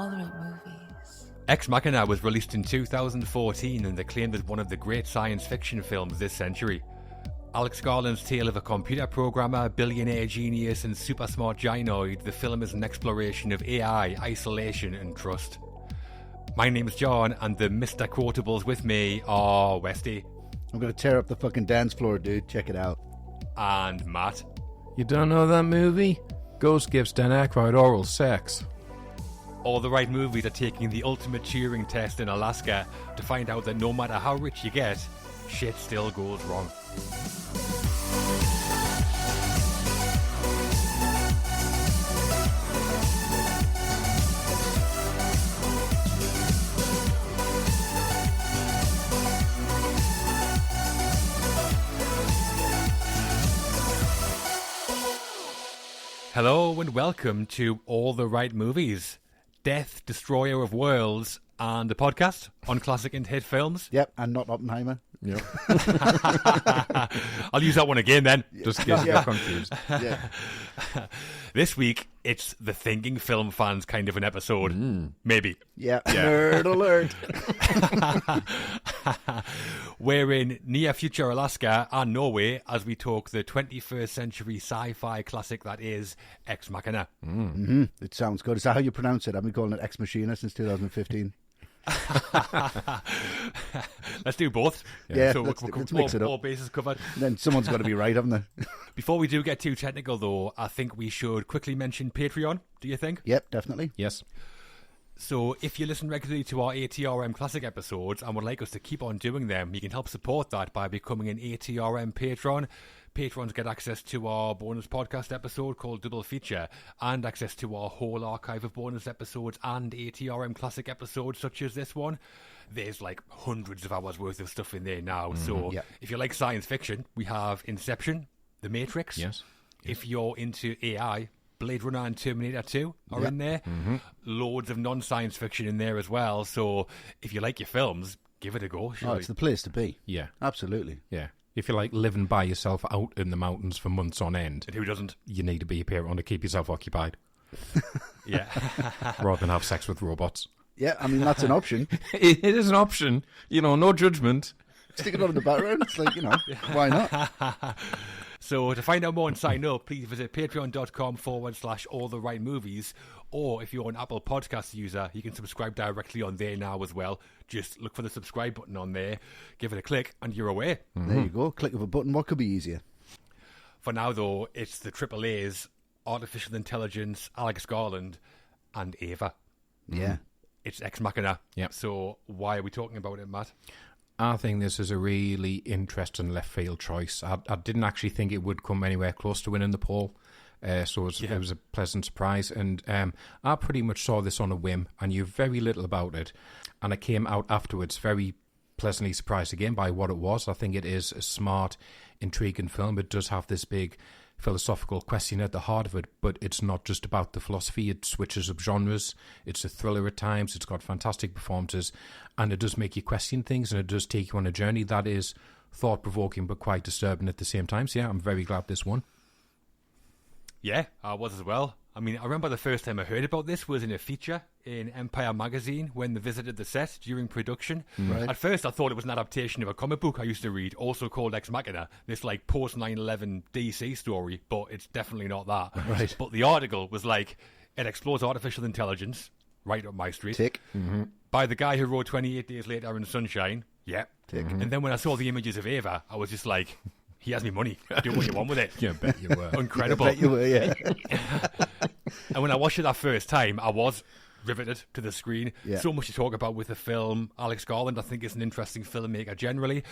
all the right movies. Ex Machina was released in 2014 and acclaimed as one of the great science fiction films this century. Alex Garland's tale of a computer programmer, billionaire genius and super smart gynoid, the film is an exploration of AI, isolation and trust. My name's John and the Mr. Quotables with me are Westy. I'm going to tear up the fucking dance floor, dude. Check it out. And Matt. You don't know that movie? Ghost gives Dan Aykroyd oral sex. All the right movies are taking the ultimate Turing test in Alaska to find out that no matter how rich you get, shit still goes wrong. Hello and welcome to All the Right Movies, Death, Destroyer of Worlds, and a podcast on classic and hit films. Yep, and not Oppenheimer. Yep. I'll use that one again then. Just in case you got confused. Yeah. This week, it's the thinking film fans kind of an episode. Maybe. Yeah. Nerd alert. We're in near future Alaska and Norway as we talk the 21st century sci-fi classic that is Ex Machina. Mm-hmm. It sounds good. Is that how you pronounce it? I've been calling it Ex Machina since 2015. Let's do both. Yeah, so let's mix it up. All bases covered. And then someone's got to be right, haven't they? Before we do get too technical, though, I think we should quickly mention Patreon. Do you think? Yep, definitely. Yes. So if you listen regularly to our ATRM Classic episodes and would like us to keep on doing them, you can help support that by becoming an ATRM patron. Patrons get access to our bonus podcast episode called Double Feature and access to our whole archive of bonus episodes and ATRM Classic episodes such as this one. There's like hundreds of hours worth of stuff in there now. So if you like science fiction, we have Inception, The Matrix. Yes. If you're into AI, Blade Runner and Terminator 2 are in there. Loads of non-science fiction in there as well. So if you like your films, give it a go. Oh, it's the place to be. Yeah. Absolutely. Yeah. If you like living by yourself out in the mountains for months on end, And who doesn't? you need to be a patron to keep yourself occupied Yeah. rather than have sex with robots. Yeah, I mean, that's an option. It is an option. You know, no judgment. Stick it on in the background. It's like, why not? So to find out more and sign up, please visit patreon.com/all the right movies. Or if you're an Apple Podcast user, you can subscribe directly on there now as well. Just look for the subscribe button on there, give it a click, and you're away. There you go. Click of a button. What could be easier? For now, though, it's the Triple A's, Artificial Intelligence, Alex Garland, and Ava. Yeah. It's Ex Machina. Yep. So why are we talking about it, Matt? I think this is a really interesting left field choice. I didn't actually think it would come anywhere close to winning the poll. So it was a pleasant surprise. And I pretty much saw this on a whim. I knew very little about it. And I came out afterwards very pleasantly surprised again by what it was. I think it is a smart, intriguing film. It does have this big philosophical question at the heart of it, but it's not just about the philosophy. It switches up genres. It's a thriller at times. It's got fantastic performances, and it does make you question things, and it does take you on a journey that is thought-provoking but quite disturbing at the same time. So yeah, I'm very glad this won. Yeah, I was as well. I mean, I remember the first time I heard about this was in a feature in Empire magazine when they visited the set during production. Right. At first I thought it was an adaptation of a comic book I used to read, also called Ex Machina, this like post 9/11 DC story, but it's definitely not that. Right. But the article was like, it explores artificial intelligence, right up my street, Tick. by the guy who wrote 28 Days Later and Sunshine. Yeah. Tick. And then when I saw the images of Ava, I was just like, he has me money. Do what you want with it. Yeah, I bet you were. Incredible. I bet you were, yeah. And when I watched it that first time, I was riveted to the screen. Yeah. So much to talk about with the film. Alex Garland, I think, is an interesting filmmaker generally.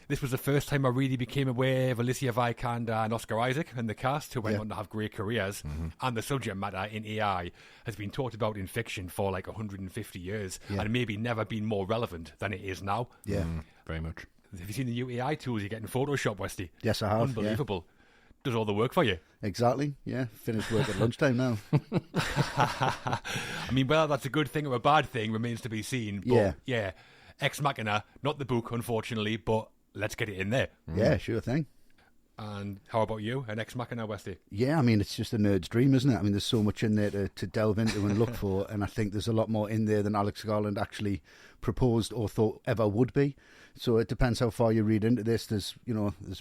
This was the first time I really became aware of Alicia Vikander and Oscar Isaac and the cast, who went on to have great careers. And the subject matter in AI has been talked about in fiction for like 150 years and maybe never been more relevant than it is now. Yeah. Very much. Have you seen the new AI tools you get in Photoshop, Westy? Yes, I have. Unbelievable. Does all the work for you. Exactly. Yeah. Finished work at lunchtime now. I mean, whether that's a good thing or a bad thing remains to be seen. But yeah, Ex Machina, not the book, unfortunately, but let's get it in there. Yeah, sure thing. And how about you? An Ex Machina, Westy? Yeah, I mean, it's just a nerd's dream, isn't it? I mean, there's so much in there to delve into and look for, and I think there's a lot more in there than Alex Garland actually proposed or thought ever would be. So it depends how far you read into this. There's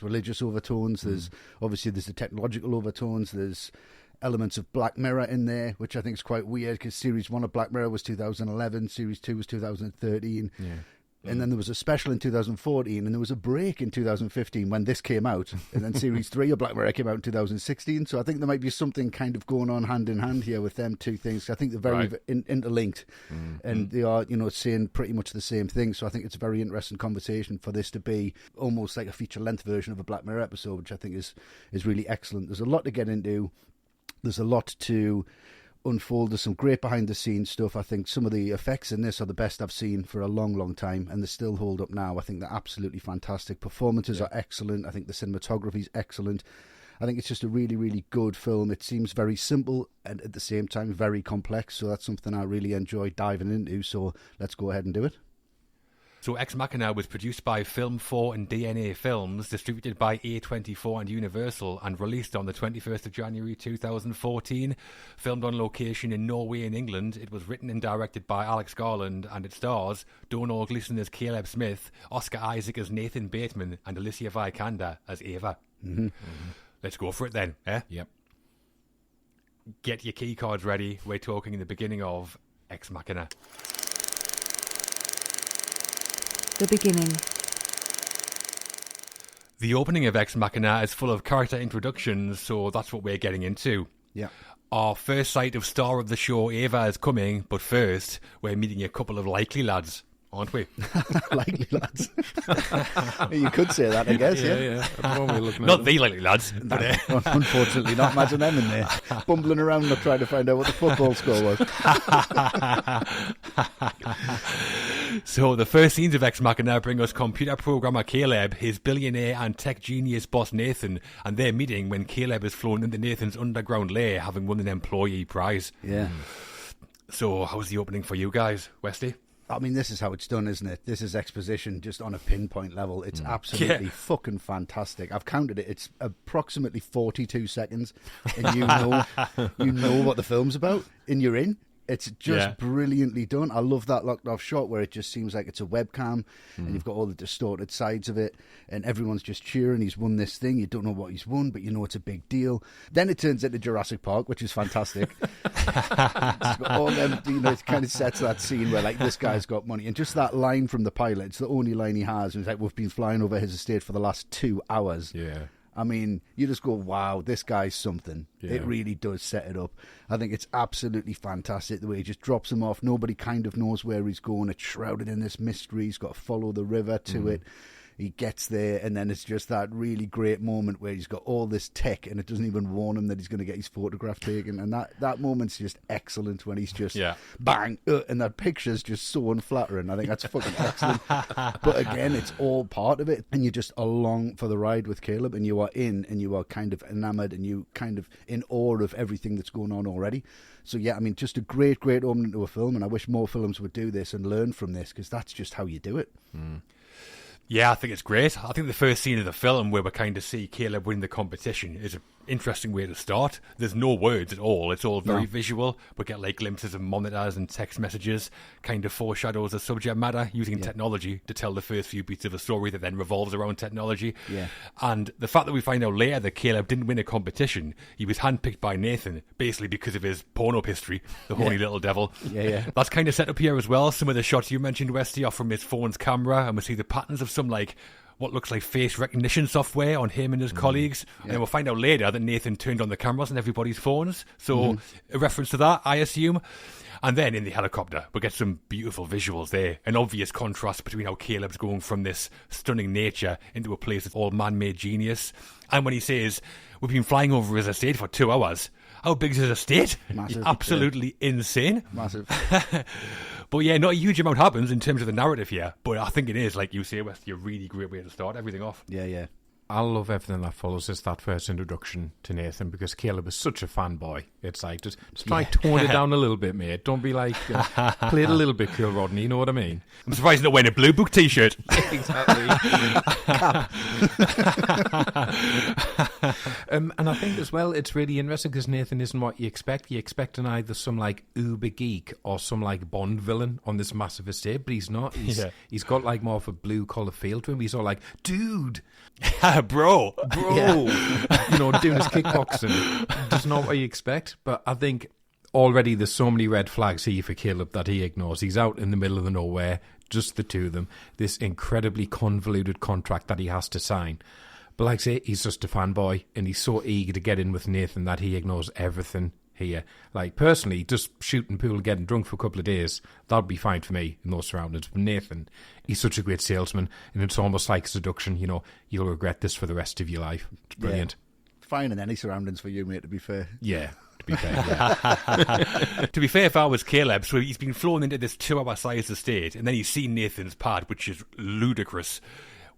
religious overtones. There's the technological overtones. There's elements of Black Mirror in there, which I think is quite weird because Series 1 of Black Mirror was 2011, Series 2 was 2013. Yeah. And then there was a special in 2014, and there was a break in 2015 when this came out. And then Series 3 of Black Mirror came out in 2016. So I think there might be something kind of going on hand in hand here with them two things. I think they're very interlinked, and they are, saying pretty much the same thing. So I think it's a very interesting conversation for this to be almost like a feature-length version of a Black Mirror episode, which I think is really excellent. There's a lot to get into. There's a lot to unfold. There's some great behind the scenes stuff. I think some of the effects in this are the best I've seen for a long time, and they still hold up now. I think they're absolutely fantastic. Performances are excellent. I think the cinematography is excellent. I think it's just a really good film. It seems very simple and at the same time very complex, so that's something I really enjoy diving into. So let's go ahead and do it. So Ex Machina was produced by Film 4 and DNA Films, distributed by A24 and Universal, and released on the 21st of January 2014. Filmed on location in Norway and England, it was written and directed by Alex Garland, and it stars Donald Gleeson as Caleb Smith, Oscar Isaac as Nathan Bateman, and Alicia Vikander as Ava. Let's go for it then, eh? Yep. Get your key cards ready. We're talking in the beginning of Ex Machina. The beginning. The opening of Ex Machina is full of character introductions, so that's what we're getting into. Yeah. Our first sight of star of the show, Ava, is coming, but first, we're meeting a couple of likely lads, aren't we? Likely lads. You could say that, I guess, yeah. Not the likely lads. But, unfortunately, not. Imagine them in there, bumbling around and trying to find out what the football score was. So the first scenes of Ex Machina bring us computer programmer Caleb, his billionaire and tech genius boss Nathan, and their meeting when Caleb is flown into Nathan's underground lair, having won an employee prize. Yeah. So how's the opening for you guys, Westy? I mean, this is how it's done, isn't it? This is exposition just on a pinpoint level. It's absolutely fucking fantastic. I've counted it. It's approximately 42 seconds, and you know what the film's about, and you're in. It's just brilliantly done. I love that locked off shot where it just seems like it's a webcam and you've got all the distorted sides of it and everyone's just cheering. He's won this thing. You don't know what he's won, but you know it's a big deal. Then it turns into Jurassic Park, which is fantastic. All them, it kind of sets that scene where like this guy's got money. And just that line from the pilot, it's the only line he has. And it's like, we've been flying over his estate for the last 2 hours. Yeah. I mean, you just go, wow, this guy's something. Yeah. It really does set it up. I think it's absolutely fantastic the way he just drops him off. Nobody kind of knows where he's going. It's shrouded in this mystery. He's got to follow the river to it. He gets there, and then it's just that really great moment where he's got all this tech, and it doesn't even warn him that he's going to get his photograph taken. And that moment's just excellent when he's just bang, and that picture's just so unflattering. I think that's fucking excellent. But again, it's all part of it, and you're just along for the ride with Caleb, and you are in, and you are kind of enamored, and you kind of in awe of everything that's going on already. So yeah, I mean, just a great opening to a film, and I wish more films would do this and learn from this, because that's just how you do it. Yeah, I think it's great. I think the first scene of the film where we kind of see Caleb win the competition is an interesting way to start. There's no words at all. It's all very visual. We get like glimpses of monitors and text messages, kind of foreshadows the subject matter using technology to tell the first few beats of a story that then revolves around technology. Yeah. And the fact that we find out later that Caleb didn't win a competition, he was handpicked by Nathan, basically because of his porno history, the horny little devil. That's kind of set up here as well. Some of the shots you mentioned, Westy, are from his phone's camera, and we see the patterns of some like what looks like face recognition software on him and his colleagues. And then we'll find out later that Nathan turned on the cameras on everybody's phones. So a reference to that, I assume. And then in the helicopter, we get some beautiful visuals there. An obvious contrast between how Caleb's going from this stunning nature into a place of all man-made genius. And when he says, we've been flying over his estate for 2 hours. How big is his estate? Massive. Absolutely insane. Massive. But yeah, not a huge amount happens in terms of the narrative here. But I think it is, like you say, Westy, a really great way to start everything off. Yeah. I love everything that follows that first introduction to Nathan, because Caleb is such a fanboy. It's like, just try and tone it down a little bit, mate. Don't be like, play it a little bit cool, Rodney, you know what I mean? I'm surprised you're not wearing a Blue Book t-shirt. Exactly. And I think as well, it's really interesting because Nathan isn't what you expect. You're expecting either some like uber geek or some like Bond villain on this massive estate, but he's not. He's got like more of a blue collar feel to him. He's all like, dude, bro, you know, doing his kickboxing. Just not what you expect. But I think already there's so many red flags here for Caleb that he ignores. He's out in the middle of the nowhere, just the two of them. This incredibly convoluted contract that he has to sign. But like I say, he's just a fanboy, and he's so eager to get in with Nathan that he ignores everything here. Like, personally, just shooting pool, getting drunk for a couple of days, that'd be fine for me in those surroundings. But Nathan, he's such a great salesman, and it's almost like seduction. You know, you'll regret this for the rest of your life. It's brilliant. Fine in any surroundings for you, mate, to be fair. Yeah. To be fair, yeah. To be fair, if I was Caleb, so he's been flown into this 2-hour sized estate, and then he's seen Nathan's pad, which is ludicrous.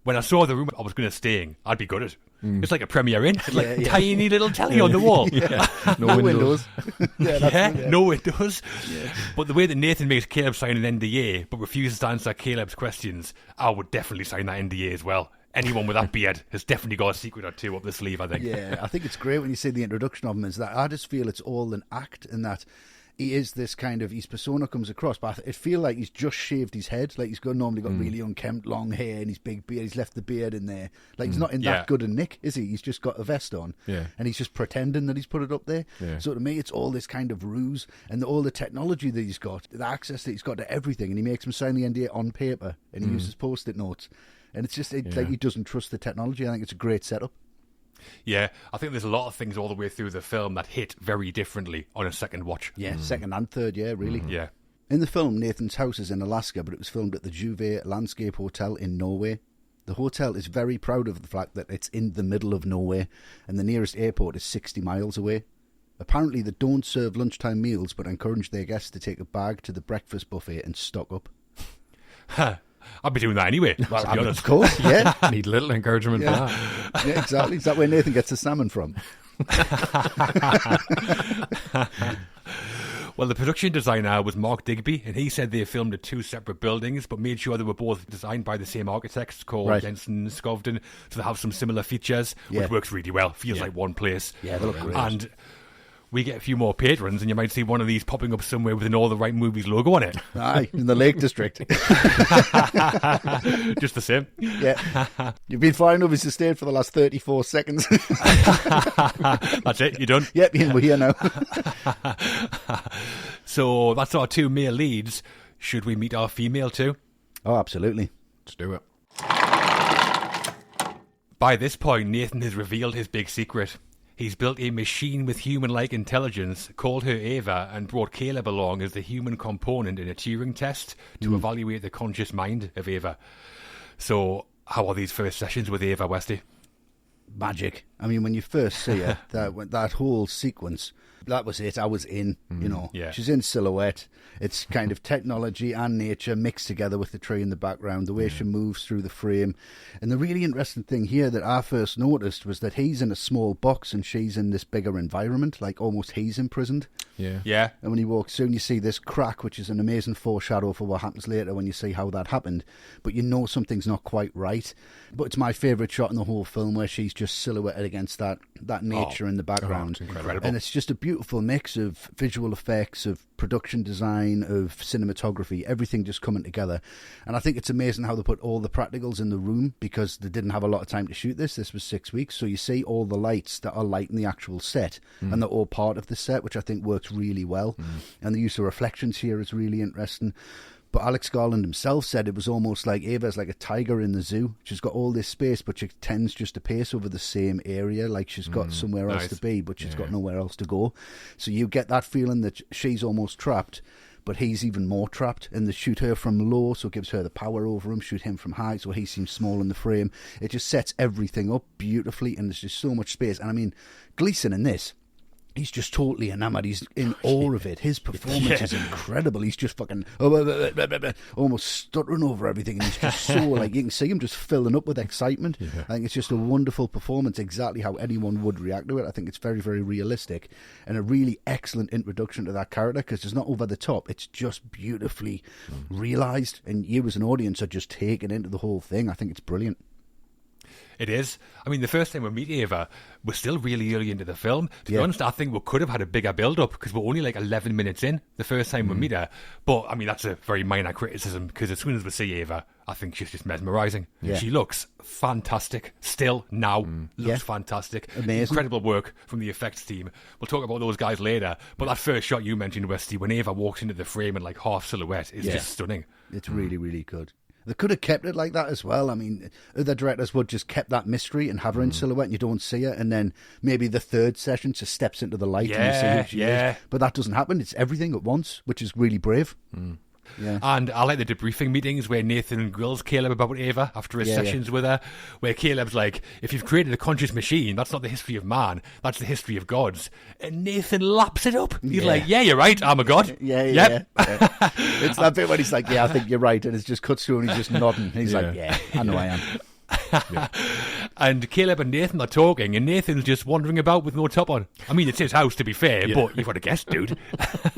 When I saw the room I was going to stay in, I'd be gutted. It's like a Premier Inn. It's like tiny little telly on the wall. No windows. No windows. Yeah. But the way that Nathan makes Caleb sign an NDA but refuses to answer Caleb's questions, I would definitely sign that NDA as well. Anyone with that beard has definitely got a secret or two up the sleeve, I think. Yeah, I think it's great when you see the introduction of him, is that I just feel it's all an act, and that he is this kind of, his persona comes across, but I feel like he's just shaved his head. Like, he's normally got really unkempt long hair and his big beard. He's left the beard in there. Like, he's not in that good a nick, is he? He's just got a vest on. Yeah. And he's just pretending that he's put it up there. Yeah. So to me, it's all this kind of ruse, and all the technology that he's got, the access that he's got to everything, and he makes him sign the NDA on paper, and he uses Post-it notes. And it's just like he doesn't trust the technology. I think it's a great setup. Yeah, I think there's a lot of things all the way through the film that hit very differently on a second watch. Yeah, second and third, really. Yeah. In the film, Nathan's house is in Alaska, but it was filmed at the Juve Landscape Hotel in Norway. The hotel is very proud of the fact that it's in the middle of nowhere, and the nearest airport is 60 miles away. Apparently, they don't serve lunchtime meals, but encourage their guests to take a bag to the breakfast buffet and stock up. I'd be doing that anyway, to be honest. Of course, yeah. Need little encouragement for that. Yeah, exactly. Is that where Nathan gets his salmon from? Well, the production designer was Mark Digby, and he said they filmed at 2 separate buildings, but made sure they were both designed by the same architects called Jensen Skovden, so they have some similar features, which works really well. Feels like one place. Yeah, they look great. And we get a few more patrons, and you might see one of these popping up somewhere with an All the Right Movies logo on it. Aye, in the Lake District. Just the same. Yeah. You've been flying over his estate for the last 34 seconds. That's it, you're done. Yep, we're here now. So that's our 2 male leads. Should we meet our female too? Oh, absolutely. Let's do it. By this point, Nathan has revealed his big secret. He's built a machine with human-like intelligence, called her Ava, and brought Caleb along as the human component in a Turing test to evaluate the conscious mind of Ava. So, how are these first sessions with Ava, Westy? Magic. I mean, when you first see her, that whole sequence, that was it. I was in, you know. Yeah. She's in silhouette. It's kind of technology and nature mixed together with the tree in the background, the way she moves through the frame. And the really interesting thing here that I first noticed was that he's in a small box and she's in this bigger environment, like almost he's imprisoned. Yeah. And when he walks through, you see this crack, which is an amazing foreshadow for what happens later when you see how that happened. But you know something's not quite right. But it's my favourite shot in the whole film, where she's just silhouetted against that nature in the background. It's incredible. And it's just a beautiful mix of visual effects, of production design, of cinematography, everything just coming together. And I think it's amazing how they put all the practicals in the room, because they didn't have a lot of time to shoot this. This was 6 weeks. So you see all the lights that are lighting the actual set, and they're all part of the set, which I think works really well. And the use of reflections here is really interesting. But Alex Garland himself said it was almost like Ava's like a tiger in the zoo. She's got all this space, but she tends just to pace over the same area, like she's got somewhere else to be, but she's got nowhere else to go. So you get that feeling that she's almost trapped, but he's even more trapped. And they shoot her from low, so it gives her the power over him. Shoot him from high, so he seems small in the frame. It just sets everything up beautifully, and there's just so much space. And I mean, Gleeson in this, He's just totally enamored. He's in awe of it. His performance is incredible. He's just fucking almost stuttering over everything. And he's just so, like, you can see him just filling up with excitement. Yeah. I think it's just a wonderful performance, exactly how anyone would react to it. I think it's very, very realistic and a really excellent introduction to that character because it's not over the top. It's just beautifully realised. And you as an audience are just taken into the whole thing. I think it's brilliant. It is. I mean, the first time we meet Ava, we're still really early into the film. To be honest, I think we could have had a bigger build-up because we're only like 11 minutes in the first time we meet her. But, I mean, that's a very minor criticism because as soon as we see Ava, I think she's just mesmerising. Yeah. She looks fantastic. Still, now, looks fantastic. Amazing. Incredible work from the effects team. We'll talk about those guys later. But that first shot you mentioned, Westy, when Ava walks into the frame in like half silhouette is just stunning. It's really, really good. They could have kept it like that as well. I mean, other directors would just kept that mystery and have her in silhouette and you don't see her. And then maybe the third session just steps into the light and you see who she is. But that doesn't happen. It's everything at once, which is really brave. Yeah. And I like the debriefing meetings where Nathan grills Caleb about Ava after his sessions with her, where Caleb's like, if you've created a conscious machine, that's not the history of man, that's the history of gods. And Nathan laps it up. He's like, yeah, you're right, I'm a god. Yeah. It's that bit when he's like, yeah, I think you're right. And it just cuts through and he's just nodding. And he's like, yeah, I know I am. And Caleb and Nathan are talking and Nathan's just wandering about with no top on. I mean, it's his house to be fair, but you've got to guess, dude.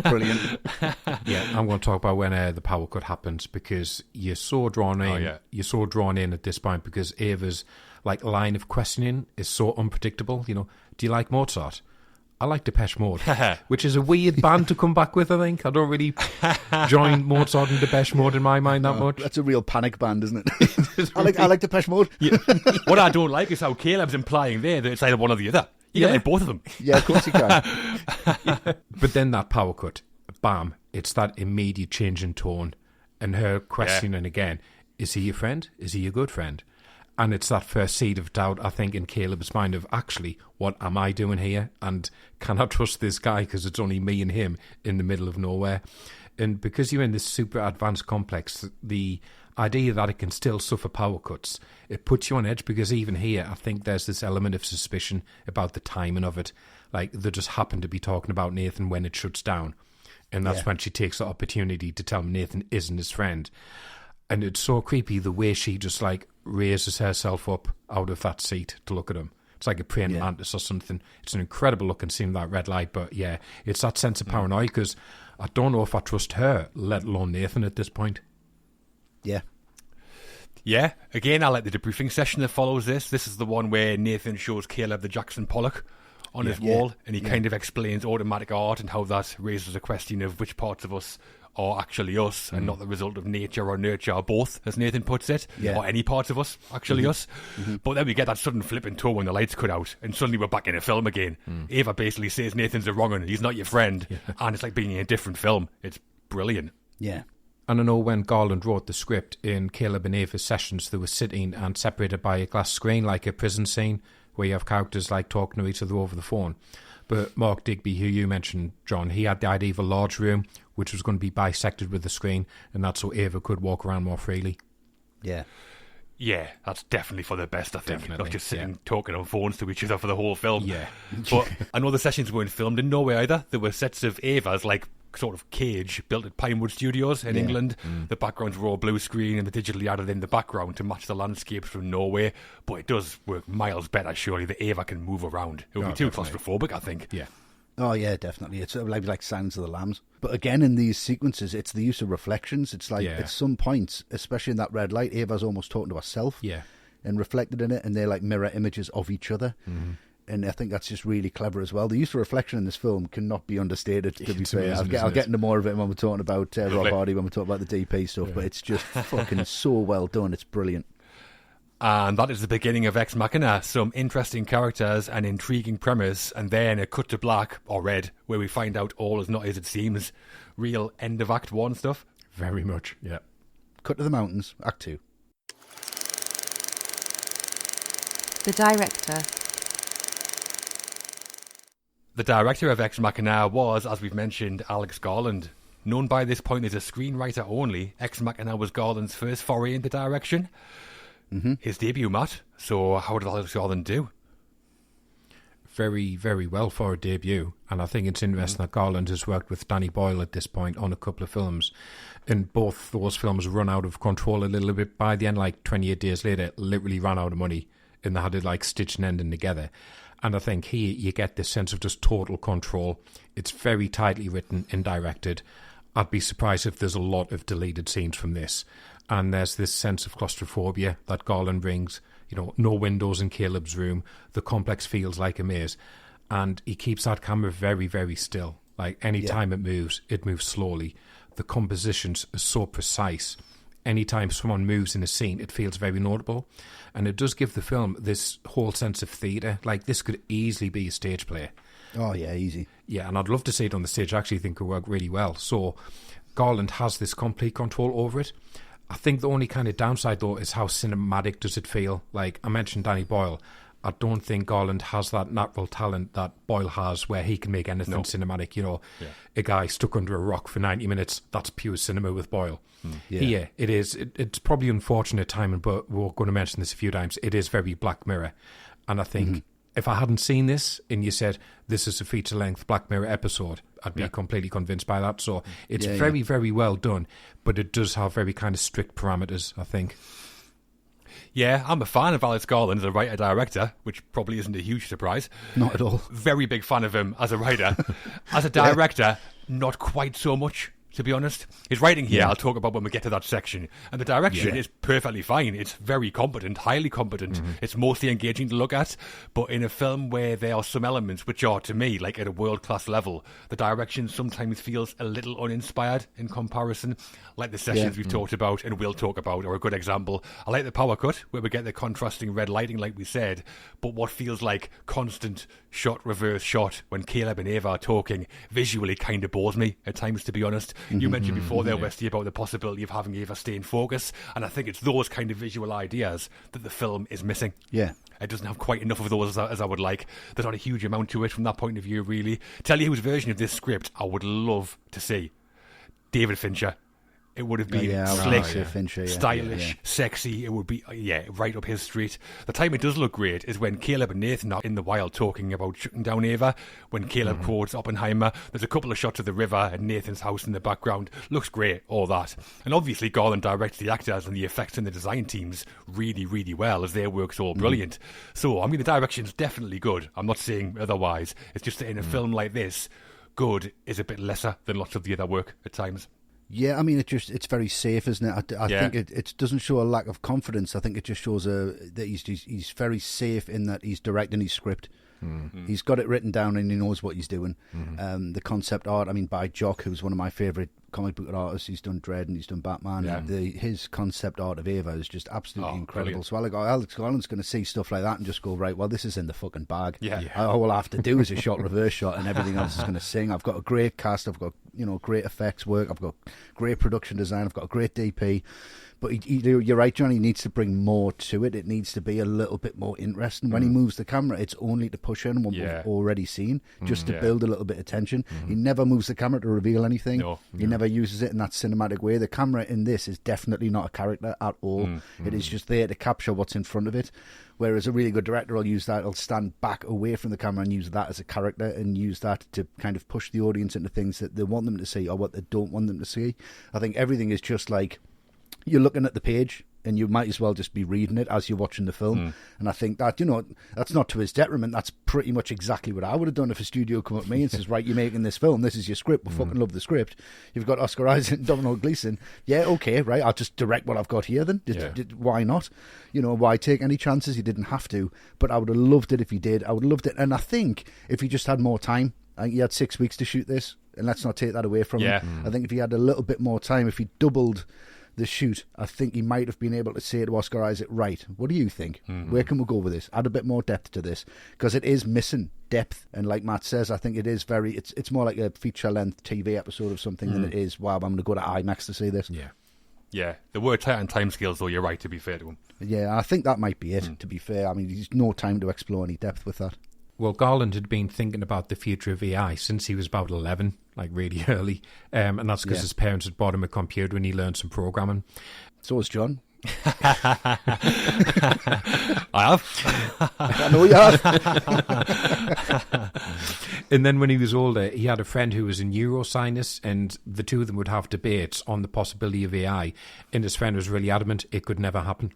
Brilliant. I'm going to talk about when the power cut happens because you're so drawn in. You're so drawn in at this point because Ava's like line of questioning is so unpredictable. You know, do you like Mozart? I like Depeche Mode, which is a weird band to come back with, I think. I don't really join Mozart and Depeche Mode in my mind that much. That's a real panic band, isn't it? I like Depeche Mode. What I don't like is how Caleb's implying there that it's either one or the other. You can like both of them. Yeah, of course you can. But then that power cut, bam, it's that immediate change in tone. And her questioning again, is he your friend? Is he your good friend? And it's that first seed of doubt, I think, in Caleb's mind of, actually, what am I doing here? And can I trust this guy? Because it's only me and him in the middle of nowhere. And because you're in this super advanced complex, the idea that it can still suffer power cuts, it puts you on edge because even here, I think there's this element of suspicion about the timing of it. Like, they just happen to be talking about Nathan when it shuts down. And that's when she takes the opportunity to tell him Nathan isn't his friend. And it's so creepy the way she just like raises herself up out of that seat to look at him. It's like a praying mantis or something. It's an incredible looking scene, that red light. But yeah, it's that sense of paranoia because I don't know if I trust her, let alone Nathan at this point. Yeah. Yeah. Again, I like the debriefing session that follows this. This is the one where Nathan shows Caleb the Jackson Pollock on his wall and he kind of explains automatic art and how that raises a question of which parts of us are actually us and not the result of nature or nurture or both, as Nathan puts it, or any parts of us actually us. But then we get that sudden flip in toe when the lights cut out and suddenly we're back in a film again. Ava basically says Nathan's a wrong one, he's not your friend, and it's like being in a different film. It's brilliant. Yeah. And I know when Garland wrote the script in Caleb and Ava's sessions, they were sitting and separated by a glass screen like a prison scene where you have characters like talking to each other over the phone. But Mark Digby, who you mentioned, John, he had the idea of a large room which was going to be bisected with the screen, and that's so Ava could walk around more freely. Yeah. Yeah, that's definitely for the best, I think. Definitely, Not just sitting talking on phones to each other for the whole film. Yeah. But I know the sessions weren't filmed in Norway either. There were sets of Ava's, like, sort of cage built at Pinewood Studios in England. The backgrounds were all blue screen and they digitally added in the background to match the landscapes from Norway. But it does work miles better, surely, that Ava can move around. It would be too claustrophobic, I think. Yeah. Oh, yeah, definitely. It's sort of like Silence of the Lambs. But again, in these sequences, it's the use of reflections. It's like at some points, especially in that red light, Ava's almost talking to herself and reflected in it, and they're like mirror images of each other. And I think that's just really clever as well. The use of reflection in this film cannot be understated, to be fair. I'll get into more of it when we're talking about Rob Hardy, when we talk about the DP stuff, but it's just fucking so well done. It's brilliant. And that is the beginning of Ex Machina. Some interesting characters, an intriguing premise, and then a cut to black, or red, where we find out all is not as it seems. Real end of Act 1 stuff. Very much, yeah. Cut to the mountains, Act 2. The director. The director of Ex Machina was, as we've mentioned, Alex Garland. Known by this point as a screenwriter only, Ex Machina was Garland's first foray into direction. His debut, Matt. So how did Alex Garland do? very, very well for a debut. And I think it's interesting that Garland has worked with Danny Boyle at this point on a couple of films. And both those films run out of control a little bit by the end, like 28 Days Later, literally ran out of money. And they had to like stitch and ending together. And I think here you get this sense of just total control. It's very tightly written and directed. I'd be surprised if there's a lot of deleted scenes from this. And there's this sense of claustrophobia that Garland brings. You know, no windows in Caleb's room. The complex feels like a maze. And he keeps that camera very, very still. Like any time it moves slowly. The compositions are so precise. Anytime someone moves in a scene, it feels very notable. And it does give the film this whole sense of theatre. Like, this could easily be a stage play. Oh, yeah, easy. Yeah, and I'd love to see it on the stage. I actually think it would work really well. So Garland has this complete control over it. I think the only kind of downside, though, is how cinematic does it feel. Like, I mentioned Danny Boyle. I don't think Garland has that natural talent that Boyle has where he can make anything cinematic. You know, a guy stuck under a rock for 90 minutes, that's pure cinema with Boyle. Here, it is. It's probably unfortunate timing, but we're going to mention this a few times. It is very Black Mirror. And I think if I hadn't seen this and you said this is a feature-length Black Mirror episode, I'd be completely convinced by that. So it's very, very well done, but it does have very kind of strict parameters, I think. Yeah, I'm a fan of Alex Garland as a writer-director, which probably isn't a huge surprise. Not at all. Very big fan of him as a writer. As a director, not quite so much, to be honest. His writing here, I'll talk about when we get to that section. And the direction is perfectly fine. It's very competent, highly competent. It's mostly engaging to look at. But in a film where there are some elements which are, to me, like at a world-class level, the direction sometimes feels a little uninspired in comparison. Like the sessions we've talked about and will talk about are a good example. I like the power cut, where we get the contrasting red lighting, like we said. But what feels like constant shot, reverse shot when Caleb and Ava are talking visually kind of bores me at times, to be honest. You mentioned before there, Westy, about the possibility of having Ava stay in focus, and I think it's those kind of visual ideas that the film is missing. Yeah. It doesn't have quite enough of those as I would like. There's not a huge amount to it from that point of view, really. Tell you whose version of this script I would love to see. David Fincher. It would have been slick, Fincher, stylish, sexy. It would be, right up his street. The time it does look great is when Caleb and Nathan are in the wild talking about shutting down Ava. When Caleb quotes Oppenheimer, there's a couple of shots of the river and Nathan's house in the background. Looks great, all that. And obviously Garland directs the actors and the effects and the design teams really, really well, as their work's all brilliant. So, I mean, the direction's definitely good. I'm not saying otherwise. It's just that in a film like this, good is a bit lesser than lots of the other work at times. Yeah, I mean, it's very safe, isn't it? I think it doesn't show a lack of confidence. I think it just shows that he's very safe in that he's directing his script. He's got it written down and he knows what he's doing. The concept art, I mean, by Jock, who's one of my favourite comic book artists. He's done Dredd and he's done Batman. His concept art of Ava is just absolutely incredible. Brilliant. So Alex Garland's going to see stuff like that and just go, right, well, this is in the fucking bag. All I have to do is a shot, reverse shot, and everything else is going to sing. I've got a great cast. I've got great effects work. I've got great production design. I've got a great DP. But you're right, John, he needs to bring more to it. It needs to be a little bit more interesting. When he moves the camera, it's only to push in what we've already seen, just to build a little bit of tension. He never moves the camera to reveal anything. He never uses it in that cinematic way. The camera in this is definitely not a character at all. It is just there to capture what's in front of it. Whereas a really good director will use that, will stand back away from the camera and use that as a character and use that to kind of push the audience into things that they want them to see or what they don't want them to see. I think everything is just like, you're looking at the page and you might as well just be reading it as you're watching the film. And I think that, that's not to his detriment. That's pretty much exactly what I would have done if a studio come up to me and says, right, you're making this film. This is your script. We fucking love the script. You've got Oscar Isaac and Domhnall Gleeson. Yeah, okay, right. I'll just direct what I've got here then. Why not? Why take any chances? He didn't have to. But I would have loved it if he did. I would have loved it. And I think if he just had more time, I think he had 6 weeks to shoot this. And let's not take that away from him. I think if he had a little bit more time, if he doubled the shoot, I think he might have been able to say to Oscar Isaac, right, what do you think? Where can we go with this? Add a bit more depth to this, because it is missing depth. And like Matt says, I think it is it's more like a feature-length TV episode of something than it is, wow, I'm going to go to IMAX to see this. Yeah, the word tight on timescales, though, you're right, to be fair to him. Yeah, I think that might be it, to be fair. I mean, there's no time to explore any depth with that. Well, Garland had been thinking about the future of AI since he was about 11, like really early. And that's because his parents had bought him a computer and he learned some programming. So was John. I have. I know you have. And then when he was older, he had a friend who was a neuroscientist, and the two of them would have debates on the possibility of AI. And his friend was really adamant it could never happen.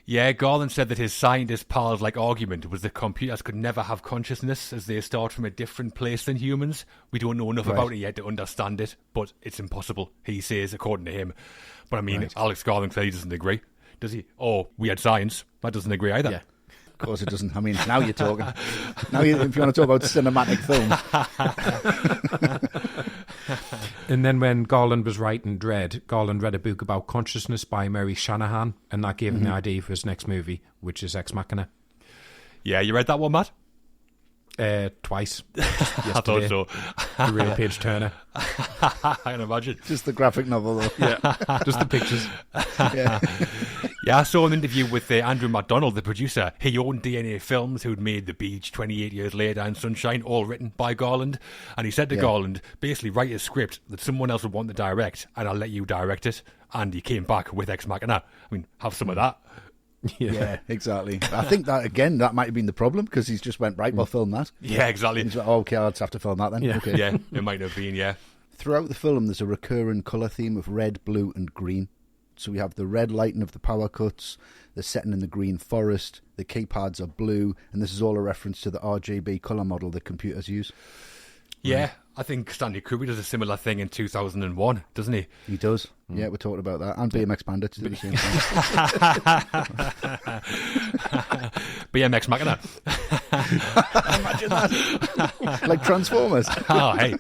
Yeah, Garland said that his scientist pal's argument was that computers could never have consciousness as they start from a different place than humans. We don't know enough about it yet to understand it, but it's impossible, he says, according to him. But I mean, Alex Garland clearly doesn't agree, does he? Oh, we had science. That doesn't agree either. Yeah. Of course it doesn't. I mean, now you're talking. If you want to talk about cinematic film. And then when Garland was writing Dread, Garland read a book about consciousness by Mary Shanahan, and that gave him the idea for his next movie, which is Ex Machina. Yeah, you read that one, Matt? Twice. I thought so. Ray Page Turner. I can imagine. Just the graphic novel, though. Yeah, just the pictures. Yeah, I saw an interview with Andrew MacDonald, the producer. He owned DNA Films, who'd made The Beach 28 Years Later and Sunshine, all written by Garland. And he said to Garland, basically write a script that someone else would want to direct, and I'll let you direct it. And he came back with Ex Machina. I mean, have some of that. Yeah, exactly. I think that, again, that might have been the problem, because he's just went, right, we'll film that. Yeah, exactly. And he's like, okay, I'll just have to film that then. Yeah. Okay. Yeah, it might have been, yeah. Throughout the film, there's a recurring colour theme of red, blue and green. So we have the red lighting of the power cuts, the setting in the green forest, the keypads are blue, and this is all a reference to the RGB colour model that computers use. Yeah, I think Stanley Kubrick does a similar thing in 2001, doesn't he? He does. Yeah, we're talking about that. And BMX Bandits do the same thing. BMX Machina. Imagine that. Like Transformers. Oh, hey.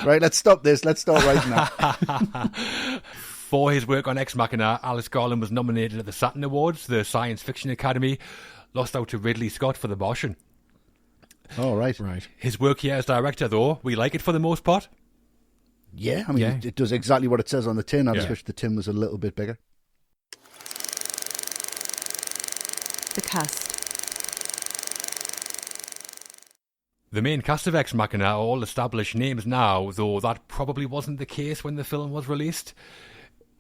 Right, let's stop this. Let's start right now. For his work on Ex Machina, Alex Garland was nominated at the Saturn Awards, the Science Fiction Academy, lost out to Ridley Scott for The Martian. Oh, right. His work here as director, though, we like it for the most part. Yeah, I mean, it does exactly what it says on the tin. I just Yeah. wish the tin was a little bit bigger. The cast. The main cast of Ex Machina are all established names now, though that probably wasn't the case when the film was released.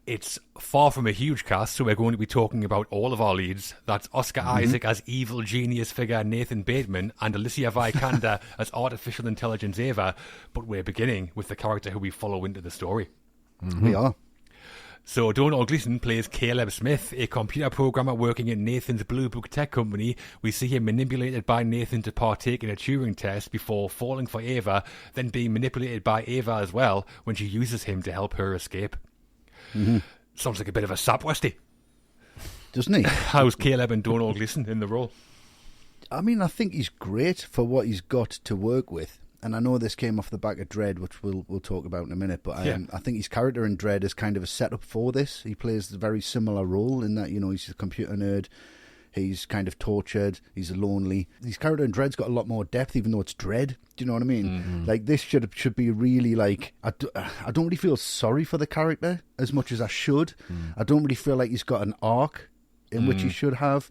It's far from a huge cast, so we're going to be talking about all of our leads. That's Oscar Isaac as evil genius figure Nathan Bateman and Alicia Vikander as artificial intelligence Ava, but we're beginning with the character who we follow into the story. We are. So Donald Gleason plays Caleb Smith, a computer programmer working in Nathan's Blue Book tech company. We see him manipulated by Nathan to partake in a Turing test before falling for Ava, then being manipulated by Ava as well when she uses him to help her escape. Sounds like a bit of a sap, Westy. Doesn't he? How's Caleb and Donald Gleason in the role? I mean, I think he's great for what he's got to work with. And I know this came off the back of Dread, which we'll talk about in a minute, but I think his character in Dread is kind of a setup for this. He plays a very similar role in that, he's a computer nerd. He's kind of tortured. He's lonely. His character in Dread's got a lot more depth, even though it's Dread. Do you know what I mean? Like, this should be really like... I don't really feel sorry for the character as much as I should. I don't really feel like he's got an arc in which he should have.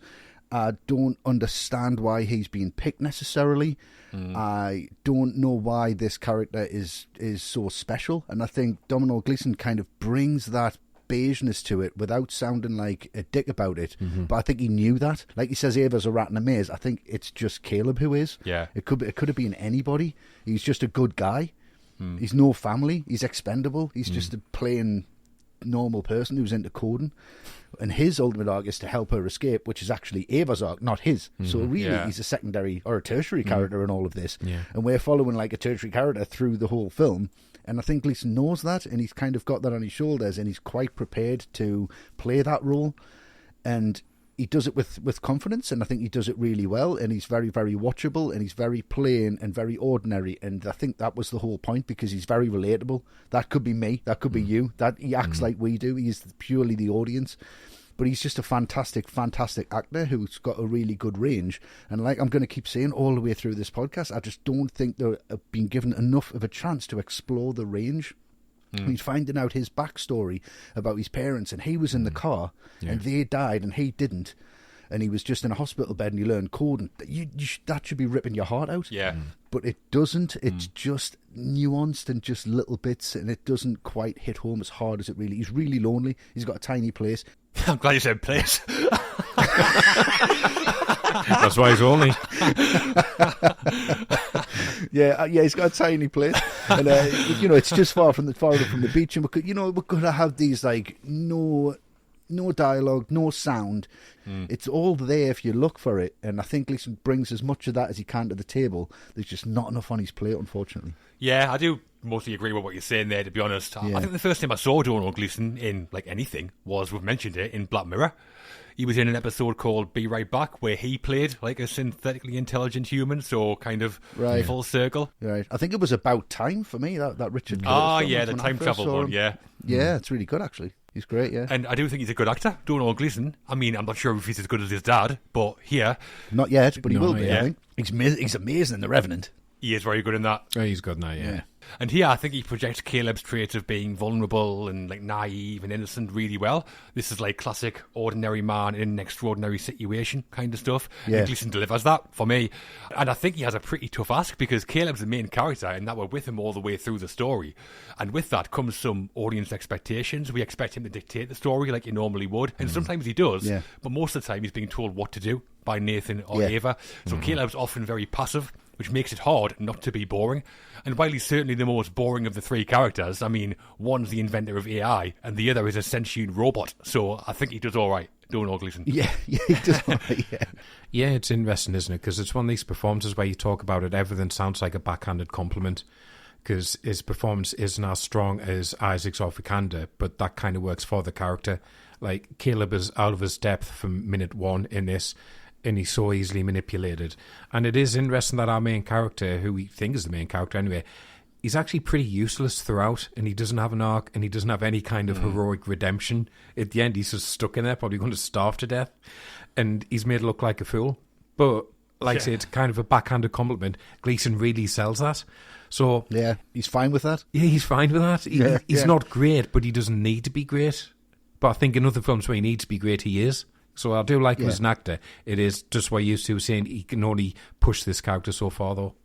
I don't understand why he's being picked necessarily. I don't know why this character is so special. And I think Domhnall Gleeson kind of brings that beigeness to it without sounding like a dick about it. But I think he knew that. Like he says, Ava's a rat in a maze. I think it's just Caleb who is. Yeah. It could have been anybody. He's just a good guy. He's no family. He's expendable. He's just a plain normal person who's into coding. And his ultimate arc is to help her escape, which is actually Ava's arc, not his. So really, he's a secondary or a tertiary character in all of this. Yeah. And we're following like a tertiary character through the whole film. And I think Gleeson knows that, and he's kind of got that on his shoulders, and he's quite prepared to play that role. And he does it with confidence, and I think he does it really well, and he's very, very watchable, and he's very plain and very ordinary. And I think that was the whole point, because he's very relatable. That could be me, that could be you. That he acts like we do. He's purely the audience. But he's just a fantastic, fantastic actor who's got a really good range. And like I'm going to keep saying all the way through this podcast, I just don't think they've been given enough of a chance to explore the range. He's finding out his backstory about his parents, and he was in the car, and they died, and he didn't. and he was just in a hospital bed and he learned coding, that should be ripping your heart out. Yeah. But it doesn't. It's just nuanced and just little bits, and it doesn't quite hit home as hard as it really. He's really lonely. He's got a tiny place. I'm glad you said place. That's why he's only. Yeah, he's got a tiny place, and it's just far enough from the beach, and we're going to have these like no dialogue, no sound. It's all there if you look for it, and I think Gleeson brings as much of that as he can to the table. There's just not enough on his plate, unfortunately. Yeah, I do mostly agree with what you're saying there, to be honest. Yeah. I think the first time I saw Donald Gleeson in like anything was, we've mentioned it, in Black Mirror. He was in an episode called Be Right Back, where he played like a synthetically intelligent human, so kind of full circle. Right. I think it was About Time for me, that Richard Curtis film. Yeah, the time travel one, yeah. Yeah, it's really good, actually. He's great, yeah. And I do think he's a good actor, Donald Gleeson. I mean, I'm not sure if he's as good as his dad, but here... Not yet, but he will be, yeah. I think. He's amazing in The Revenant. He is very good in that. Oh, he's good now, yeah. And here I think he projects Caleb's traits of being vulnerable and like naive and innocent really well. This is like classic ordinary man in an extraordinary situation kind of stuff. Yeah. And Gleeson delivers that for me. And I think he has a pretty tough ask, because Caleb's the main character and that we're with him all the way through the story. And with that comes some audience expectations. We expect him to dictate the story like he normally would. And sometimes he does, but most of the time he's being told what to do by Nathan or Ava. So Caleb's often very passive, which makes it hard not to be boring. And while he's certainly the most boring of the three characters, I mean, one's the inventor of AI and the other is a sentient robot. So I think he does all right, Donald Gleeson. Yeah, he does all right, yeah. Yeah, it's interesting, isn't it? Because it's one of these performances where you talk about it, everything sounds like a backhanded compliment, because his performance isn't as strong as Isaac's or Vikander, but that kind of works for the character. Like, Caleb is out of his depth from minute one in this, and he's so easily manipulated. And it is interesting that our main character, who we think is the main character anyway, he's actually pretty useless throughout, and he doesn't have an arc, and he doesn't have any kind of heroic redemption. At the end, he's just stuck in there, probably going to starve to death, and he's made to look like a fool. But, like I say, it's kind of a backhanded compliment. Gleeson really sells that. So yeah, he's fine with that. Yeah, he's fine with that. He's not great, but he doesn't need to be great. But I think in other films where he needs to be great, he is. So I do like him as an actor. It is just what you used to were saying. He can only push this character so far, though.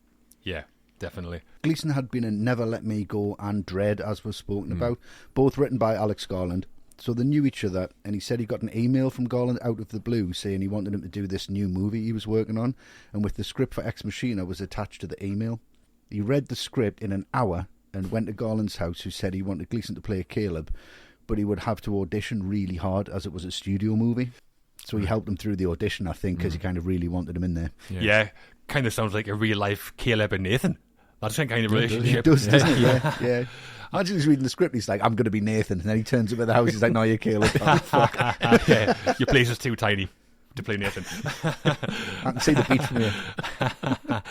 Yeah, definitely. Gleeson had been in Never Let Me Go and Dread, as was spoken about, both written by Alex Garland. So they knew each other, and he said he got an email from Garland out of the blue saying he wanted him to do this new movie he was working on, and with the script for Ex Machina was attached to the email. He read the script in an hour and went to Garland's house, who said he wanted Gleeson to play Caleb, but he would have to audition really hard as it was a studio movie. So he helped him through the audition, I think, because he kind of really wanted him in there. Yeah, kind of sounds like a real-life Caleb and Nathan. That's that kind of relationship. It does, doesn't it? Yeah. Imagine he's reading the script, he's like, I'm going to be Nathan. And then he turns up at the house, he's like, no, you're Caleb. Oh, fuck. Yeah, your place is too tiny to play Nathan. I can see the beach from here.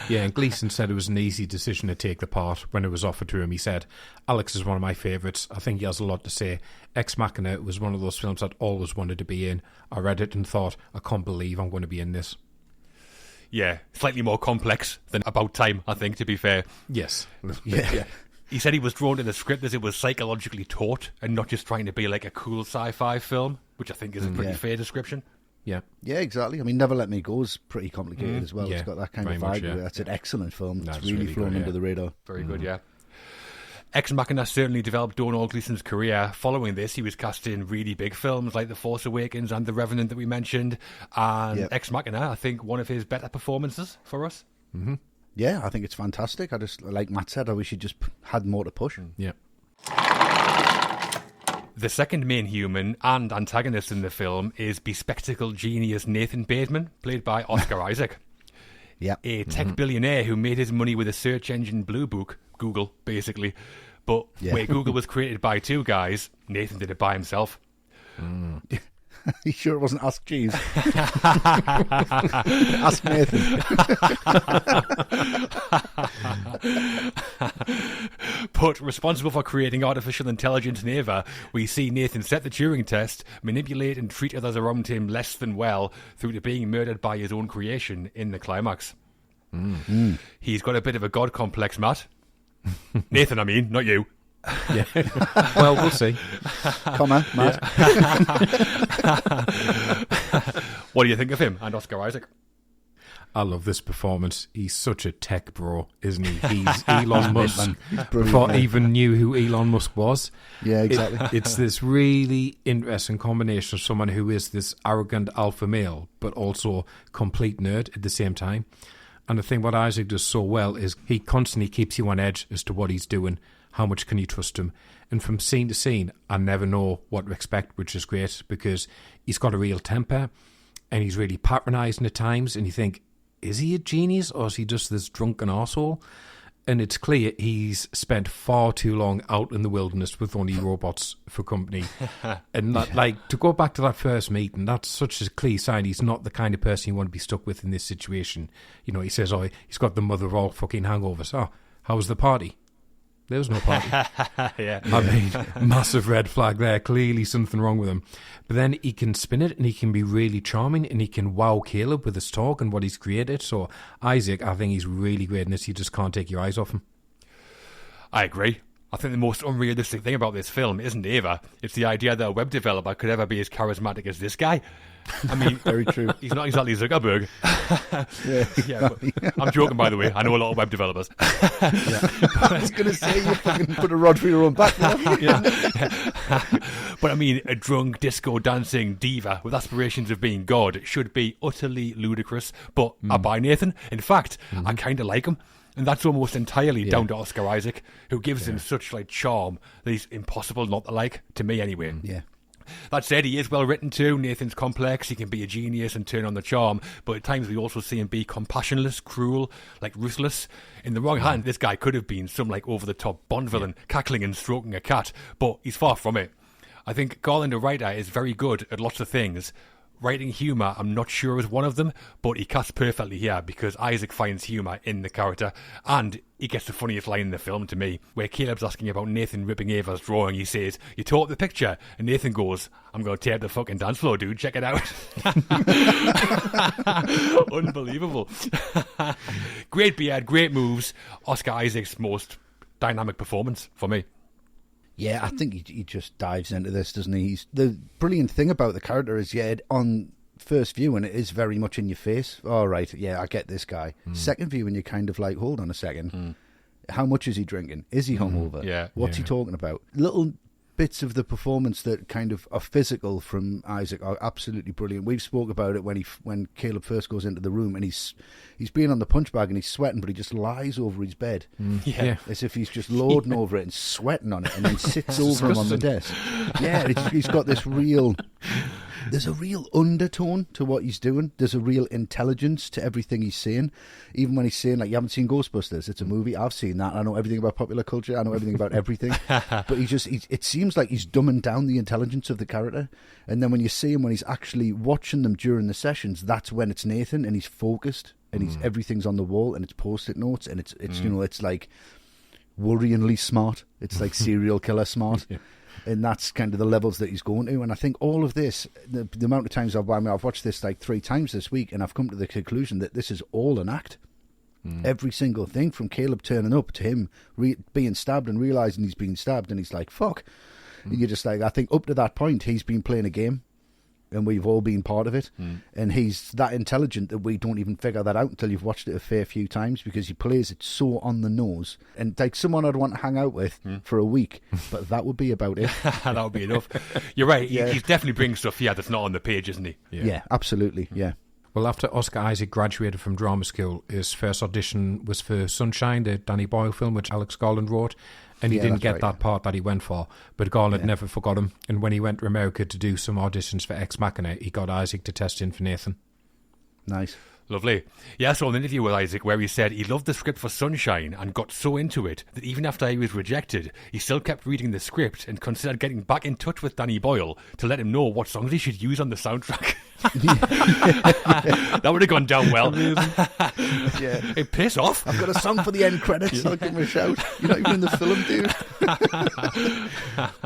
Yeah, and Gleeson said it was an easy decision to take the part when it was offered to him. He said, Alex is one of my favourites. I think he has a lot to say. Ex Machina was one of those films I'd always wanted to be in. I read it and thought, I can't believe I'm going to be in this. Yeah, slightly more complex than About Time, I think, to be fair. Yes. Yeah. He said he was drawn to the script as it was psychologically taut and not just trying to be like a cool sci-fi film, which I think is a pretty fair description. Yeah. Yeah, exactly. I mean, Never Let Me Go is pretty complicated as well. Yeah, it's got that kind of very vibe. much, yeah. That's an excellent film. That's It's really flown good, under the radar. Very good, yeah. Ex Machina certainly developed Donald Gleeson's career. Following this, he was cast in really big films like The Force Awakens and The Revenant that we mentioned. And Ex Machina, I think, one of his better performances for us. Mm-hmm. Yeah, I think it's fantastic. I just, like Matt said, I wish he just had more to push. Yeah. The second main human and antagonist in the film is bespectacled genius Nathan Bateman, played by Oscar Isaac. Yeah. A tech billionaire who made his money with a search engine blue book, Google, basically. But where Google was created by two guys, Nathan did it by himself. You sure it wasn't Ask Jeeves? Ask Nathan. But responsible for creating artificial intelligence in Ava, we see Nathan set the Turing test, manipulate and treat others around him less than well, through to being murdered by his own creation in the climax. He's got a bit of a god complex, Matt. Nathan, I mean, not you. Yeah. Well, we'll see. Matt. What do you think of him and Oscar Isaac? I love this performance. He's such a tech bro, isn't he? He's Elon Musk before I even knew who Elon Musk was. Yeah, exactly. It's this really interesting combination of someone who is this arrogant alpha male, but also complete nerd at the same time. And the thing what Isaac does so well is he constantly keeps you on edge as to what he's doing. How much can you trust him? And from scene to scene, I never know what to expect, which is great because he's got a real temper and he's really patronising at times. And you think, is he a genius or is he just this drunken arsehole? And it's clear he's spent far too long out in the wilderness with only robots for company. And that, like, to go back to that first meeting, that's such a clear sign he's not the kind of person you want to be stuck with in this situation. You know, he says, oh, he's got the mother of all fucking hangovers. Oh, how was the party? There was no party. Yeah. I mean, massive red flag there. Clearly something wrong with him. But then he can spin it and he can be really charming and he can wow Caleb with his talk and what he's created. So Isaac, I think he's really great in this. You just can't take your eyes off him. I agree. I think the most unrealistic thing about this film isn't Ava. It's the idea that a web developer could ever be as charismatic as this guy. I mean, very true. He's not exactly Zuckerberg. But I'm joking, by the way. I know a lot of web developers. I was going to say, you fucking put a rod through your own back. But I mean, a drunk, disco dancing diva with aspirations of being God should be utterly ludicrous. But I buy Nathan. In fact, I kind of like him. And that's almost entirely down to Oscar Isaac, who gives him such like charm that he's impossible not to like, to me anyway. Yeah. That said, he is well written too. Nathan's complex. He can be a genius and turn on the charm. But at times we also see him be compassionless, cruel, like ruthless. In the wrong hand, this guy could have been some like over-the-top Bond villain, cackling and stroking a cat. But he's far from it. I think Garland, a writer, is very good at lots of things. Writing humour, I'm not sure is one of them, but he casts perfectly here because Isaac finds humour in the character, and he gets the funniest line in the film to me, where Caleb's asking about Nathan ripping Ava's drawing. He says, "You tore up the picture," and Nathan goes, "I'm going to tear up the fucking dance floor, dude. Check it out." Unbelievable. Great beard, great moves. Oscar Isaac's most dynamic performance for me. Yeah, I think he just dives into this, doesn't he? The brilliant thing about the character is, on first view, and it is very much in your face. All right, yeah, I get this guy. Second view, and you're kind of like, hold on a second. How much is he drinking? Is he hungover? Yeah. What's he talking about? Little bits of the performance that kind of are physical from Isaac are absolutely brilliant. We've spoke about it when Caleb first goes into the room and he's being on the punch bag and he's sweating, but he just lies over his bed. As if he's just lording over it and sweating on it, and then sits over him on the desk. He's got this real... There's a real undertone to what he's doing. There's a real intelligence to everything he's saying. Even when he's saying, like, you haven't seen Ghostbusters, it's a movie, I've seen that, I know everything about popular culture, I know everything about everything. But it seems like he's dumbing down the intelligence of the character. And then when you see him, when he's actually watching them during the sessions, that's when it's Nathan, and he's focused, and everything's on the wall, and it's post-it notes, and it's it's like worryingly smart. It's like serial killer smart. And that's kind of the levels that he's going to. And I think all of this, the amount of times I've watched this like 3 times this week, and I've come to the conclusion that this is all an act. Every single thing, from Caleb turning up to him being stabbed and realising he's being stabbed, and he's like, fuck. And you're just like, I think up to that point, he's been playing a game, and we've all been part of it. And he's that intelligent that we don't even figure that out until you've watched it a fair few times, because he plays it so on the nose. And like someone I'd want to hang out with for a week, but that would be about it. That would be enough. You're right. He's definitely bringing stuff here that's not on the page, isn't he? Yeah, absolutely. Yeah. Well, after Oscar Isaac graduated from drama school, his first audition was for Sunshine, the Danny Boyle film, which Alex Garland wrote. And he didn't get that part that he went for. But Garland never forgot him. And when he went to America to do some auditions for Ex Machina, he got Isaac to test in for Nathan. Nice. Lovely. Yeah, I saw an interview with Isaac where he said he loved the script for Sunshine and got so into it that even after he was rejected, he still kept reading the script and considered getting back in touch with Danny Boyle to let him know what songs he should use on the soundtrack. That would have gone down well. Hey, piss off. I've got a song for the end credits. I'll give him a shout. You're not even in the film, dude.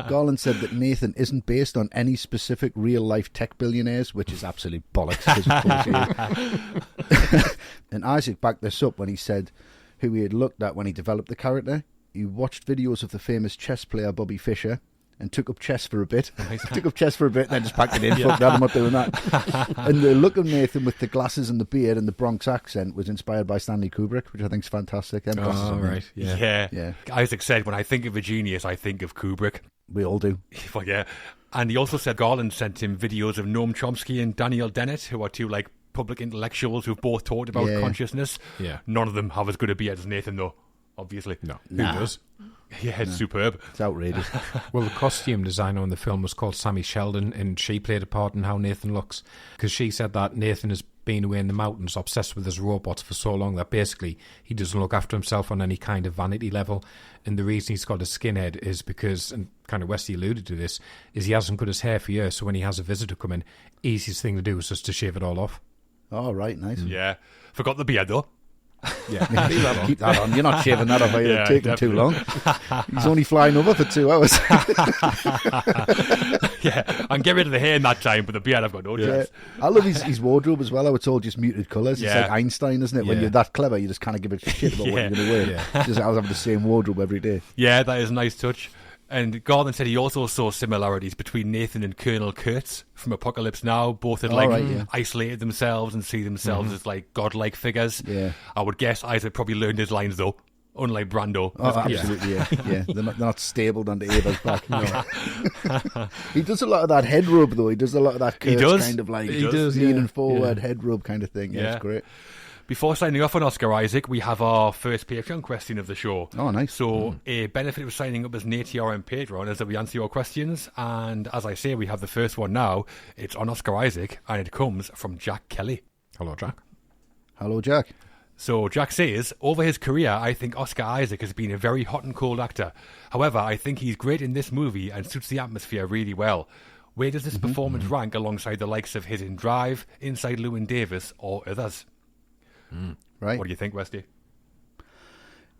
Garland said that Nathan isn't based on any specific real-life tech billionaires, which is absolute bollocks, because of course he is. And Isaac backed this up when he said who he had looked at when he developed the character. He watched videos of the famous chess player Bobby Fischer and took up chess for a bit. Took up chess for a bit and then just packed it in. Fuck that, I'm not doing that. And the look of Nathan with the glasses and the beard and the Bronx accent was inspired by Stanley Kubrick, which I think is fantastic. Them glasses are right. Yeah. Isaac said, when I think of a genius, I think of Kubrick. We all do. Well, yeah. And he also said Garland sent him videos of Noam Chomsky and Daniel Dennett, who are two like public intellectuals who've both talked about consciousness. Yeah. None of them have as good a beard as Nathan, though, obviously. No. Who does? Yeah, it's superb. It's outrageous. Well, the costume designer in the film was called Sammy Sheldon, and she played a part in how Nathan looks, because she said that Nathan has been away in the mountains obsessed with his robots for so long that basically he doesn't look after himself on any kind of vanity level. And the reason he's got a skinhead is because, and kind of Westy alluded to this, is he hasn't cut his hair for years, so when he has a visitor come in, easiest thing to do is just to shave it all off. Oh, right, nice. Yeah. Forgot the beard, though. Yeah, keep that on. You're not shaving that off. It's taking too long. He's only flying over for 2 hours. Yeah, I can get rid of the hair in that time, but the beard I've got no chance. I love his wardrobe as well. How it's all just muted colours. It's like Einstein, isn't it? When you're that clever, you just kind of give a shit about what you're going to wear. Just I was having the same wardrobe every day. Yeah, that is a nice touch. And Garland said he also saw similarities between Nathan and Colonel Kurtz from Apocalypse Now. Both had isolated themselves and see themselves as like godlike figures. Yeah, I would guess Isaac probably learned his lines though, unlike Brando. Oh, absolutely, yeah. They're not stabled onto Ava's back. No. He does a lot of that head rub though. He does a lot of that Kurtz kind of like leaning forward head rub kind of thing. Yeah, it's great. Before signing off on Oscar Isaac, we have our first Patreon question of the show. Oh, nice. So a benefit of signing up as an ATRM Patreon is that we answer your questions. And as I say, we have the first one now. It's on Oscar Isaac, and it comes from Jack Kelly. Hello, Jack. Hello, Jack. So Jack says, over his career, I think Oscar Isaac has been a very hot and cold actor. However, I think he's great in this movie and suits the atmosphere really well. Where does this performance rank alongside the likes of his in Drive, Inside Llewyn Davis, or others? Right. What do you think, Westy?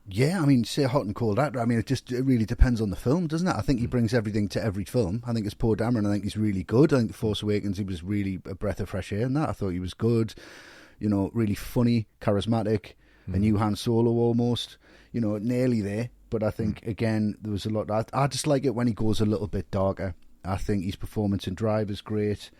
Yeah, I mean, say hot and cold actor. I mean, it really depends on the film, doesn't it? I think he brings everything to every film. I think it's Poe Dameron. I think he's really good. I think The Force Awakens, he was really a breath of fresh air in that. I thought he was good. You know, really funny, charismatic, a new Han Solo almost. You know, nearly there. But I think, again, there was a lot. I just like it when he goes a little bit darker. I think his performance in Drive is great.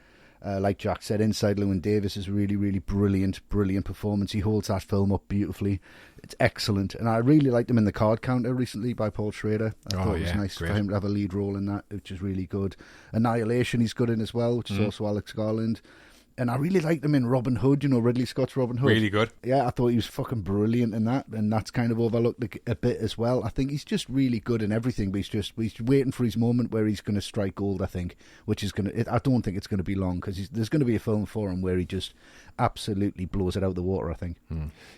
Like Jack said, Inside Llewyn Davis is really, really brilliant performance. He holds that film up beautifully. It's excellent. And I really liked him in The Card Counter recently by Paul Schrader. I thought it was nice for him to have a lead role in that, which is really good. Annihilation he's good in as well, which is also Alex Garland. And I really liked him in Robin Hood, you know, Ridley Scott's Robin Hood. Really good. Yeah, I thought he was fucking brilliant in that, and that's kind of overlooked a bit as well. I think he's just really good in everything, but he's waiting for his moment where he's going to strike gold, I think, which is going to... I don't think it's going to be long, because there's going to be a film for him where he just absolutely blows it out of the water, I think.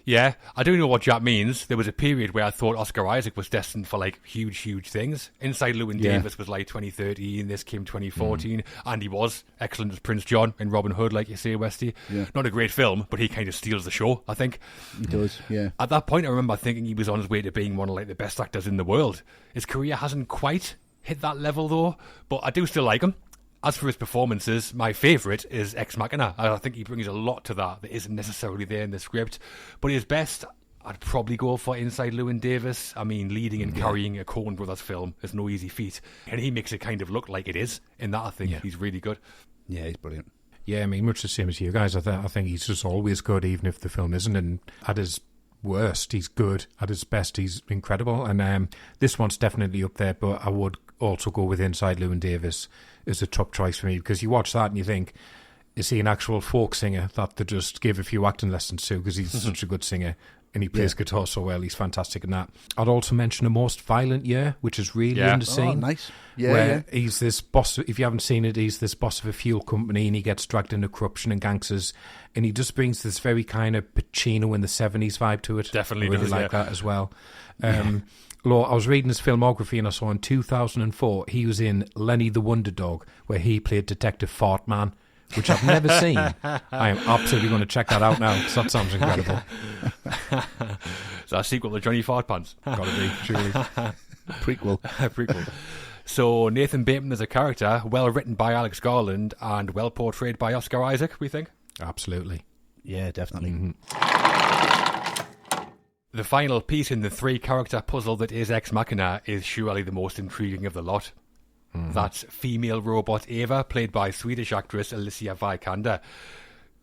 Yeah, I don't know what Jack means. There was a period where I thought Oscar Isaac was destined for, like, huge things. Inside Llewyn Davis was, like, 2013, this came 2014, and he was excellent as Prince John in Robin Hood, like you say, Westy. Yeah. Not a great film, but he kind of steals the show, I think. He does, yeah. At that point, I remember thinking he was on his way to being one of like the best actors in the world. His career hasn't quite hit that level, though, but I do still like him. As for his performances, my favourite is Ex Machina. I think he brings a lot to that isn't necessarily there in the script. But his best, I'd probably go for Inside Llewyn Davis. I mean, leading and carrying a Coen Brothers film is no easy feat. And he makes it kind of look like it is. In that, I think he's really good. Yeah, he's brilliant. Yeah, I mean, much the same as you guys. I think he's just always good, even if the film isn't. And at his worst, he's good. At his best, he's incredible. And this one's definitely up there, but I would also go with Inside Llewyn Davis as a top choice for me, because you watch that and you think, is he an actual folk singer that they just give a few acting lessons to, because he's such a good singer and he plays guitar so well. He's fantastic in that. I'd also mention A Most Violent Year, which is really in the scene. Oh, nice. Yeah, where he's this boss, if you haven't seen it, he's this boss of a fuel company and he gets dragged into corruption and gangsters, and he just brings this very kind of Pacino in the 70s vibe to it. Definitely I really does, like that as well. I was reading his filmography and I saw in 2004 he was in Lenny the Wonder Dog, where he played Detective Fart Man, which I've never seen. I am absolutely going to check that out now, because that sounds incredible. Is that a sequel to Johnny Fart Pants? Gotta be, surely. Prequel. So Nathan Bateman as a character, well written by Alex Garland and well portrayed by Oscar Isaac, we think? Absolutely. Yeah, definitely. The final piece in the three-character puzzle that is Ex Machina is surely the most intriguing of the lot. That female robot Eva, played by Swedish actress Alicia Vikander.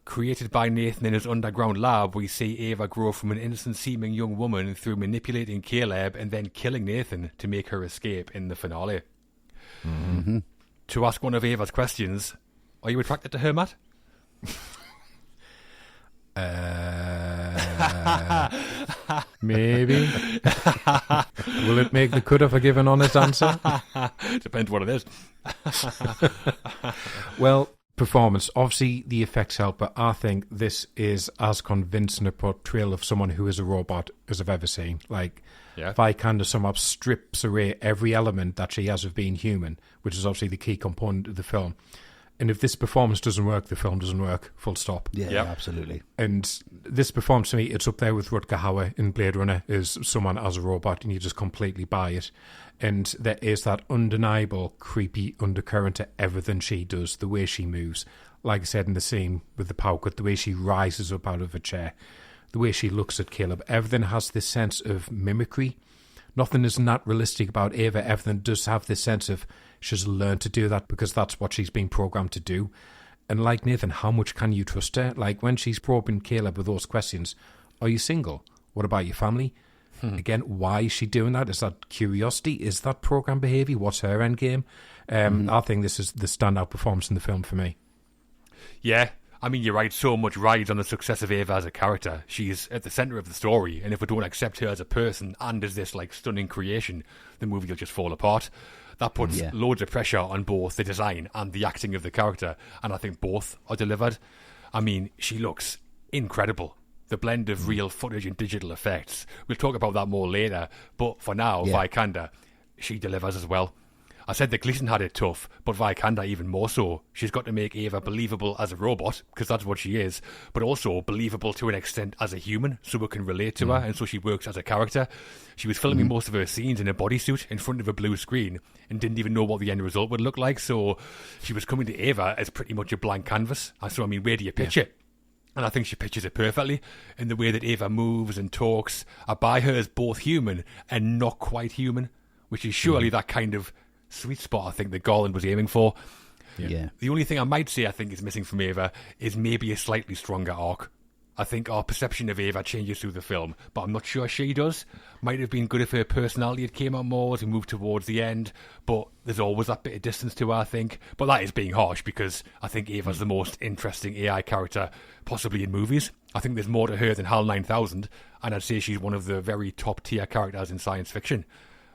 Created by Nathan in his underground lab, we see Eva grow from an innocent-seeming young woman through manipulating Caleb and then killing Nathan to make her escape in the finale. Mm-hmm. To ask one of Eva's questions, are you attracted to her, Matt? Maybe. Will it make the cut if I give an honest answer? Depends what it is. Well, performance. Obviously, the effects help, but I think this is as convincing a portrayal of someone who is a robot as I've ever seen. Like, Vikander somehow strips away every element that she has of being human, which is obviously the key component of the film. And if this performance doesn't work, the film doesn't work, full stop. Yeah, absolutely. And this performance, to me, it's up there with Rutger Hauer in Blade Runner as someone as a robot, and you just completely buy it. And there is that undeniable, creepy undercurrent to everything she does, the way she moves. Like I said in the scene with the power cut, the way she rises up out of a chair, the way she looks at Caleb. Everything has this sense of mimicry. Nothing is not realistic about Eva. Everything does have this sense of she's learned to do that because that's what she's been programmed to do. And like Nathan, how much can you trust her? Like when she's probing Caleb with those questions, are you single? What about your family? Again, why is she doing that? Is that curiosity? Is that program behaviour? What's her end game? I think this is the standout performance in the film for me. Yeah, I mean, you're right, so much rides on the success of Eva as a character. She's at the centre of the story, and if we don't accept her as a person and as this like stunning creation, the movie will just fall apart. That puts loads of pressure on both the design and the acting of the character, and I think both are delivered. I mean, she looks incredible. The blend of real footage and digital effects. We'll talk about that more later, but for now, Vikander, she delivers as well. I said that Gleason had it tough, but Vikander even more so. She's got to make Eva believable as a robot, because that's what she is, but also believable to an extent as a human, so we can relate to her, and so she works as a character. She was filming most of her scenes in a bodysuit in front of a blue screen, and didn't even know what the end result would look like, so she was coming to Eva as pretty much a blank canvas. And so, I mean, where do you pitch it? And I think she pitches it perfectly in the way that Eva moves and talks. I buy her as both human and not quite human, which is surely that kind of sweet spot I think that Garland was aiming for. Yeah. The only thing I might say I think is missing from Eva is maybe a slightly stronger arc. I think our perception of Eva changes through the film, but I'm not sure she does. Might have been good if her personality had came out more as we moved towards the end, but there's always that bit of distance to her, I think. But that is being harsh, because I think Eva's the most interesting AI character possibly in movies. I think there's more to her than HAL 9000, and I'd say she's one of the very top-tier characters in science fiction.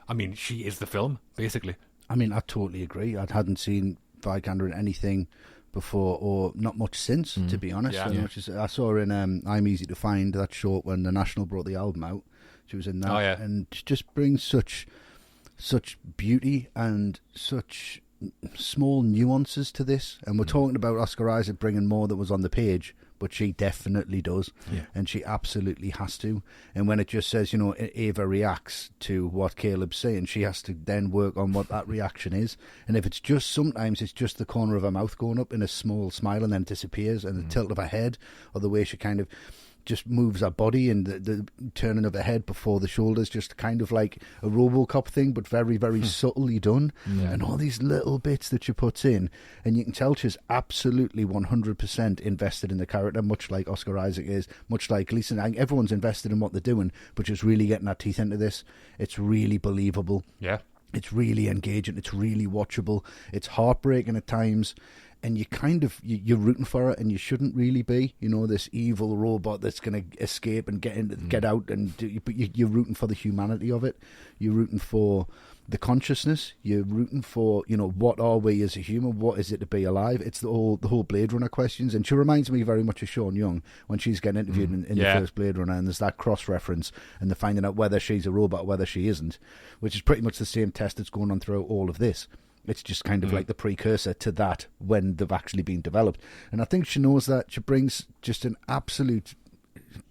I mean, she is the film, basically. I mean, I totally agree. I hadn't seen Vikander in anything before, or not much since, to be honest. I saw her in I'm Easy to Find, that short when the National brought the album out. She was in that, and she just brings such beauty and such small nuances to this. And we're talking about Oscar Isaac bringing more that was on the page, but she definitely does, and she absolutely has to. And when it just says, Eva reacts to what Caleb's saying, she has to then work on what that reaction is. And if it's just, sometimes it's just the corner of her mouth going up in a small smile and then it disappears, and the tilt of her head, or the way she kind of just moves her body and the turning of her head before the shoulders, just kind of like a RoboCop thing, but very, very subtly done. And all these little bits that she puts in, and you can tell she's absolutely 100% invested in the character, much like Oscar Isaac is, much like Gleason. Everyone's invested in what they're doing, but just really getting their teeth into this. It's really believable. Yeah. It's really engaging. It's really watchable. It's heartbreaking at times. And you kind of, you're rooting for it, and you shouldn't really be, this evil robot that's going to escape and get out, but you're rooting for the humanity of it. You're rooting for the consciousness. You're rooting for, what are we as a human? What is it to be alive? It's the whole Blade Runner questions. And she reminds me very much of Sean Young when she's getting interviewed in the first Blade Runner, and there's that cross-reference, and they're finding out whether she's a robot or whether she isn't, which is pretty much the same test that's going on throughout all of this. It's just kind of like the precursor to that when they've actually been developed. And I think she knows that. She brings just an absolute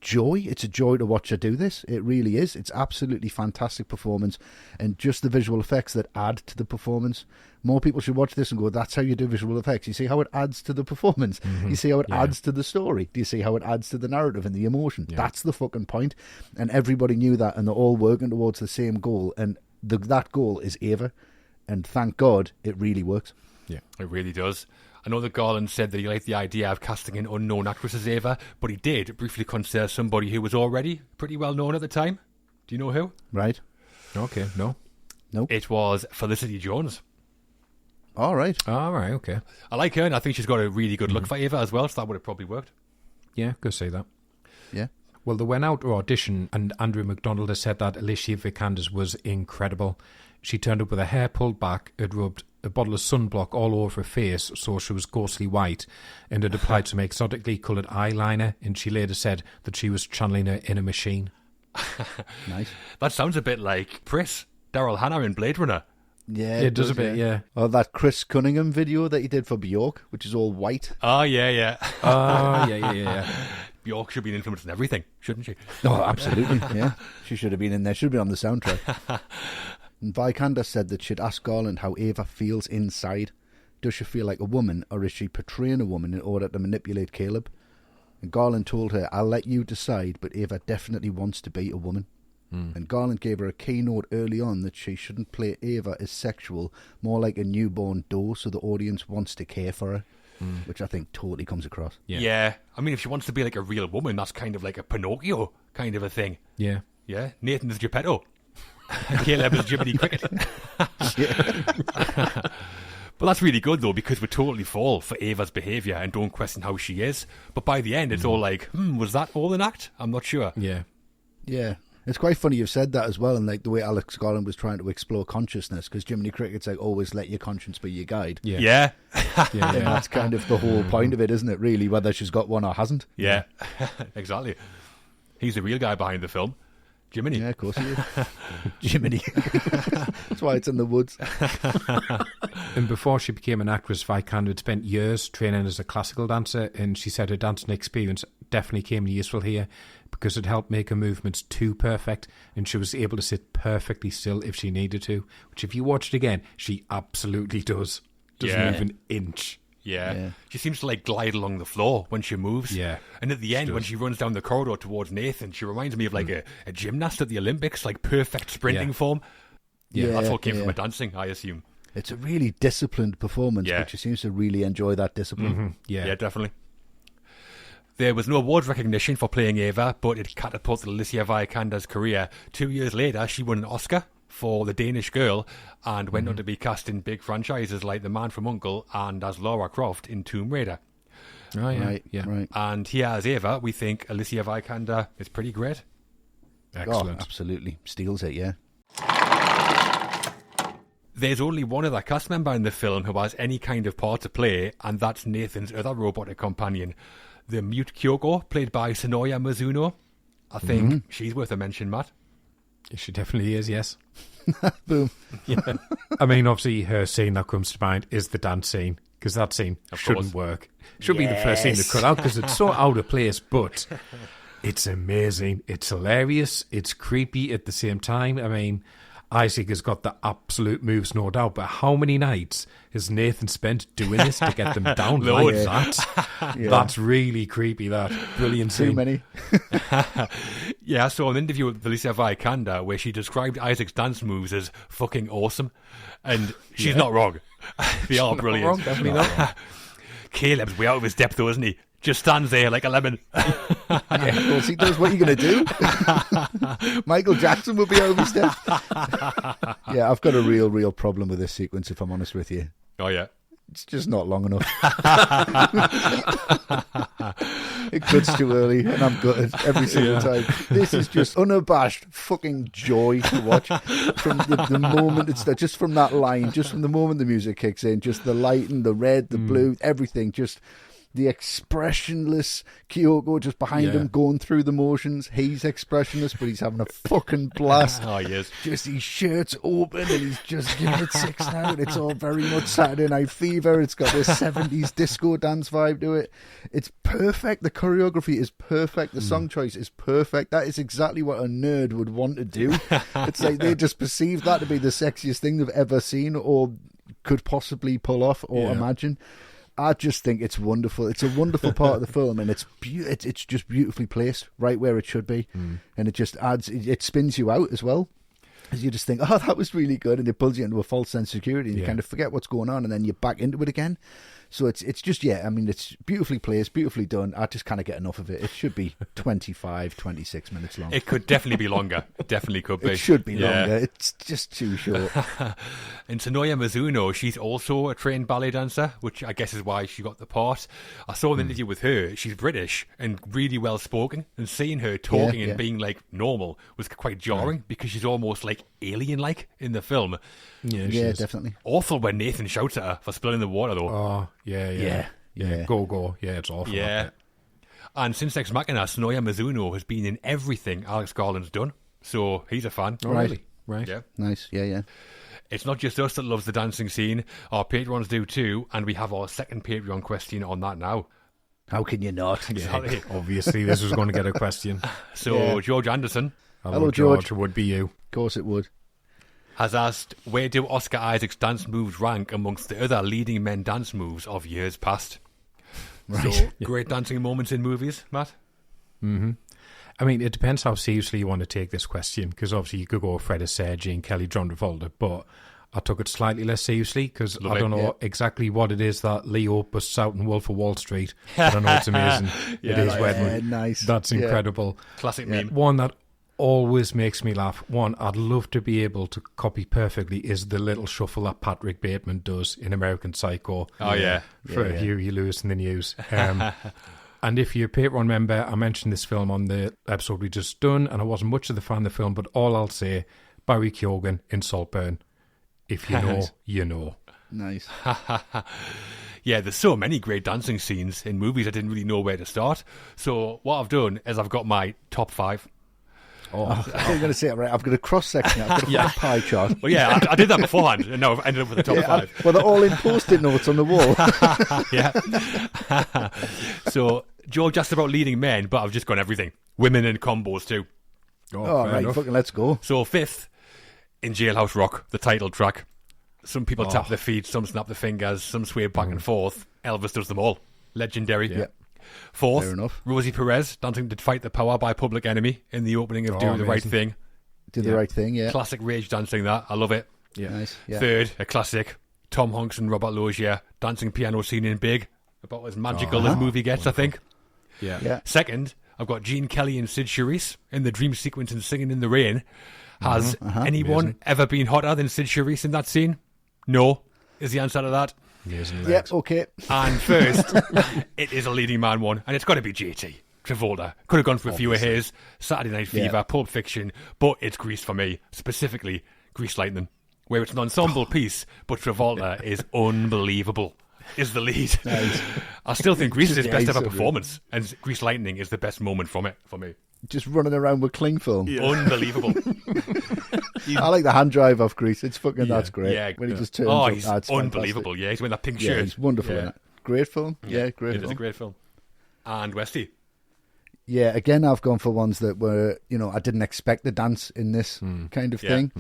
joy. It's a joy to watch her do this. It really is. It's absolutely fantastic performance, and just the visual effects that add to the performance. More people should watch this and go, that's how you do visual effects. You see how it adds to the performance. You see how it adds to the story. Do you see how it adds to the narrative and the emotion? That's the fucking point. And everybody knew that, and they're all working towards the same goal. And that goal is Eva. And thank God it really works. Yeah, it really does. I know that Garland said that he liked the idea of casting an unknown actress as Ava, but he did briefly consider somebody who was already pretty well known at the time. Do you know who? Right. Okay, no. It was Felicity Jones. All right. Okay. I like her, and I think she's got a really good look for Ava as well, so that would have probably worked. Yeah, could say that. Yeah. Well, they went out to audition, and Andrew McDonald has said that Alicia Vikander was incredible. She turned up with her hair pulled back, had rubbed a bottle of sunblock all over her face so she was ghostly white, and had applied some exotically coloured eyeliner, and she later said that she was channeling her inner machine. Nice. That sounds a bit like Pris, Daryl Hannah in Blade Runner. Yeah, It does a bit, yeah. Or that Chris Cunningham video that he did for Bjork, which is all white. Oh, yeah. Oh, yeah. Bjork should be an influence in everything, shouldn't she? Oh, absolutely, yeah. She should have been in there. Should have been on the soundtrack. And Vikander said that she'd asked Garland how Ava feels inside. Does she feel like a woman, or is she portraying a woman in order to manipulate Caleb? And Garland told her, I'll let you decide, but Ava definitely wants to be a woman. And Garland gave her a keynote early on that she shouldn't play Ava as sexual, more like a newborn doll, so the audience wants to care for her, which I think totally comes across. Yeah. I mean, if she wants to be like a real woman, that's kind of like a Pinocchio kind of a thing. Yeah. Yeah. Nathan's Geppetto. Caleb is Jiminy Cricket. But that's really good, though, because we totally fall for Ava's behaviour and don't question how she is. But by the end, it's all like, was that all an act? I'm not sure. Yeah. Yeah. It's quite funny you've said that as well, and like the way Alex Garland was trying to explore consciousness, because Jiminy Cricket's like, always let your conscience be your guide. Yeah. And that's kind of the whole point of it, isn't it, really, whether she's got one or hasn't? Yeah. Exactly. He's the real guy behind the film. Jiminy. Yeah, of course he is. Jiminy. That's why it's in the woods. And before she became an actress, Vikander had spent years training as a classical dancer, and she said her dancing experience definitely came in useful here because it helped make her movements too perfect, and she was able to sit perfectly still if she needed to, which if you watch it again, she absolutely does. Doesn't move an inch. Yeah. She seems to like glide along the floor when she moves. Yeah. And at the end, when she runs down the corridor towards Nathan, she reminds me of like a gymnast at the Olympics, like perfect sprinting form. Yeah, that's what came from her dancing, I assume. It's a really disciplined performance, but she seems to really enjoy that discipline. Yeah, definitely. There was no awards recognition for playing Ava, but it catapulted Alicia Vikander's career. 2 years later, she won an Oscar for The Danish Girl and went on to be cast in big franchises like The Man from U.N.C.L.E. and as Lara Croft in Tomb Raider. Oh, yeah. Right. And here as Ava, we think Alicia Vikander is pretty great. Excellent. Oh, absolutely. Steals it, yeah. There's only one other cast member in the film who has any kind of part to play, and that's Nathan's other robotic companion, the mute Kyoko, played by Sonoya Mizuno. I think she's worth a mention, Matt. She definitely is, yes. Boom. Yeah. I mean, obviously, her scene that comes to mind is the dance scene, because that scene shouldn't work. Should be the first scene to cut out, because it's so out of place, but it's amazing. It's hilarious. It's creepy at the same time. I mean, Isaac has got the absolute moves, no doubt, but how many nights has Nathan spent doing this to get them down like that? That's really creepy, that. Brilliant scene. Too many. Yeah, I saw an interview with Alicia Vikander where she described Isaac's dance moves as fucking awesome. And she's not wrong. They are brilliant. Wrong, definitely not wrong. Caleb's way out of his depth, though, isn't he? Just stands there like a lemon. Well, he does. What are you going to do? Michael Jackson would be over his depth. Yeah, I've got a real problem with this sequence, if I'm honest with you. Oh, yeah. It's just not long enough. It cuts too early, and I'm gutted every single time. This is just unabashed fucking joy to watch. From the moment it's there, just from that line, just from the moment the music kicks in, just the light and the red, the blue, everything, just the expressionless Kyoko just behind him going through the motions. He's expressionless, but he's having a fucking blast. Oh, he is. Just his shirt's open and he's just giving it 6 now. And it's all very much Saturday Night Fever. It's got this 70s disco dance vibe to it. It's perfect. The choreography is perfect. The song choice is perfect. That is exactly what a nerd would want to do. It's like they just perceive that to be the sexiest thing they've ever seen or could possibly pull off or imagine. I just think it's wonderful. It's a wonderful part of the film, and it's just beautifully placed right where it should be, and it just adds. It spins you out as well. Because you just think, oh, that was really good, and it pulls you into a false sense of security, and you kind of forget what's going on, and then you're back into it again. So it's just, I mean, it's beautifully placed, beautifully done. I just kind of get enough of it. It should be 25, 26 minutes long. It could definitely be longer. It definitely could be. It should be longer. It's just too short. And Sonoya Mizuno, she's also a trained ballet dancer, which I guess is why she got the part. I saw an interview with her. She's British and really well spoken, and seeing her talking and being like normal was quite jarring because she's almost like alien-like in the film. Yeah, definitely. Awful when Nathan shouts at her for spilling the water, though. Oh, yeah. Go. Yeah, it's awful. Yeah. And since Ex Machina, Sonoya Mizuno has been in everything Alex Garland's done. So he's a fan. Oh, really? Right. Yeah. Nice. Yeah. It's not just us that loves the dancing scene. Our Patreons do too. And we have our second Patreon question on that now. How can you not? Exactly. Obviously, this was going to get a question. So George Anderson. Hello, George. Would be you. Of course it would. Has asked, where do Oscar Isaac's dance moves rank amongst the other leading men dance moves of years past? Right. So, great dancing moments in movies, Matt? Mm-hmm. I mean, it depends how seriously you want to take this question, because obviously you could go Fred Astaire, Gene Kelly, John Travolta, but I took it slightly less seriously, because I don't know exactly what it is that Leo busts out in Wolf of Wall Street, but I know it's amazing. It is when nice. That's incredible. Classic meme. One that always makes me laugh. One I'd love to be able to copy perfectly is the little shuffle that Patrick Bateman does in American Psycho. Oh yeah, for Huey Lewis in the news. And if you're a Patreon member, I mentioned this film on the episode we just done, and I wasn't much of the fan of the film, but all I'll say, Barry Keoghan in Saltburn. If you know, you know. Nice. Yeah, there's so many great dancing scenes in movies. I didn't really know where to start. So what I've done is I've got my top 5. Oh, I thought you were going to say it right. I've got a cross section. I've got a pie chart. Well, yeah, I did that beforehand, and now I've ended up with the top 5. Well, they're all in post-it notes on the wall. Yeah. So George asked about leading men, but I've just gone everything. Women and combos too. Oh right, fucking let's go. So 5th, in Jailhouse Rock, the title track. Some people tap their feet, some snap their fingers, some sway back and forth. Elvis does them all. Legendary. Yeah. 4th, Fair enough. Rosie Perez dancing to Fight the Power by Public Enemy in the opening of Do the Right Thing. Do the right thing, yeah. Classic rage dancing, that. I love it. Yeah. Nice. Yeah. 3rd, a classic, Tom Hanks and Robert Loggia dancing piano scene in Big. About as magical as movie gets, I think. Yeah. 2nd, I've got Gene Kelly and Sid Charisse in the dream sequence and Singing in the Rain. Has anyone ever been hotter than Sid Charisse in that scene? No, is the answer to that. Yeah, okay. And first, it is a leading man one, and it's got to be JT. Travolta. Could have gone for a few of his. Saturday Night Fever, Pulp Fiction, but it's Grease for me, specifically Grease Lightning, where it's an ensemble piece, but Travolta is unbelievable. Is the lead. Nice. I still think Grease is his best ever performance, and Grease Lightning is the best moment from it for me. Just running around with cling film. Yeah. Unbelievable. I like the hand drive off Grease. It's fucking, that's great. Yeah, when he just turns up. He's unbelievable. Yeah, he's wearing that pink shirt. Yeah, he's wonderful in it. Great film. Yeah, great film. It is a great film. And Westy. Yeah, again, I've gone for ones that were, I didn't expect the dance in this kind of thing.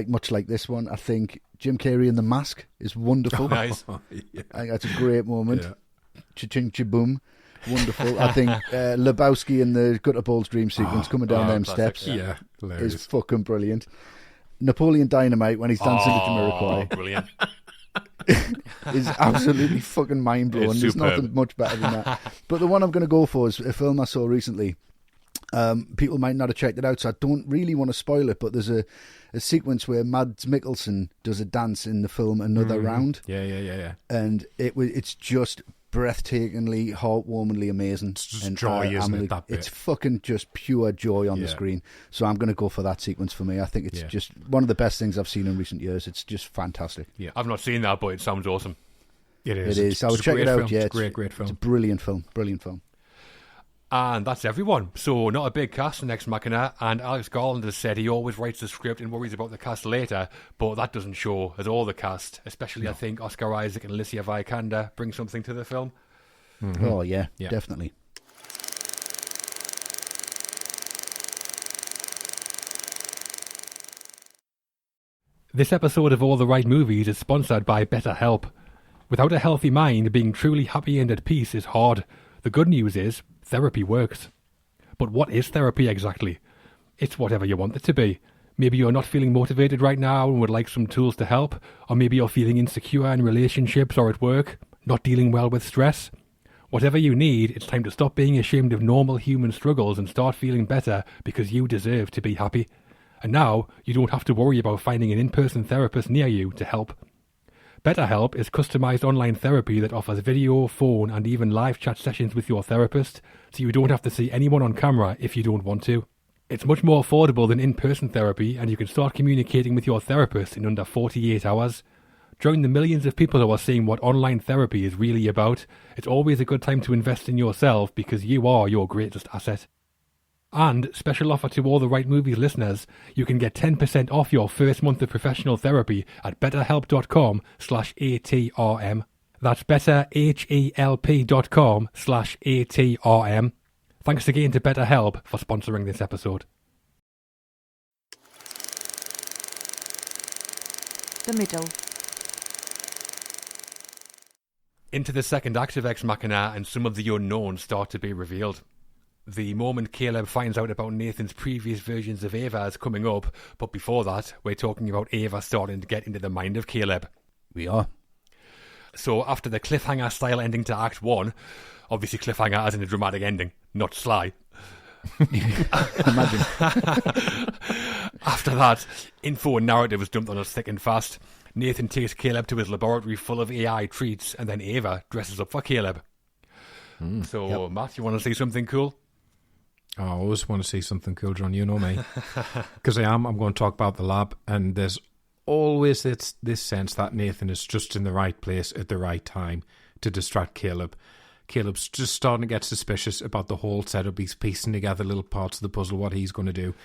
Much like this one, I think Jim Carrey in The Mask is wonderful. Nice. I think that's a great moment. Yeah. Cha-ching, cha-boom. Wonderful. I think Lebowski in the Gutter Balls dream sequence coming down them steps is fucking brilliant. Napoleon Dynamite when he's dancing with Jamiroquai. Brilliant. is absolutely fucking mind-blowing. There's nothing much better than that. But the one I'm going to go for is a film I saw recently. People might not have checked it out, so I don't really want to spoil it, but there's a sequence where Mads Mikkelsen does a dance in the film Another Round. Yeah. And it's just breathtakingly, heartwarmingly amazing. It's just joy, isn't it, that bit? It's fucking just pure joy on the screen. So I'm going to go for that sequence for me. I think it's just one of the best things I've seen in recent years. It's just fantastic. Yeah, I've not seen that, but it sounds awesome. It is. It is. I would check it out. Yeah, it's a great film. It's a brilliant film. Brilliant film. And that's everyone. So not a big cast in Ex Machina, and Alex Garland has said he always writes the script and worries about the cast later, but that doesn't show as all the cast, especially I think Oscar Isaac and Alicia Vikander bring something to the film. Mm-hmm. Oh yeah, definitely. This episode of All the Right Movies is sponsored by BetterHelp. Without a healthy mind, being truly happy and at peace is hard. The good news is, therapy works. But what is therapy exactly? It's whatever you want it to be. Maybe you're not feeling motivated right now and would like some tools to help, or maybe you're feeling insecure in relationships or at work, not dealing well with stress. Whatever you need, it's time to stop being ashamed of normal human struggles and start feeling better because you deserve to be happy. And now, you don't have to worry about finding an in-person therapist near you to help. BetterHelp is customized online therapy that offers video, phone, and even live chat sessions with your therapist, so you don't have to see anyone on camera if you don't want to. It's much more affordable than in-person therapy, and you can start communicating with your therapist in under 48 hours. Join the millions of people who are seeing what online therapy is really about. It's always a good time to invest in yourself because you are your greatest asset. And, special offer to all the Right Movies listeners, you can get 10% off your first month of professional therapy at betterhelp.com/ATRM. That's betterhelp.com/ATRM. Thanks again to BetterHelp for sponsoring this episode. The middle. Into the second act of Ex Machina, and some of the unknowns start to be revealed. The moment Caleb finds out about Nathan's previous versions of Ava is coming up, but before that, we're talking about Ava starting to get into the mind of Caleb. We are. So after the cliffhanger-style ending to Act 1, obviously cliffhanger as in a dramatic ending, not Sly. Imagine. After that, info and narrative was dumped on us thick and fast. Nathan takes Caleb to his laboratory full of AI treats, and then Ava dresses up for Caleb. So, Matt, you want to see something cool? Oh, I always want to see something cool, John. You know me. Because I'm going to talk about the lab, and there's always this sense that Nathan is just in the right place at the right time to distract Caleb. Caleb's just starting to get suspicious about the whole setup. He's piecing together little parts of the puzzle, what he's going to do.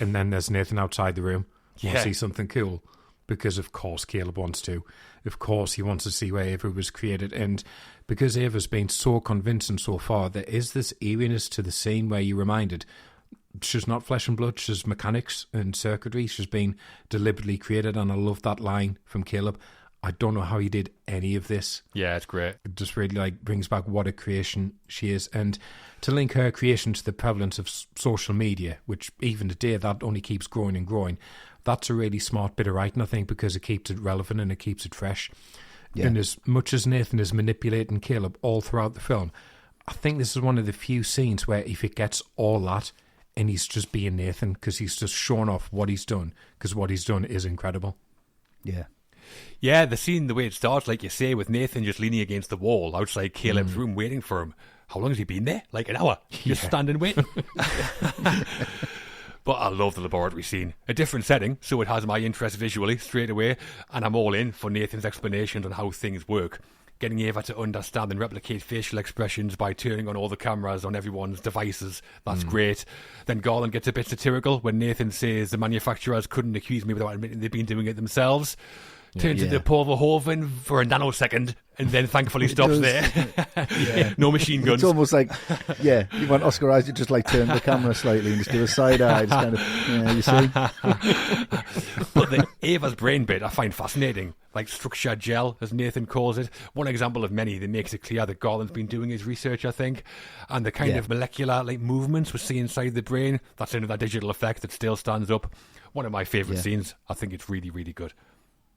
And then there's Nathan outside the room. Want to see something cool? Because of course Caleb wants to. Of course he wants to see where Ava was created. And because Ava's been so convincing so far, there is this eeriness to the scene where you're reminded she's not flesh and blood, she's mechanics and circuitry. She's been deliberately created, and I love that line from Caleb. I don't know how he did any of this. Yeah, it's great. It just really brings back what a creation she is. And to link her creation to the prevalence of social media, which even today that only keeps growing and growing, that's a really smart bit of writing, I think, because it keeps it relevant and it keeps it fresh. Yeah. And as much as Nathan is manipulating Caleb all throughout the film, I think this is one of the few scenes where if it gets all that and he's just being Nathan, because he's just showing off what he's done, because what he's done is incredible. Yeah. Yeah, the scene, the way it starts, like you say, with Nathan just leaning against the wall outside Caleb's room waiting for him. How long has he been there? Like an hour. Just standing waiting. But I love the laboratory scene. A different setting, so it has my interest visually straight away, and I'm all in for Nathan's explanations on how things work. Getting Ava to understand and replicate facial expressions by turning on all the cameras on everyone's devices. That's great. Then Garland gets a bit satirical when Nathan says the manufacturers couldn't accuse me without admitting they've been doing it themselves. Turns into Paul Verhoeven for a nanosecond, and then thankfully stops there. No machine guns. It's almost like, you want Oscar Isaac to just turn the camera slightly and just do a side eye. Just kind of, you see. But the Ava's brain bit I find fascinating, like structured gel, as Nathan calls it. One example of many that makes it clear that Garland's been doing his research, I think. And the kind of molecular movements we see inside the brain, that's another digital effect that still stands up. One of my favourite scenes. I think it's really, really good.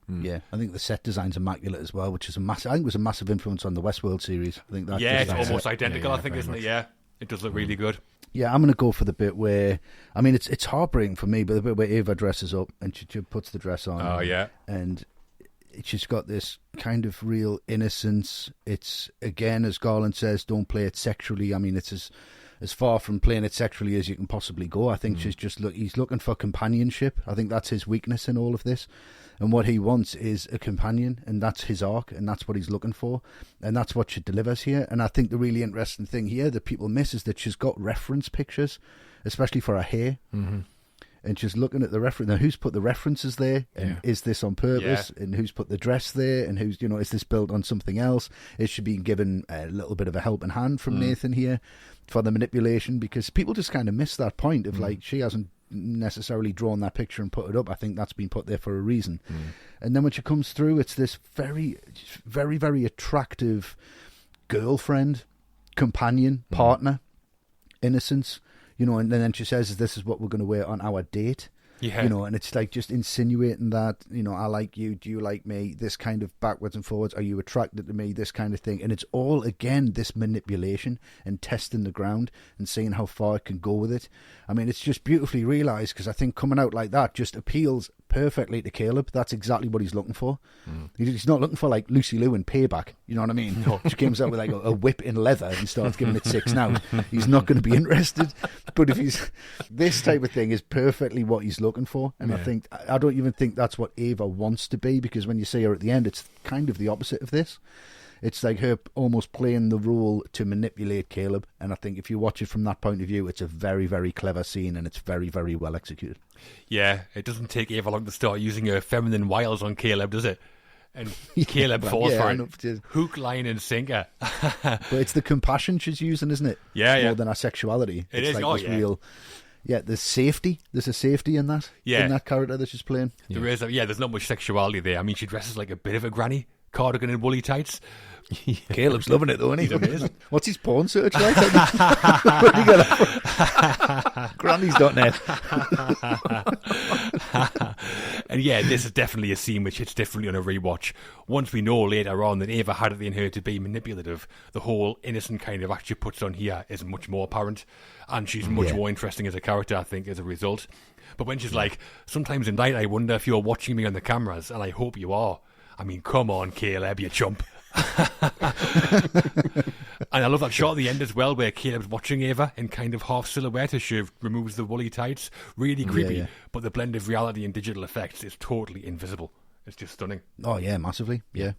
Yeah, I think the set design's immaculate as well, which is I think it was a massive influence on the Westworld series. I think that. Yeah, it's almost identical. I think, isn't it? Yeah, it does look really good. Yeah, I'm going to go for the bit where, I mean, it's heartbreaking for me, but the bit where Ava dresses up and she puts the dress on. Oh yeah, and she's got this kind of real innocence. It's, again, as Garland says, don't play it sexually. I mean, it's as far from playing it sexually as you can possibly go. I think she's just he's looking for companionship. I think that's his weakness in all of this. And what he wants is a companion, and that's his arc, and that's what he's looking for, and that's what she delivers here. And I think the really interesting thing here that people miss is that she's got reference pictures, especially for her hair. Mm-hmm. And she's looking at the reference. Now, who's put the references there? And is this on purpose? Yeah. And who's put the dress there? And who's, is this built on something else? Is she being given a little bit of a helping hand from Nathan here for the manipulation? Because people just kind of miss that point of she hasn't necessarily drawn that picture and put it up. I think that's been put there for a reason. And then when she comes through, it's this very, very, very attractive girlfriend, companion, partner, innocence. And then she says, this is what we're going to wear on our date. Yeah. You know, and it's like just insinuating that, you know, I like you, do you like me, this kind of backwards and forwards, are you attracted to me, this kind of thing. And it's all, again, this manipulation and testing the ground and seeing how far it can go with it. I mean, it's just beautifully realised, because I think coming out like that just appeals perfectly to Caleb. That's exactly what he's looking for. He's not looking for like Lucy Liu in Payback, you know what I mean? No. She comes out with like a whip in leather and starts giving it 6 now. He's not going to be interested. But if he's, this type of thing is perfectly what he's looking for. And I don't even think that's what Ava wants to be, because when you see her at the end, it's kind of the opposite of this. It's like her almost playing the role to manipulate Caleb. And I think if you watch it from that point of view, it's a very, very clever scene, and it's very, very well executed. Yeah, it doesn't take Ava long to start using her feminine wiles on Caleb, does it? And Caleb falls for it. Hook, line, and sinker. But it's the compassion she's using, isn't it? Yeah, More than our sexuality. It it's is. Like real. Yeah, there's safety. There's a safety in that. Yeah. In that character that she's playing. There is. There's not much sexuality there. I mean, she dresses like a bit of a granny. Cardigan and woolly tights. Caleb's loving it though, isn't he? He's amazing. What's his porn search like? Grannies.net. And yeah, this is definitely a scene which it's definitely on a rewatch. Once we know later on that Ava had it in her to be manipulative, the whole innocent kind of act she puts on here is much more apparent, and she's much more interesting as a character, I think, as a result. But when she's like, sometimes in night I wonder if you're watching me on the cameras, and I hope you are. I mean, come on, Caleb, you chump. And I love that shot at the end as well, where Caleb's watching Ava in kind of half silhouette as she removes the woolly tights. Really creepy, but the blend of reality and digital effects is totally invisible. It's just stunning. Oh yeah, massively. Yeah,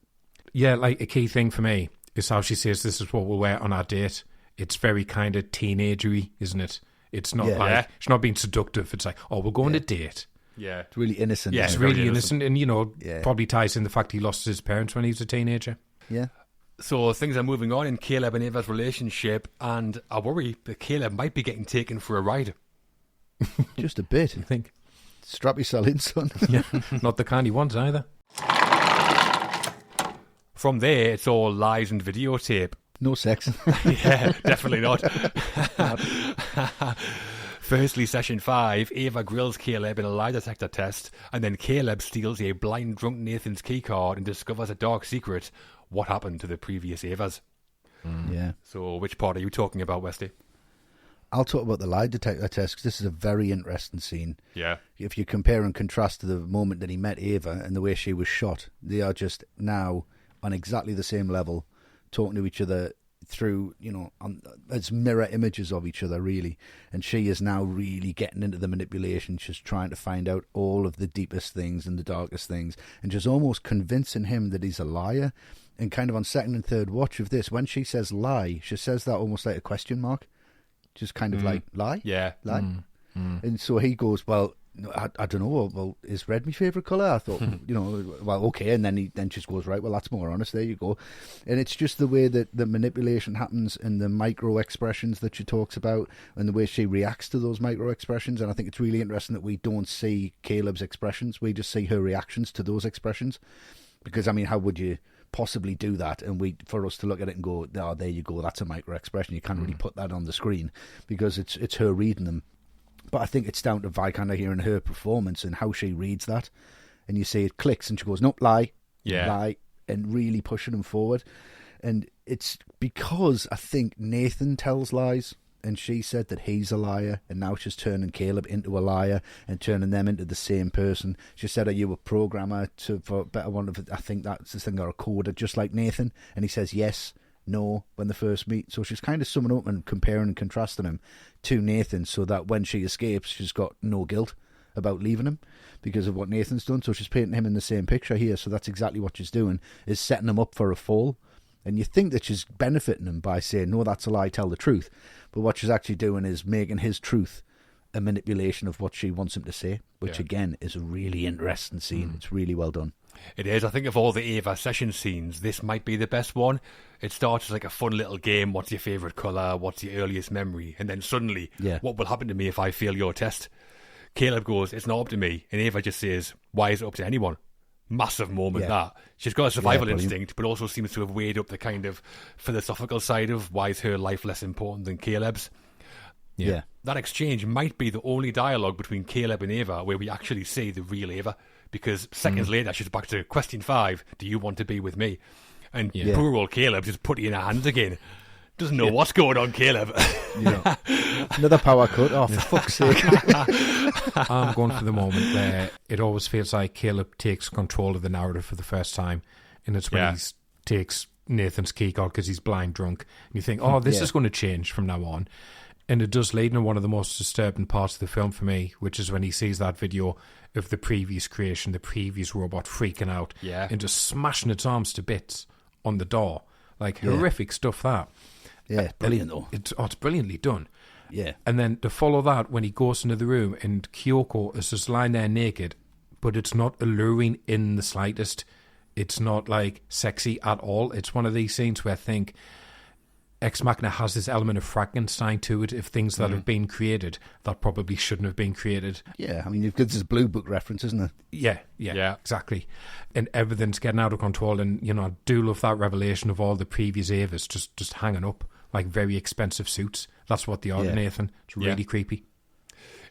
like a key thing for me is how she says this is what we'll wear on our date. It's very kind of teenagery, isn't it? It's not like she's not being seductive. It's like, oh, we're going to date. Yeah, it's really innocent. Yeah, it's really innocent, and probably ties in the fact he lost his parents when he was a teenager. Yeah. So things are moving on in Caleb and Ava's relationship, and I worry that Caleb might be getting taken for a ride. Just a bit, I think. Strap yourself in, son. Yeah, not the kind he wants either. From there, it's all lies and videotape. No sex. Yeah, definitely not. Firstly, session 5, Ava grills Caleb in a lie detector test, and then Caleb steals a blind drunk Nathan's keycard and discovers a dark secret. What happened to the previous Avas? Yeah. So which part are you talking about, Westy? I'll talk about the lie detector test, because this is a very interesting scene. Yeah. If you compare and contrast to the moment that he met Ava and the way she was shot, they are just now on exactly the same level, talking to each other through, as mirror images of each other, really. And she is now really getting into the manipulation. She's trying to find out all of the deepest things and the darkest things, and just almost convincing him that he's a liar. And kind of on second and third watch of this, when she says lie, she says that almost like a question mark. Just kind of like, lie? Yeah. Lie? And so he goes, well, I don't know. Well, is red my favourite colour? I thought, well, okay. And then he just goes, right, well, that's more honest. There you go. And it's just the way that the manipulation happens and the micro expressions that she talks about and the way she reacts to those micro expressions. And I think it's really interesting that we don't see Caleb's expressions. We just see her reactions to those expressions. Because, I mean, how would you possibly do that, and for us to look at it and go, oh, there you go, that's a micro expression. You can't really put that on the screen because it's her reading them. But I think it's down to Vikander here and her performance and how she reads that. And you see it clicks and she goes, nope, lie, lie, and really pushing him forward. And it's because I think Nathan tells lies, and she said that he's a liar, and now she's turning Caleb into a liar and turning them into the same person. She said, are you a programmer, for better one of it? I think that's the thing, or a coder, just like Nathan. And he says yes, no, when they first meet. So she's kind of summing up and comparing and contrasting him to Nathan, so that when she escapes, she's got no guilt about leaving him because of what Nathan's done. So she's painting him in the same picture here. So that's exactly what she's doing, is setting him up for a fall. And you think that she's benefiting him by saying, no, that's a lie, tell the truth. But what she's actually doing is making his truth a manipulation of what she wants him to say, which again is a really interesting scene. It's really well done. It is. I think of all the Ava session scenes, this might be the best one. It starts as like a fun little game. What's your favourite colour? What's your earliest memory? And then suddenly, what will happen to me if I fail your test? Caleb goes, it's not up to me. And Ava just says, why is it up to anyone? Massive moment that. She's got a survival instinct, but also seems to have weighed up the kind of philosophical side of why is her life less important than Caleb's. Yeah. That exchange might be the only dialogue between Caleb and Ava where we actually see the real Ava, because seconds later she's back to question 5, do you want to be with me? And poor old Caleb just put it in her hands again. Doesn't know what's going on, Caleb. Yeah. Another power cut. Oh, for fuck's sake. I'm going for the moment where it always feels like Caleb takes control of the narrative for the first time, and it's when he takes Nathan's key card because he's blind drunk, and you think, oh, this is going to change from now on. And it does lead into one of the most disturbing parts of the film for me, which is when he sees that video of the previous creation, the previous robot freaking out and just smashing its arms to bits on the door. Like, horrific stuff, that. Yeah, brilliant though. It's brilliantly done. Yeah. And then to follow that, when he goes into the room and Kyoko is just lying there naked, but it's not alluring in the slightest. It's not like sexy at all. It's one of these scenes where I think Ex Machina has this element of Frankenstein to it, of things that have been created that probably shouldn't have been created. Yeah, I mean, you've got this Blue Book reference, isn't it? Yeah, exactly. And everything's getting out of control. And, you know, I do love that revelation of all the previous Avas just hanging up like very expensive suits. That's what they are, Nathan. It's really creepy.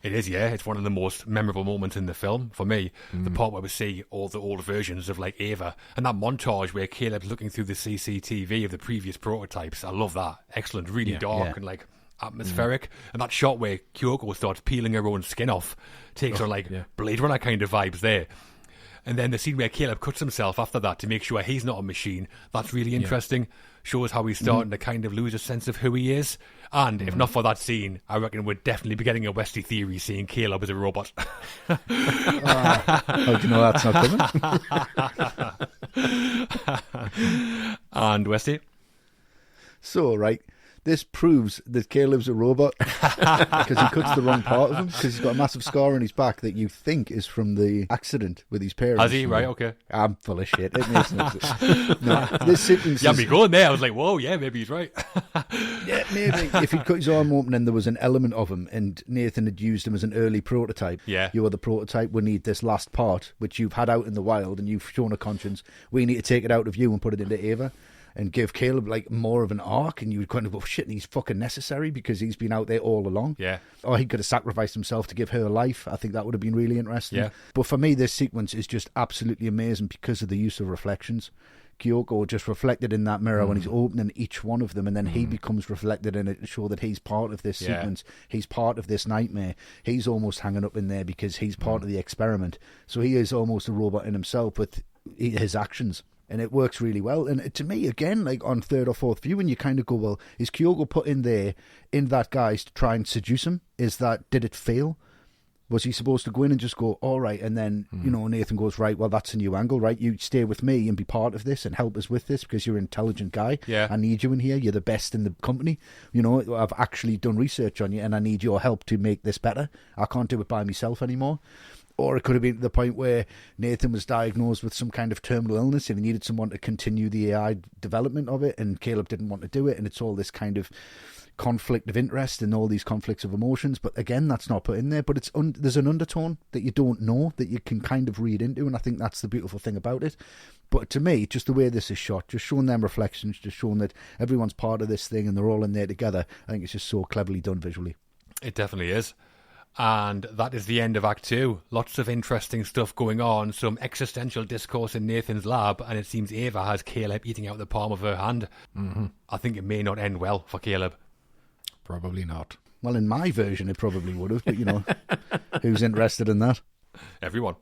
It is, yeah. It's one of the most memorable moments in the film for me. The part where we see all the old versions of like Ava, and that montage where Caleb's looking through the CCTV of the previous prototypes. I love that. Excellent, really dark and like atmospheric. And that shot where Kyoko starts peeling her own skin off takes her like Blade Runner kind of vibes there. And then the scene where Caleb cuts himself after that to make sure he's not a machine, that's really interesting. Shows how he's starting to kind of lose a sense of who he is. And if not for that scene, I reckon we'd definitely be getting a Westy theory seeing Caleb as a robot. How do you know that's not coming? And Westy? So, right, this proves that Caleb's a robot because he cuts the wrong part of him, because he's got a massive scar on his back that you think is from the accident with his parents. Has he? Right, okay. I'm full of shit. It makes no sense. No, this sequence yeah, me going there. I was like, whoa, yeah, maybe he's right. Yeah, maybe. If he'd cut his arm open and there was an element of him and Nathan had used him as an early prototype, you are the prototype, we need this last part, which you've had out in the wild and you've shown a conscience. We need to take it out of you and put it into Ava. And give Caleb like more of an arc, and you would kind of go, shit, he's fucking necessary because he's been out there all along. Yeah. Or he could have sacrificed himself to give her life. I think that would have been really interesting. Yeah. But for me, this sequence is just absolutely amazing because of the use of reflections. Kyoko just reflected in that mirror when he's opening each one of them, and then he becomes reflected in it to show that he's part of this sequence. He's part of this nightmare. He's almost hanging up in there because he's part of the experiment. So he is almost a robot in himself with his actions. And it works really well. And to me, again, like on third or fourth viewing, you kind of go, well, is Kyoko put in there in that guise to try and seduce him? Did it fail? Was he supposed to go in and just go, all right, and then, you know, Nathan goes, right, well, that's a new angle, right? You stay with me and be part of this and help us with this because you're an intelligent guy. Yeah. I need you in here. You're the best in the company. You know, I've actually done research on you and I need your help to make this better. I can't do it by myself anymore. Or it could have been to the point where Nathan was diagnosed with some kind of terminal illness and he needed someone to continue the AI development of it, and Caleb didn't want to do it, and it's all this kind of conflict of interest and all these conflicts of emotions. But again, that's not put in there, but there's an undertone that you don't know, that you can kind of read into, and I think that's the beautiful thing about it. But to me, just the way this is shot, just showing them reflections, just showing that everyone's part of this thing and they're all in there together, I think it's just so cleverly done visually. It definitely is. And that is the end of Act 2. Lots of interesting stuff going on, some existential discourse in Nathan's lab, and it seems Ava has Caleb eating out the palm of her hand. I think it may not end well for Caleb. Probably not. Well, in my version, it probably would have, but, you know, who's interested in that? Everyone.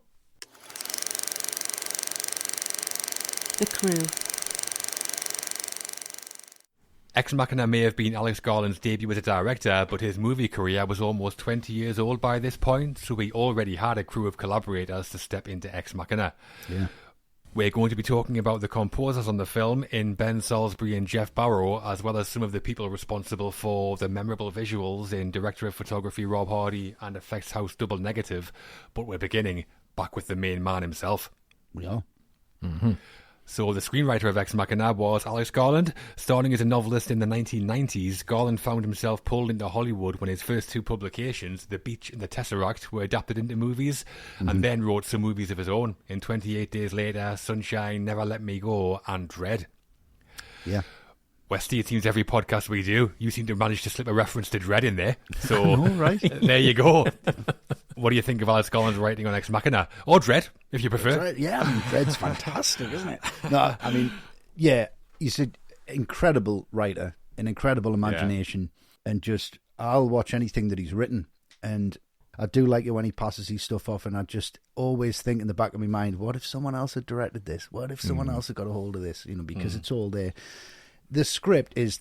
The crew. Ex Machina may have been Alex Garland's debut as a director, but his movie career was almost 20 years old by this point, so he already had a crew of collaborators to step into Ex Machina. Yeah. We're going to be talking about the composers on the film in Ben Salisbury and Jeff Barrow, as well as some of the people responsible for the memorable visuals in director of photography Rob Hardy and effects house Double Negative. But we're beginning back with the main man himself. Yeah. So the screenwriter of Ex Machina was Alex Garland. Starting as a novelist in the 1990s, Garland found himself pulled into Hollywood when his first two publications, The Beach and The Tesseract, were adapted into movies, and then wrote some movies of his own in 28 Days Later, Sunshine, Never Let Me Go, and Dread. Yeah. Westy, it seems every podcast we do, you seem to manage to slip a reference to Dredd in there. So, All right. there you go. What do you think of Alex Garland's writing on Ex Machina? Or Dredd, if you prefer. Right. Yeah, I mean, Dredd's fantastic, isn't it? No, I mean, yeah, he's an incredible writer, an incredible imagination, and just, I'll watch anything that he's written. And I do like it when he passes his stuff off, and I just always think in the back of my mind, what if someone else had directed this? What if someone else had got a hold of this? You know, because it's all there. The script it's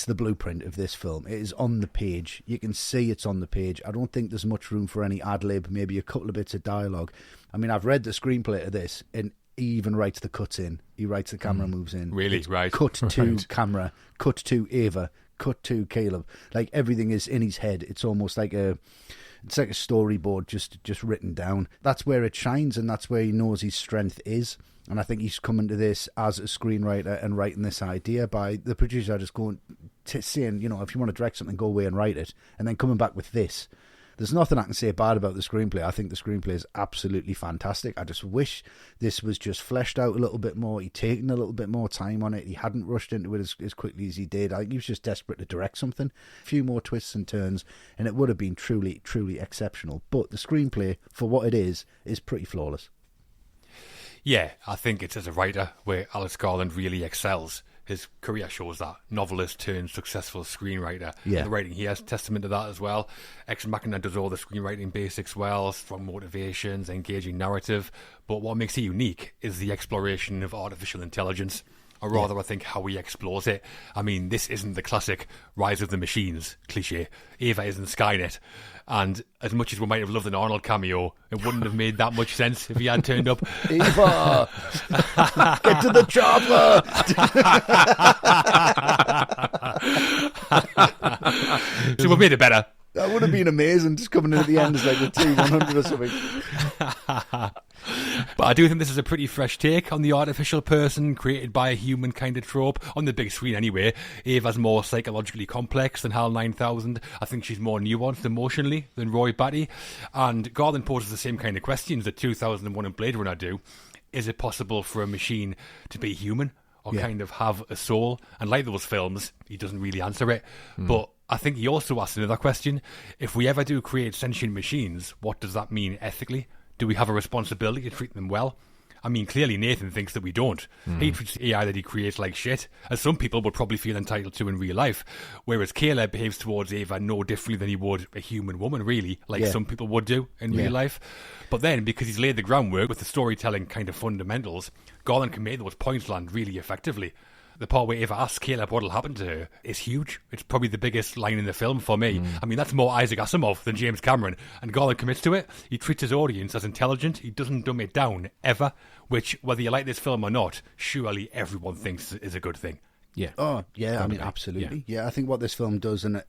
the blueprint of this film. It is on the page. You can see it's on the page. I don't think there's much room for any ad-lib, maybe a couple of bits of dialogue. I mean, I've read the screenplay of this, and he even writes the cuts in. He writes the camera moves in. Really? It's right. Cut to camera, cut to Ava, cut to Caleb. Like, everything is in his head. It's almost like a storyboard just written down. That's where it shines, and that's where he knows his strength is. And I think he's coming to this as a screenwriter and writing this idea by the producer just going to saying, you know, if you want to direct something, go away and write it, and then coming back with this. There's nothing I can say bad about the screenplay. I think the screenplay is absolutely fantastic. I just wish this was just fleshed out a little bit more. He'd taken a little bit more time on it. He hadn't rushed into it as quickly as he did. I think he was just desperate to direct something. A few more twists and turns, and it would have been truly, truly exceptional. But the screenplay, for what it is pretty flawless. Yeah, I think it's as a writer where Alex Garland really excels. His career shows that. Novelist turned successful screenwriter. Yeah. And the writing he has testament to that as well. Ex Machina does all the screenwriting basics well, strong motivations, engaging narrative. But what makes it unique is the exploration of artificial intelligence. Or rather, I think, how he explores it. I mean, this isn't the classic Rise of the Machines cliche. Ava isn't Skynet. And as much as we might have loved an Arnold cameo, it wouldn't have made that much sense if he had turned up. Ava! Get to the chopper! So we made it better. That would have been amazing, just coming in at the end as like a T-100 or something. But I do think this is a pretty fresh take on the artificial person created by a human kind of trope, on the big screen anyway. Ava's more psychologically complex than HAL 9000. I think she's more nuanced emotionally than Roy Batty. And Garland poses the same kind of questions that 2001 and Blade Runner do. Is it possible for a machine to be human or kind of have a soul? And like those films, he doesn't really answer it. But I think he also asks another question. If we ever do create sentient machines, what does that mean ethically? Do we have a responsibility to treat them well? I mean, clearly Nathan thinks that we don't. He treats the AI that he creates like shit, as some people would probably feel entitled to in real life. Whereas Caleb behaves towards Ava no differently than he would a human woman, really, like some people would do in real life. But then, because he's laid the groundwork with the storytelling kind of fundamentals, Garland can make those points land really effectively. The part where Ava asks Caleb what'll happen to her is huge. It's probably the biggest line in the film for me. I mean, that's more Isaac Asimov than James Cameron, and Garland commits to it. He treats his audience as intelligent. He doesn't dumb it down, ever, which, whether you like this film or not, surely everyone thinks is a good thing. Yeah. Oh, yeah, I mean, absolutely. Yeah, I think what this film does, and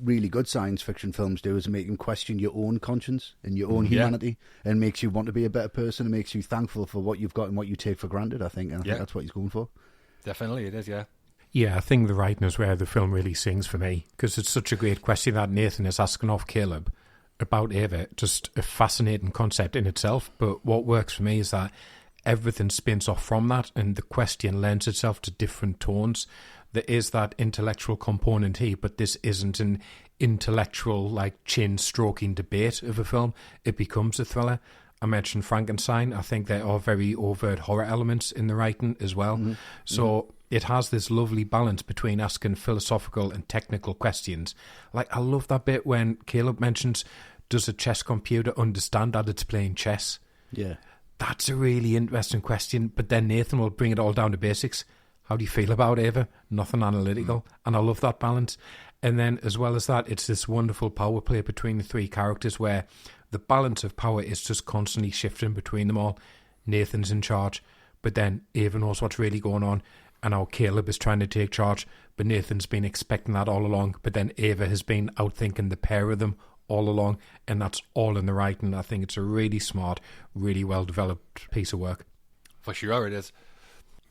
really good science fiction films do, is make you question your own conscience and your own humanity, and makes you want to be a better person, and makes you thankful for what you've got and what you take for granted, I think. And I think that's what he's going for. Definitely, it is, yeah. Yeah, I think the writing is where the film really sings for me, because it's such a great question that Nathan is asking of Caleb about Ava. Just a fascinating concept in itself, but what works for me is that everything spins off from that, and the question lends itself to different tones. There is that intellectual component here, but this isn't an intellectual, like, chin-stroking debate of a film. It becomes a thriller. I mentioned Frankenstein. I think there are very overt horror elements in the writing as well. So it has this lovely balance between asking philosophical and technical questions. Like, I love that bit when Caleb mentions, does a chess computer understand that it's playing chess? Yeah. That's a really interesting question. But then Nathan will bring it all down to basics. How do you feel about Ava? Nothing analytical. And I love that balance. And then, as well as that, it's this wonderful power play between the three characters where the balance of power is just constantly shifting between them all. Nathan's in charge, but then Ava knows what's really going on, and now Caleb is trying to take charge, but Nathan's been expecting that all along, but then Ava has been outthinking the pair of them all along, and that's all in the writing. I think it's a really smart, really well-developed piece of work. For sure it is.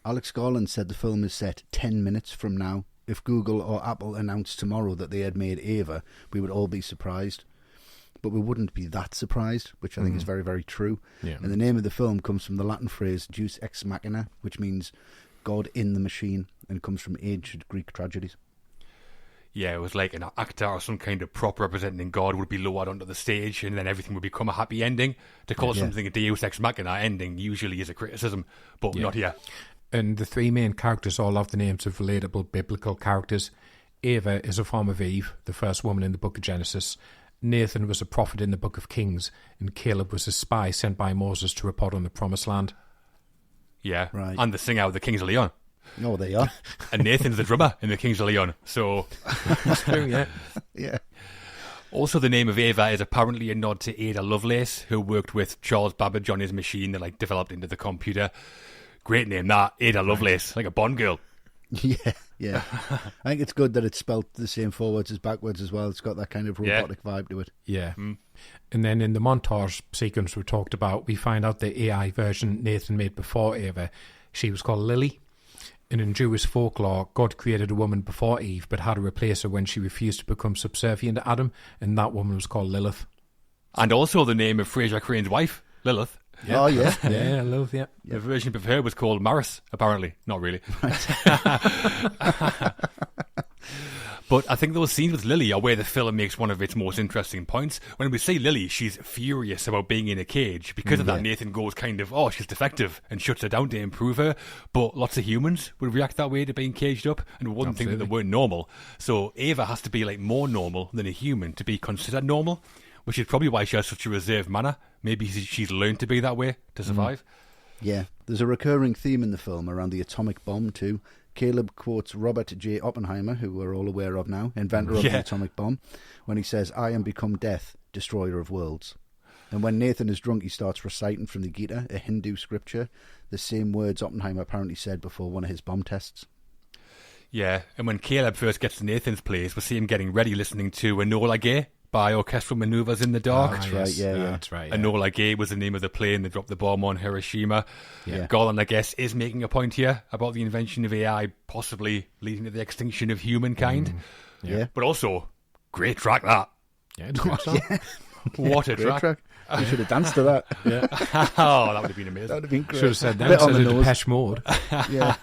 Alex Garland said the film is set 10 minutes from now. If Google or Apple announced tomorrow that they had made Ava, we would all be surprised. But we wouldn't be that surprised, which I think is very, very true. Yeah. And the name of the film comes from the Latin phrase deus ex machina, which means God in the machine and comes from ancient Greek tragedies. Yeah, it was like an actor or some kind of prop representing God would be lowered onto the stage and then everything would become a happy ending. To call something a Deus Ex Machina ending usually is a criticism, but not here. And the three main characters all have the names of relatable biblical characters. Eva is a form of Eve, the first woman in the book of Genesis. Nathan was a prophet in the book of Kings, and Caleb was a spy sent by Moses to report on the promised land. Yeah, right. And the singer of the Kings of Leon. Oh, they are. And Nathan's the drummer in the Kings of Leon, so... That's true, yeah. Yeah. Also, the name of Ava is apparently a nod to Ada Lovelace, who worked with Charles Babbage on his machine that developed into the computer. Great name, that. Ada Lovelace, like a Bond girl. Yeah. I think it's good that it's spelt the same forwards as backwards as well. It's got that kind of robotic vibe to it. Yeah. And then in the montage sequence we talked about, we find out the AI version Nathan made before Ava, she was called Lily. And in Jewish folklore, God created a woman before Eve, but had to replace her when she refused to become subservient to Adam, and that woman was called Lilith. And also the name of Fraser Crane's wife, Lilith. Yeah. Oh, yeah. Yeah, Lilith, yeah. The version of her was called Maris, apparently. Not really. But I think those scenes with Lily are where the film makes one of its most interesting points. When we see Lily, she's furious about being in a cage. Because of that, Nathan goes kind of, she's defective, and shuts her down to improve her. But lots of humans would react that way to being caged up and wouldn't think that they weren't normal. So Ava has to be more normal than a human to be considered normal, which is probably why she has such a reserved manner. Maybe she's learned to be that way to survive. Yeah, there's a recurring theme in the film around the atomic bomb too. Caleb quotes Robert J. Oppenheimer, who we're all aware of now, inventor of the atomic bomb, when he says, "I am become death, destroyer of worlds." And when Nathan is drunk, he starts reciting from the Gita, a Hindu scripture, the same words Oppenheimer apparently said before one of his bomb tests. Yeah, and when Caleb first gets to Nathan's place, we see him getting ready listening to Enola Gay by Orchestral Manoeuvres in the Dark. That's right, yeah. That's right, yeah. Enola Gay was the name of the plane that dropped the bomb on Hiroshima. Yeah. Garland, I guess, is making a point here about the invention of AI possibly leading to the extinction of humankind. Yeah. But also, great track, that. Yeah, it's a good song. What a track. We should have danced to that. Yeah. Oh, that would have been amazing. That would have been great. Should have said that Bit on instead the of nose. Depeche Mode. Yeah.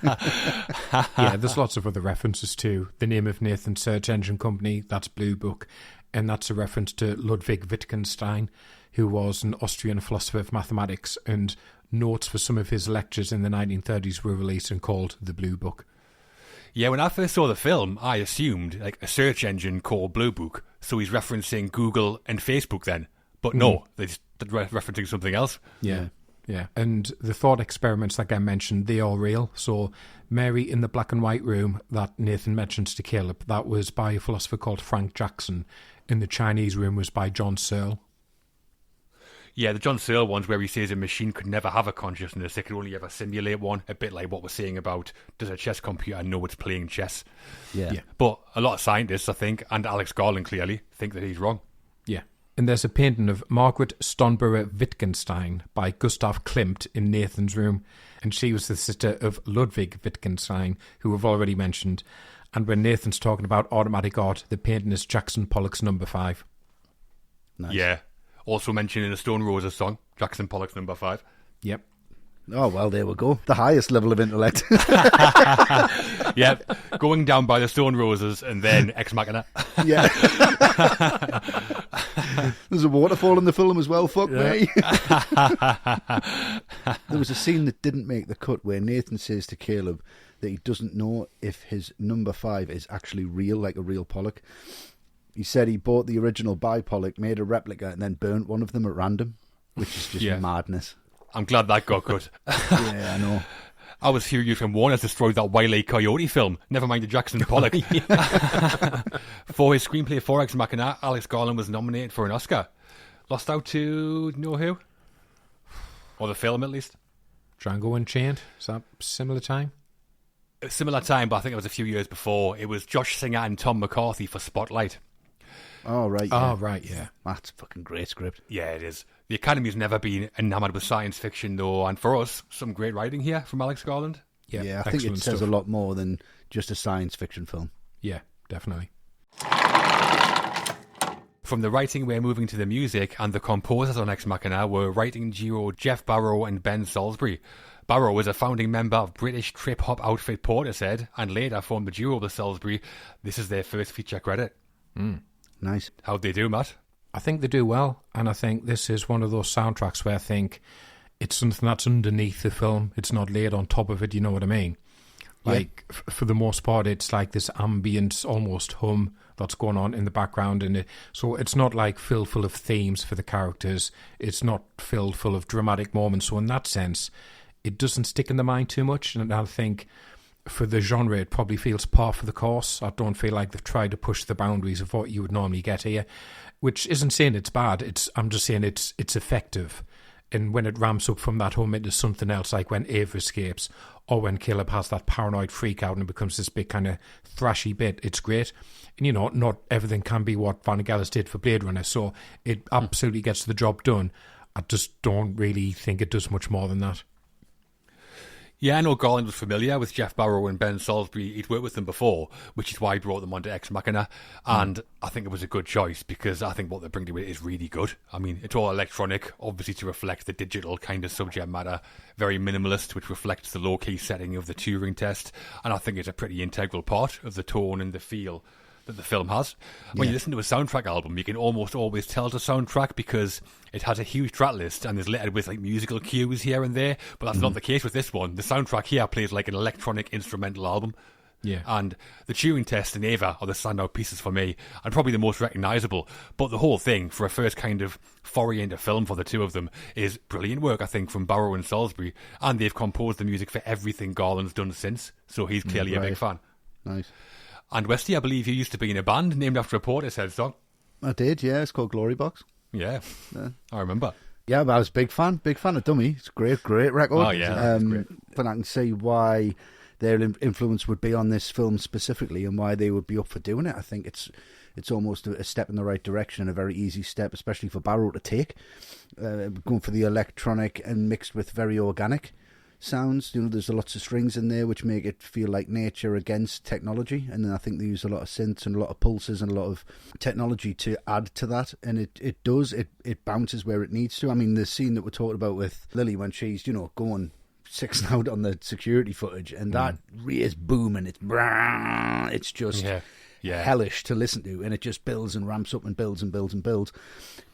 Yeah, there's lots of other references too. The name of Nathan's search engine company, that's Blue Book, and that's a reference to Ludwig Wittgenstein, who was an Austrian philosopher of mathematics, and notes for some of his lectures in the 1930s were released and called the Blue Book. Yeah, when I first saw the film, I assumed a search engine called Blue Book, so he's referencing Google and Facebook then. But no, they're just referencing something else. Yeah. And the thought experiments, like I mentioned, they are real. So Mary in the black and white room that Nathan mentions to Caleb, that was by a philosopher called Frank Jackson. And the Chinese room was by John Searle. Yeah, the John Searle one's where he says a machine could never have a consciousness. It could only ever simulate one, a bit like what we're saying about, does a chess computer know it's playing chess? Yeah. But a lot of scientists, I think, and Alex Garland clearly, think that he's wrong. Yeah. And there's a painting of Margaret Stonborough Wittgenstein by Gustav Klimt in Nathan's room. And she was the sister of Ludwig Wittgenstein, who we've already mentioned. And when Nathan's talking about automatic art, the painting is Jackson Pollock's Number 5. Nice. Yeah. Also mentioned in the Stone Roses song, Jackson Pollock's Number 5. Yep. Oh, well, there we go. The highest level of intellect. Yeah, going down by the Stone Roses and then Ex Machina. Yeah. There's a waterfall in the film as well, fuck me. There was a scene that didn't make the cut where Nathan says to Caleb that he doesn't know if his number 5 is actually real, like a real Pollock. He said he bought the original by Pollock, made a replica, and then burnt one of them at random, which is just madness. I'm glad that got cut. Yeah, I know. I was furious when Warner's destroyed that Wile E. Coyote film. Never mind the Jackson Pollock. For his screenplay for Ex Machina, Alex Garland was nominated for an Oscar. Lost out to, you know who? Or the film, at least. Django Unchained. Is that similar time? A similar time, but I think it was a few years before. It was Josh Singer and Tom McCarthy for Spotlight. Oh, right, yeah. Oh, right, yeah. That's a fucking great script. Yeah, it is. The Academy's never been enamoured with science fiction, though, and for us, some great writing here from Alex Garland. Yeah, I think it says a lot more than just a science fiction film. Yeah, definitely. From the writing, we're moving to the music, and the composers on Ex Machina were writing duo Jeff Barrow and Ben Salisbury. Barrow was a founding member of British trip-hop outfit Portishead, and later formed the duo with Salisbury. This is their first feature credit. Nice. How'd they do, Matt? I think they do well, and I think this is one of those soundtracks where I think it's something that's underneath the film. It's not laid on top of it, you know what I mean? Like, for the most part, it's like this ambient, almost hum that's going on in the background. So it's not like filled full of themes for the characters. It's not filled full of dramatic moments. So in that sense, it doesn't stick in the mind too much. And I think for the genre, it probably feels par for the course. I don't feel like they've tried to push the boundaries of what you would normally get here, which isn't saying it's bad. I'm just saying it's effective. And when it ramps up from that home into something else, like when Ava escapes or when Caleb has that paranoid freak out and it becomes this big kind of thrashy bit, it's great. And, not everything can be what Vangelis did for Blade Runner, so it absolutely gets the job done. I just don't really think it does much more than that. Yeah, I know Garland was familiar with Jeff Barrow and Ben Salisbury. He'd worked with them before, which is why he brought them onto Ex Machina. And I think it was a good choice because I think what they bring to it is really good. I mean, it's all electronic, obviously to reflect the digital kind of subject matter. Very minimalist, which reflects the low-key setting of the Turing test. And I think it's a pretty integral part of the tone and the feel that the film has. When you listen to a soundtrack album, you can almost always tell it's a soundtrack because it has a huge track list and is littered with like musical cues here and there, but that's not the case with this one. The soundtrack here plays like an electronic instrumental album. Yeah. And the Turing Test and Ava are the standout pieces for me, and probably the most recognisable. But the whole thing, for a first kind of foray into film for the two of them, is brilliant work, I think, from Barrow and Salisbury. And they've composed the music for everything Garland's done since, so he's clearly a big fan. Nice. And Westy, I believe you used to be in a band named after a Portishead song. I did, yeah. It's called Glory Box. Yeah. I remember. Yeah, but I was a big fan of Dummy. It's a great record. Oh, yeah. Great. But I can see why their influence would be on this film specifically and why they would be up for doing it. I think it's almost a step in the right direction and a very easy step, especially for Barrow to take. Going for the electronic and mixed with very organic sounds. There's lots of strings in there which make it feel like nature against technology, and then I think they use a lot of synths and a lot of pulses and a lot of technology to add to that, and it bounces where it needs to. I mean, the scene that we're talking about with Lily when she's going 6 out on the security footage, and that is booming. It's just hellish to listen to, and it just builds and ramps up and builds and builds and builds.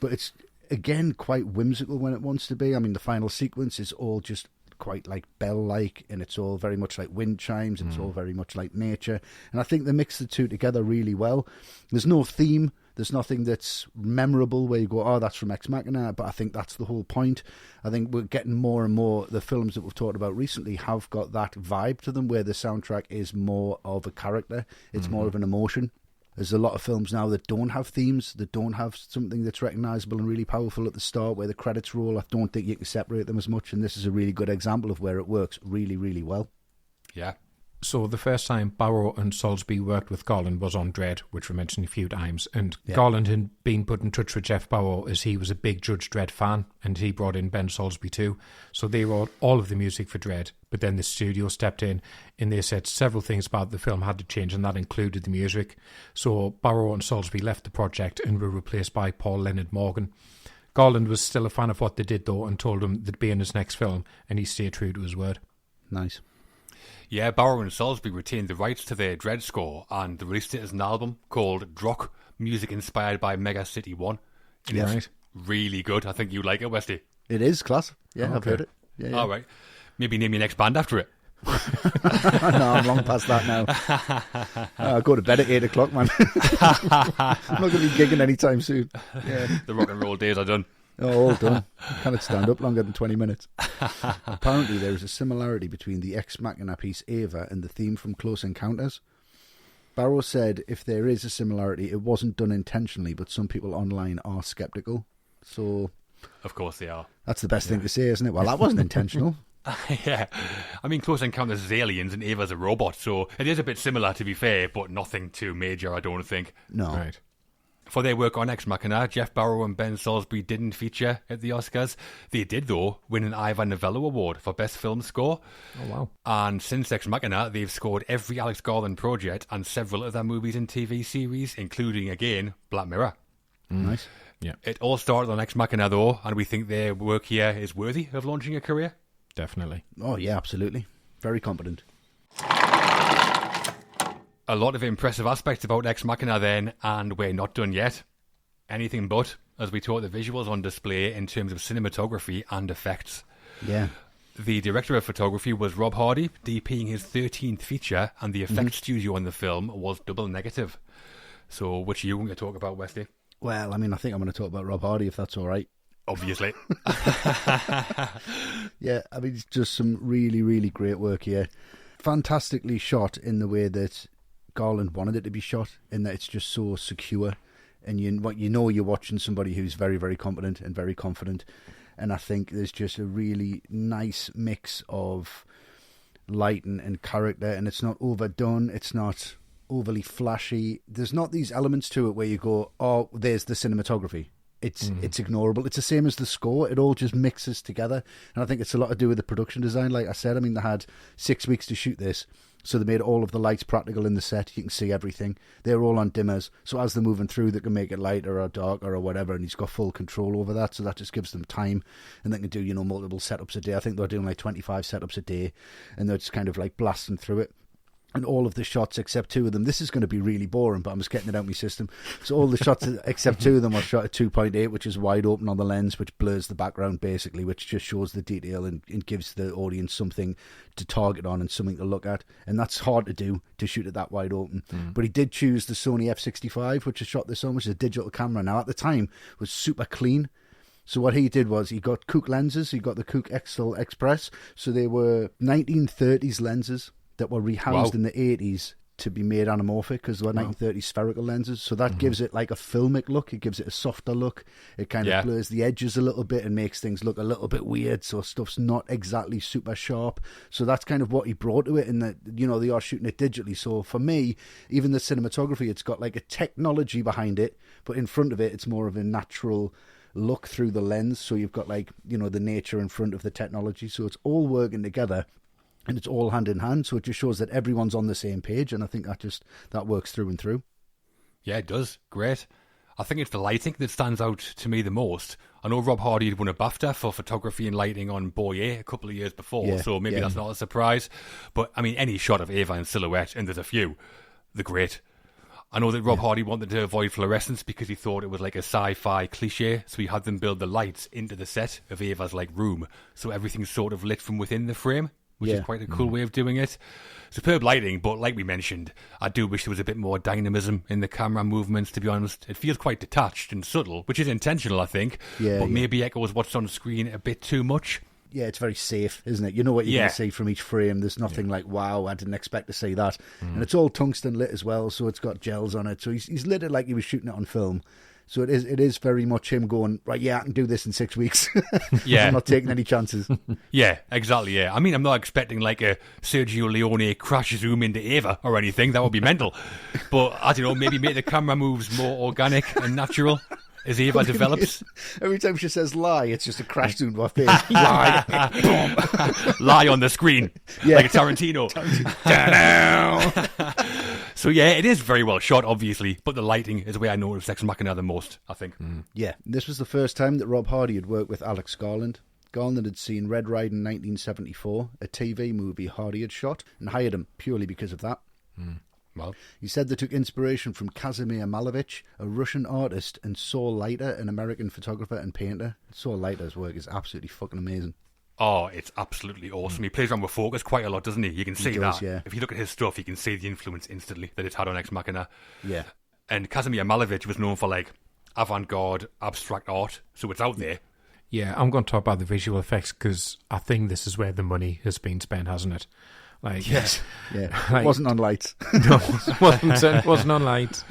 But it's again quite whimsical when it wants to be. I mean, the final sequence is all just quite like bell-like, and it's all very much like wind chimes, and it's all very much like nature, and I think they mix the two together really well. There's no theme, there's nothing that's memorable where you go, oh, that's from Ex Machina, but I think that's the whole point. I think we're getting more and more, the films that we've talked about recently have got that vibe to them where the soundtrack is more of a character, it's more of an emotion. There's a lot of films now that don't have themes, that don't have something that's recognisable and really powerful at the start where the credits roll. I don't think you can separate them as much, and this is a really good example of where it works really, really well. Yeah. So the first time Barrow and Salisbury worked with Garland was on Dredd, which we mentioned a few times. And Garland had been put in touch with Jeff Barrow as he was a big Judge Dredd fan, and he brought in Ben Salisbury too. So they wrote all of the music for Dredd. But then the studio stepped in and they said several things about the film had to change, and that included the music. So Barrow and Salisbury left the project and were replaced by Paul Leonard Morgan. Garland was still a fan of what they did though, and told him they'd be in his next film, and he stayed true to his word. Nice. Yeah, Barrow and Salisbury retained the rights to their Dredd score, and they released it as an album called Drock, music inspired by Mega City 1. And it's really good. I think you like it, Westy. It is class. Yeah, I've heard it. Yeah. All right. Maybe name your next band after it. No, I'm long past that now. I go to bed at 8 o'clock, man. I'm not going to be gigging anytime soon. Yeah. The rock and roll days are done. Oh, all done. Cannot stand up longer than 20 minutes. Apparently there is a similarity between the Ex Machina piece Ava and the theme from Close Encounters. Barrow said if there is a similarity, it wasn't done intentionally, but some people online are sceptical. So, of course they are. That's the best thing to say, isn't it? Well, that wasn't intentional. Yeah. I mean, Close Encounters is aliens and Ava's a robot, so it is a bit similar, to be fair, but nothing too major, I don't think. No. Right. For their work on Ex Machina, Jeff Barrow and Ben Salisbury didn't feature at the Oscars. They did, though, win an Ivor Novello Award for Best Film Score. Oh, wow. And since Ex Machina, they've scored every Alex Garland project and several other movies and TV series, including, again, Black Mirror. Nice. Yeah, It all started on Ex Machina, though, and we think their work here is worthy of launching a career. definitely. Oh, yeah, absolutely. Very competent. A lot of impressive aspects about Ex Machina then, and we're not done yet. Anything but, as we taught the visuals on display in terms of cinematography and effects. Yeah. The director of photography was Rob Hardy, DPing his 13th feature, and the effects studio on the film was double negative. So, which are you going to talk about, Westy? Well, I mean, I think I'm going to talk about Rob Hardy, if that's all right. Obviously. Yeah, I mean, it's just some really, really great work here. Fantastically shot in the way that Garland wanted it to be shot, in that it's just so secure. And you know you're watching somebody who's very, very competent and very confident. And I think there's just a really nice mix of lighting and character, and it's not overdone, it's not overly flashy. There's not these elements to it where you go, oh, there's the cinematography. It's ignorable. It's the same as the score. It all just mixes together. And I think it's a lot to do with the production design. Like I said, I mean, they had 6 weeks to shoot this. So they made all of the lights practical in the set. You can see everything. They're all on dimmers. So as they're moving through, they can make it lighter or darker or whatever. And he's got full control over that. So that just gives them time. And they can do, multiple setups a day. I think they're doing like 25 setups a day. And they're just kind of like blasting through it. And all of the shots except 2 of them, this is going to be really boring, but I'm just getting it out of my system. So all the shots except 2 of them are shot at 2.8, which is wide open on the lens, which blurs the background basically, which just shows the detail and gives the audience something to target on and something to look at. And that's hard to do, to shoot it that wide open. But he did choose the Sony F65, which has shot this on, which is a digital camera. Now at the time was super clean. So what he did was he got Cooke lenses. He got the Cooke Excel Express. So they were 1930s lenses that were rehoused in the 80s to be made anamorphic, because they were 1930s spherical lenses. So that gives it like a filmic look. It gives it a softer look. It kind of blurs the edges a little bit and makes things look a little bit weird. So stuff's not exactly super sharp. So that's kind of what he brought to it, in that, they are shooting it digitally. So for me, even the cinematography, it's got like a technology behind it, but in front of it, it's more of a natural look through the lens. So you've got like, the nature in front of the technology. So it's all working together. And it's all hand in hand, so it just shows that everyone's on the same page, and I think that works through and through. Yeah, it does. Great. I think it's the lighting that stands out to me the most. I know Rob Hardy had won a BAFTA for photography and lighting on Boyer a couple of years before, so maybe that's not a surprise. But, I mean, any shot of Ava in silhouette, and there's a few, they're great. I know that Rob Hardy wanted to avoid fluorescence because he thought it was like a sci-fi cliche, so he had them build the lights into the set of Ava's like room, so everything's sort of lit from within the frame, which is quite a cool way of doing it. Superb lighting, but like we mentioned, I do wish there was a bit more dynamism in the camera movements, to be honest. It feels quite detached and subtle, which is intentional, I think, but maybe echoes what's on screen a bit too much. Yeah, it's very safe, isn't it? You know what you're going to see from each frame. There's nothing like, wow, I didn't expect to see that. And it's all tungsten lit as well, so it's got gels on it. So he's lit it like he was shooting it on film. So it is very much him going, right, I can do this in 6 weeks. I'm not taking any chances. Yeah, exactly, yeah. I mean, I'm not expecting like a Sergio Leone crash zoom into Ava or anything. That would be mental. But, I don't know, maybe make the camera moves more organic and natural as Ava develops. Every time she says lie, it's just a crash zoom to her face. Lie. Lie on the screen. Like a Tarantino. So yeah, it is very well shot, obviously, but the lighting is where I noticed Ex Machina the most, I think. Yeah, this was the first time that Rob Hardy had worked with Alex Garland. Garland had seen Red Riding in 1974, a TV movie Hardy had shot, and hired him purely because of that. Well, he said they took inspiration from Kazimir Malevich, a Russian artist, and Saul Leiter, an American photographer and painter. Saul Leiter's work is absolutely fucking amazing. Oh, it's absolutely awesome. He plays around with focus quite a lot, doesn't he? You can see that. Yeah. If you look at his stuff, you can see the influence instantly that it's had on Ex Machina. Yeah. And Kazimir Malevich was known for, like, avant-garde, abstract art, so it's out there. Yeah, I'm going to talk about the visual effects because I think this is where the money has been spent, hasn't it? Like, yes. Yeah. Like, it wasn't on lights. No, it wasn't on lights.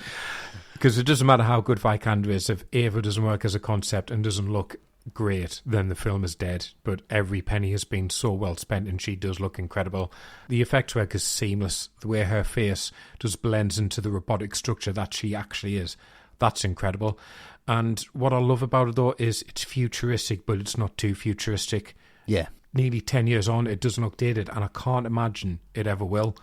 Because it doesn't matter how good Vikander is, if Ava doesn't work as a concept and doesn't look great, then the film is dead. But every penny has been so well spent and she does look incredible. The effects work is seamless. The way her face just blends into the robotic structure that she actually is. That's incredible. And what I love about it, though, is it's futuristic, but it's not too futuristic. Yeah. Nearly 10 years on, it doesn't look dated, and I can't imagine it ever will.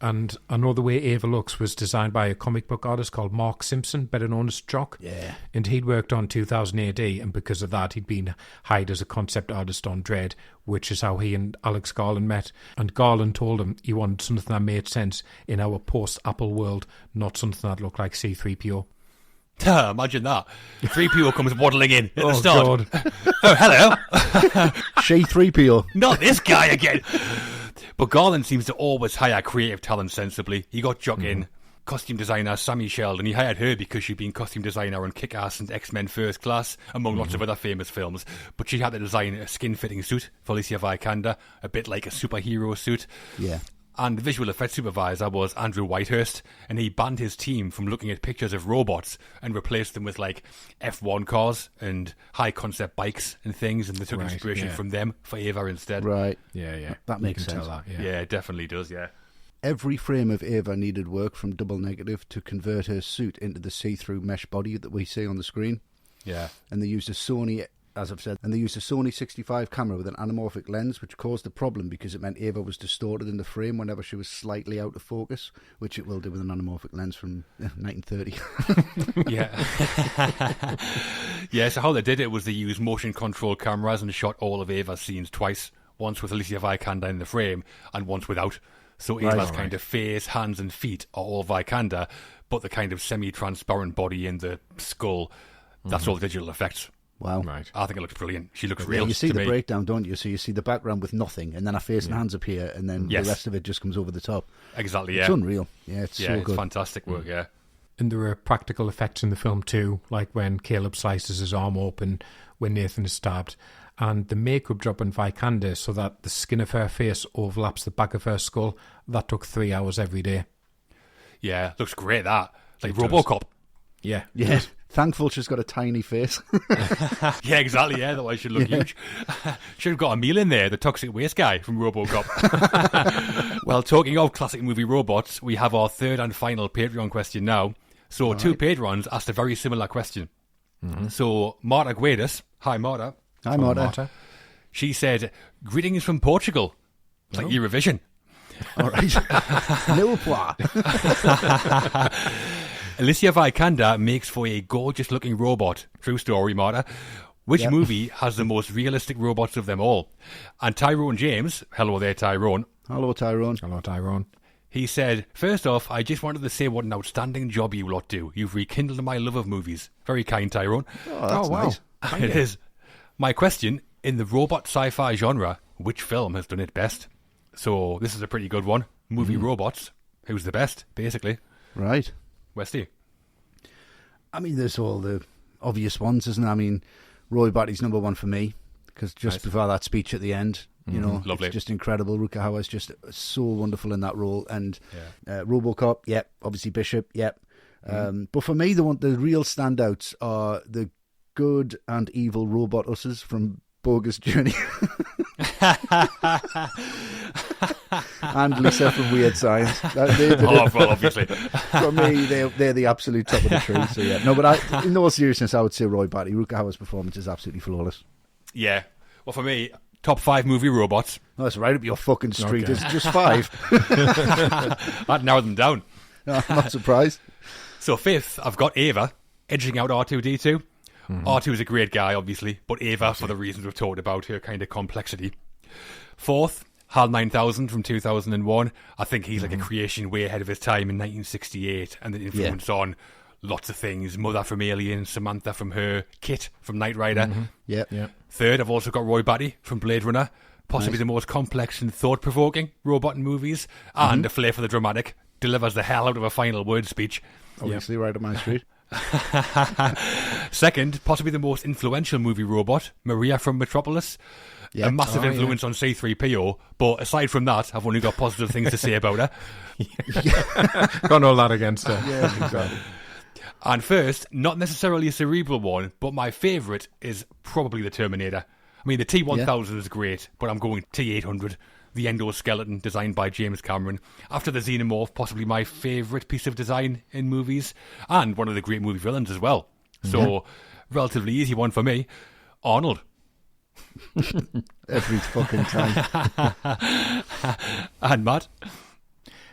And I know the way Ava looks was designed by a comic book artist called Mark Simpson, better known as Jock. Yeah. And he'd worked on 2000 AD, and because of that, he'd been hired as a concept artist on Dredd, which is how he and Alex Garland met. And Garland told him he wanted something that made sense in our post-Apple world, not something that looked like C-3PO. Imagine that. 3PO comes waddling in at the start. God. Oh, hello. She 3PO. Not this guy again. But Garland seems to always hire creative talent sensibly. He got Jock in, costume designer Sammy Sheldon. He hired her because she'd been costume designer on Kick-Ass and X-Men First Class, among lots of other famous films. But she had to design a skin-fitting suit for Alicia Vikander, a bit like a superhero suit. Yeah. And the visual effects supervisor was Andrew Whitehurst, and he banned his team from looking at pictures of robots and replaced them with like F1 cars and high concept bikes and things, and they took inspiration from them for Ava instead. Right. Yeah. That makes sense. That, Yeah, it definitely does, yeah. Every frame of Ava needed work from double negative to convert her suit into the see-through mesh body that we see on the screen. Yeah. And they used a Sony, as I've said, and they used a Sony 65 camera with an anamorphic lens, which caused the problem because it meant Ava was distorted in the frame whenever she was slightly out of focus, which it will do with an anamorphic lens from 1930. Yeah. Yeah, so how they did it was they used motion control cameras and shot all of Ava's scenes twice, once with Alicia Vikander in the frame and once without. So Ava's kind of face, hands and feet are all Vikander, but the kind of semi-transparent body and the skull, that's all digital effects. Wow. Right. I think it looks brilliant. She looks real. You see the me. breakdown, don't you? So you see the background with nothing, and then her face and hands appear, and then the rest of it just comes over the top. Exactly, yeah. It's unreal. Yeah, it's so good. It's fantastic work, yeah. And there are practical effects in the film too, like when Caleb slices his arm open, when Nathan is stabbed, and the makeup job on Vikander so that the skin of her face overlaps the back of her skull. That took 3 hours every day. Yeah, looks great, that. Like RoboCop. Yeah. Yeah. Thankful she's got a tiny face. Yeah, exactly, yeah. Otherwise she'd look huge. Should have got Emil in there, the toxic waste guy from RoboCop. Well, talking of classic movie robots, we have our third and final Patreon question now. So two patrons asked a very similar question. So Marta Guedes, hi Marta. Hi, Marta. She said, greetings from Portugal. It's like Eurovision. All right. Nil pois. Alicia Vikander makes for a gorgeous-looking robot. True story, Marta. Which movie has the most realistic robots of them all? And Tyrone James, hello there, Tyrone. Hello, Tyrone. Hello, Tyrone. He said, first off, I just wanted to say what an outstanding job you lot do. You've rekindled my love of movies. Very kind, Tyrone. Oh, that's nice. It is. My question, in the robot sci-fi genre, which film has done it best? So this is a pretty good one. Movie robots. Who's the best, basically? Right. Westy. I mean, there's all the obvious ones, isn't there? I mean, Roy Batty's number one for me, because just before that speech at the end, you know, lovely. It's just incredible. Ruka Hauer's just so wonderful in that role. And RoboCop, obviously Bishop, but for me, the real standouts are the good and evil robot usses from Bogus Journey. And Lisa from Weird Science. Well, obviously. For me, they're the absolute top of the tree. So yeah, no, but in all seriousness, I would say Roy Batty. Ruka Hauer's performance is absolutely flawless. Yeah. Well, for me, top 5 movie robots. Oh, that's right up your fucking street. Okay. It's just 5. I'd narrow them down. No, I'm not surprised. So 5th, I've got Ava, edging out R2-D2. R2 is a great guy, obviously, but Ava, for the reasons we've talked about, her kind of complexity. 4th, HAL 9000 from 2001. I think he's like a creation way ahead of his time in 1968, and the influence on lots of things. Mother from Alien, Samantha from Her, Kit from Knight Rider. Yeah. 3rd, I've also got Roy Batty from Blade Runner. Possibly the most complex and thought-provoking robot in movies, and a flair for the dramatic. Delivers the hell out of a final word speech. Obviously right up my street. 2nd, possibly the most influential movie robot, Maria from Metropolis. A massive influence on C-3PO, but aside from that, I've only got positive things to say about her. Got all that against her. Yeah, exactly. And first, not necessarily a cerebral one, but my favourite is probably the Terminator. I mean, the T-1000 is great, but I'm going T-800, the endoskeleton designed by James Cameron. After the Xenomorph, possibly my favourite piece of design in movies, and one of the great movie villains as well. So, relatively easy one for me. Arnold. Every fucking time. And Matt?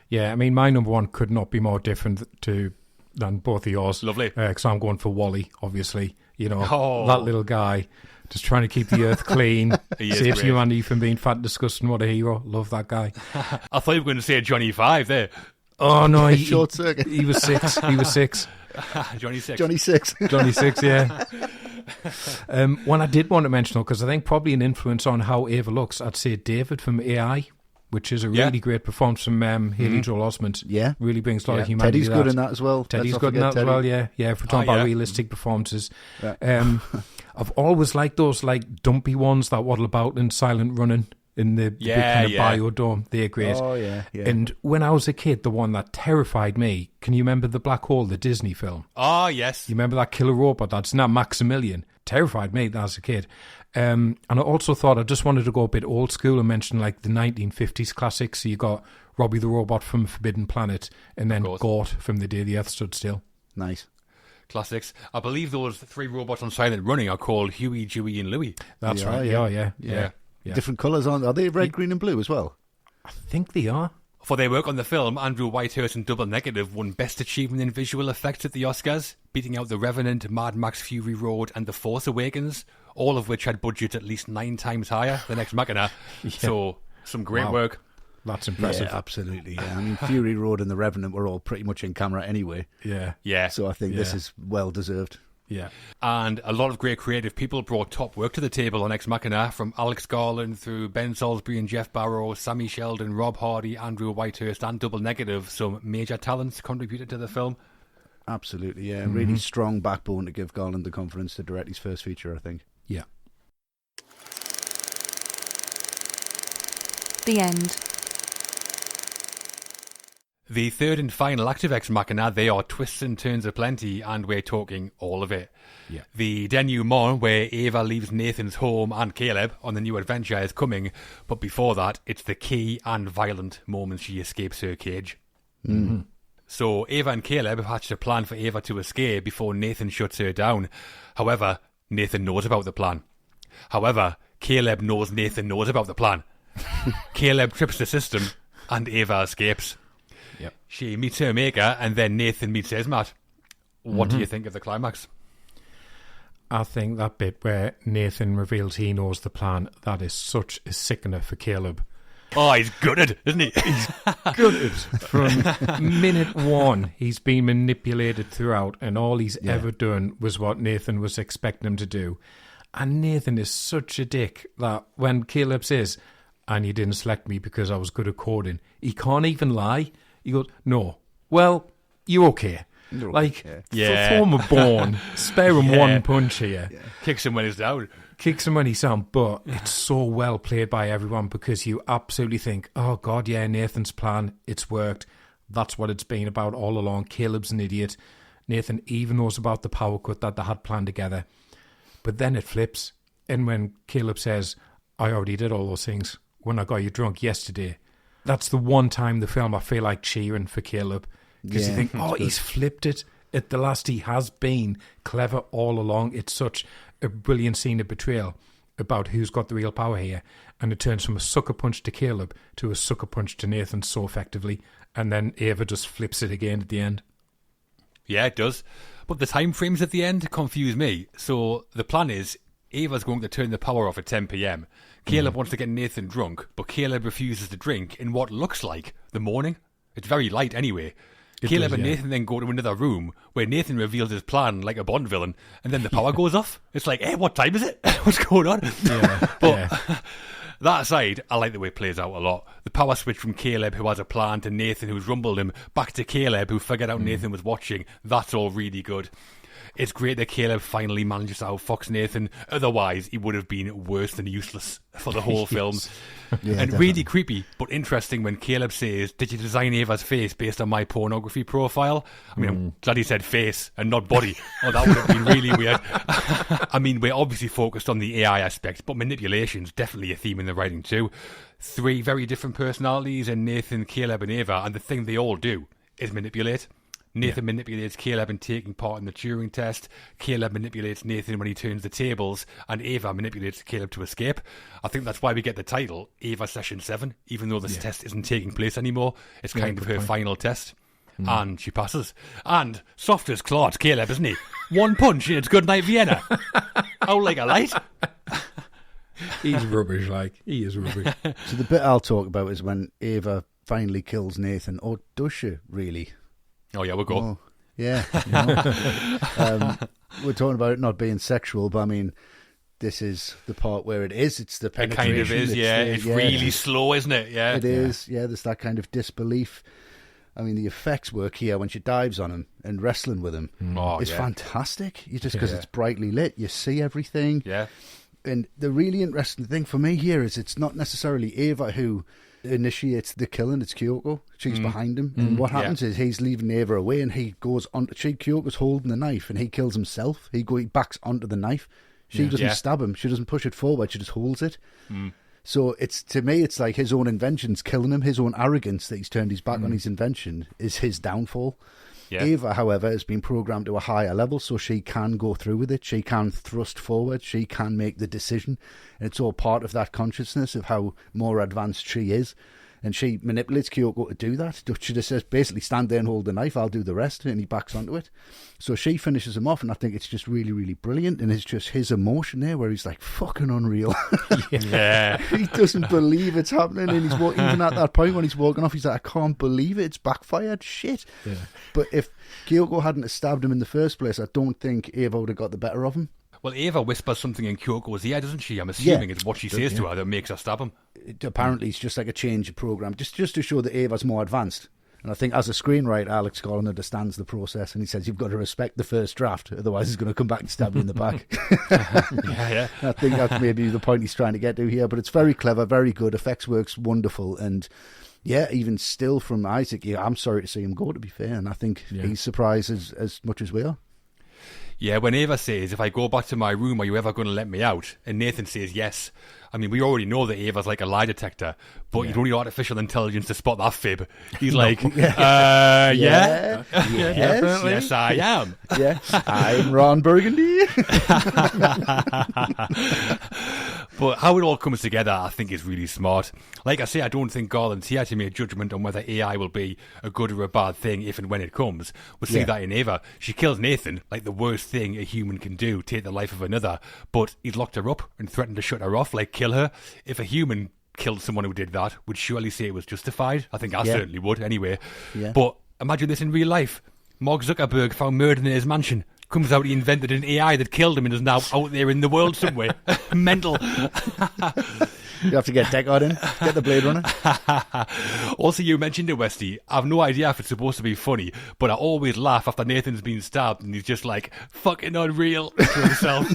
Yeah, I mean, my number one could not be more different than both of yours. Lovely. Because I'm going for Wally, obviously. You know, Oh. that little guy just trying to keep the earth clean, saves humanity from being fat and disgusting. What a hero. Love that guy. I thought you were going to say Johnny Five there. Oh, no. Short circuit. He was six. He was six. Johnny Six. Johnny Six. Johnny Six, yeah. One I did want to mention, though, because I think probably an influence on how Ava looks, I'd say David from AI, which is a really great performance from Haley Joel Osment. Yeah. Really brings a lot of humanity Teddy's to good that. in that as well. Teddy's good in that as well, yeah. Yeah, if we're talking about realistic performances. Yeah. I've always liked those like dumpy ones that waddle about in silent running in the big kind of biodome. They're great. Oh, yeah. And when I was a kid, the one that terrified me, can you remember The Black Hole, the Disney film? Oh, yes. You remember that killer robot that's not Maximilian? Terrified me as a kid. And I also thought I just wanted to go a bit old school and mention like the 1950s classics. So you got Robbie the Robot from Forbidden Planet and then Gort from The Day the Earth Stood Still. Nice. Classics. I believe those three robots on silent running are called Huey, Dewey and Louie. That's right. Yeah. Different colours, aren't they? Are they red, green and blue as well? I think they are. For their work on the film, Andrew Whitehurst and Double Negative won Best Achievement in Visual Effects at the Oscars, beating out The Revenant, Mad Max Fury Road and The Force Awakens, all of which had budgets at least 9 times higher than Ex Machina. So, some great work. That's impressive. Yeah, absolutely. Yeah. I mean, Fury Road and The Revenant were all pretty much in camera anyway. Yeah. So I think this is well deserved. Yeah. And a lot of great creative people brought top work to the table on Ex Machina, from Alex Garland through Ben Salisbury and Jeff Barrow, Sammy Sheldon, Rob Hardy, Andrew Whitehurst and Double Negative. Some major talents contributed to the film. Absolutely, yeah. Really strong backbone to give Garland the confidence to direct his first feature, I think. Yeah. The end. The third and final act of Ex Machina, they are twists and turns aplenty, and we're talking all of it. Yeah. The denouement where Ava leaves Nathan's home and Caleb on the new adventure is coming, but before that, it's the key and violent moment she escapes her cage. Mm-hmm. So Ava and Caleb have hatched a plan for Ava to escape before Nathan shuts her down. However, Nathan knows about the plan. However, Caleb knows Nathan knows about the plan. Caleb trips the system, and Ava escapes. Yep. She meets her maker, and then Nathan meets his Matt. What do you think of the climax? I think that bit where Nathan reveals he knows the plan, that is such a sickener for Caleb. Oh, he's gutted, isn't he? He's gutted. From minute one, he's been manipulated throughout, and all he's ever done was what Nathan was expecting him to do. And Nathan is such a dick that when Caleb says, and you didn't select me because I was good at coding, he can't even lie. He goes, no. Well, you're okay. Like, form a bone. Spare him one punch here. Yeah. Kicks him when he's down. Kicks him when he's down, but it's so well played by everyone because you absolutely think, oh, God, yeah, Nathan's plan, it's worked. That's what it's been about all along. Caleb's an idiot. Nathan even knows about the power cut that they had planned together. But then it flips. And when Caleb says, I already did all those things when I got you drunk yesterday, that's the one time in the film I feel like cheering for Caleb. Because you think, he's flipped it. At the last, he has been clever all along. It's such a brilliant scene of betrayal about who's got the real power here. And it turns from a sucker punch to Caleb to a sucker punch to Nathan so effectively. And then Ava just flips it again at the end. Yeah, it does. But the time frames at the end confuse me. So the plan is, Ava's going to turn the power off at 10 p.m. Caleb wants to get Nathan drunk, but Caleb refuses to drink in what looks like the morning. It's very light anyway. Caleb and Nathan then go to another room where Nathan reveals his plan like a Bond villain, and then the power goes off. It's like, hey, what time is it? What's going on? But that aside, I like the way it plays out a lot. The power switch from Caleb, who has a plan, to Nathan, who's rumbled him, back to Caleb, who figured out Nathan was watching. That's all really good. It's great that Caleb finally manages to outfox Nathan. Otherwise, he would have been worse than useless for the whole film. And really creepy, but interesting when Caleb says, did you design Ava's face based on my pornography profile? I mean, I'm glad he said face and not body. Oh, that would have been really weird. I mean, we're obviously focused on the AI aspect, but manipulation's definitely a theme in the writing too. 3 very different personalities in Nathan, Caleb and Ava, and the thing they all do is manipulate. Nathan manipulates Caleb in taking part in the Turing test. Caleb manipulates Nathan when he turns the tables, and Ava manipulates Caleb to escape. I think that's why we get the title Ava Session 7, even though this test isn't taking place anymore. It's kind of her final test. And she passes. And soft as Claude, Caleb, isn't he? One punch and it's good night Vienna. Out like a light. He's rubbish, he is rubbish. So the bit I'll talk about is when Ava finally kills Nathan. Or does she, really? Oh, yeah, we'll go. Oh, yeah. We're talking about it not being sexual, but I mean, this is the part where it is. It's the penetration. It kind of is, It's really slow, isn't it? Yeah. It is, yeah. There's that kind of disbelief. I mean, the effects work here when she dives on him and wrestling with him is fantastic. You just because it's brightly lit, you see everything. Yeah. And the really interesting thing for me here is it's not necessarily Ava who initiates the killing, it's Kyoko. She's behind him. And what happens is he's leaving Ava away and he goes on. Kyoko's holding the knife and he kills himself. He backs onto the knife. She doesn't stab him. She doesn't push it forward. She just holds it. So to me, it's like his own invention's killing him. His own arrogance that he's turned his back on his invention is his downfall. Yeah. Ava, however, has been programmed to a higher level, so she can go through with it. She can thrust forward. She can make the decision. And it's all part of that consciousness of how more advanced she is. And she manipulates Kyoko to do that. She just says, basically, stand there and hold the knife. I'll do the rest. And he backs onto it. So she finishes him off. And I think it's just really, really brilliant. And it's just his emotion there where he's like, fucking unreal. Yeah. He doesn't believe it's happening. And he's even at that point when he's walking off, he's like, I can't believe it. It's backfired. Shit. Yeah. But if Kyoko hadn't stabbed him in the first place, I don't think Ava would have got the better of him. Well, Ava whispers something in Kyoko's ear, doesn't she? I'm assuming it's what she says to her that makes her stab him. Apparently, it's just like a change of program, just to show that Ava's more advanced. And I think as a screenwriter, Alex Garland understands the process, and he says you've got to respect the first draft, otherwise he's going to come back and stab you in the back. Yeah. I think that's maybe the point he's trying to get to here, but it's very clever, very good. Effects works wonderful, and yeah, even still from Isaac, I'm sorry to see him go, to be fair, and I think he's surprised as much as we are. Yeah, when Ava says, if I go back to my room, are you ever going to let me out? And Nathan says yes. I mean, we already know that Ava's like a lie detector, but you don't need artificial intelligence to spot that fib. He's like, yes, I am. Yeah, I'm Ron Burgundy. But how it all comes together, I think, is really smart. Like I say, I don't think Garland's here to make a judgment on whether AI will be a good or a bad thing if and when it comes. We'll see that in Ava. She kills Nathan, like the worst thing a human can do, take the life of another, but he's locked her up and threatened to shut her off, like kill her. If a human killed someone who did that, would surely say it was justified. I think I certainly would, anyway. Yeah. But imagine this in real life. Mark Zuckerberg found murder in his mansion. Comes out he invented an AI that killed him and is now out there in the world somewhere. Mental. You have to get Deckard in. Get the Blade Runner. Also, you mentioned it, Westy. I've no idea if it's supposed to be funny, but I always laugh after Nathan's been stabbed and he's just like, fucking unreal to himself.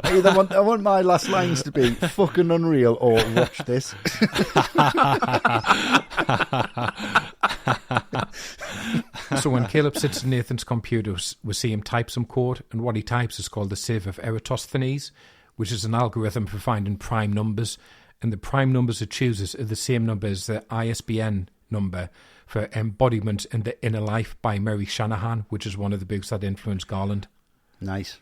I want my last lines to be fucking unreal or watch this. So when Caleb sits in Nathan's computer, we see him type some code, and what he types is called the sieve of Eratosthenes, which is an algorithm for finding prime numbers, and the prime numbers it chooses are the same number as the ISBN number for Embodiment in the Inner Life by Mary Shanahan, which is one of the books that influenced Garland. Nice.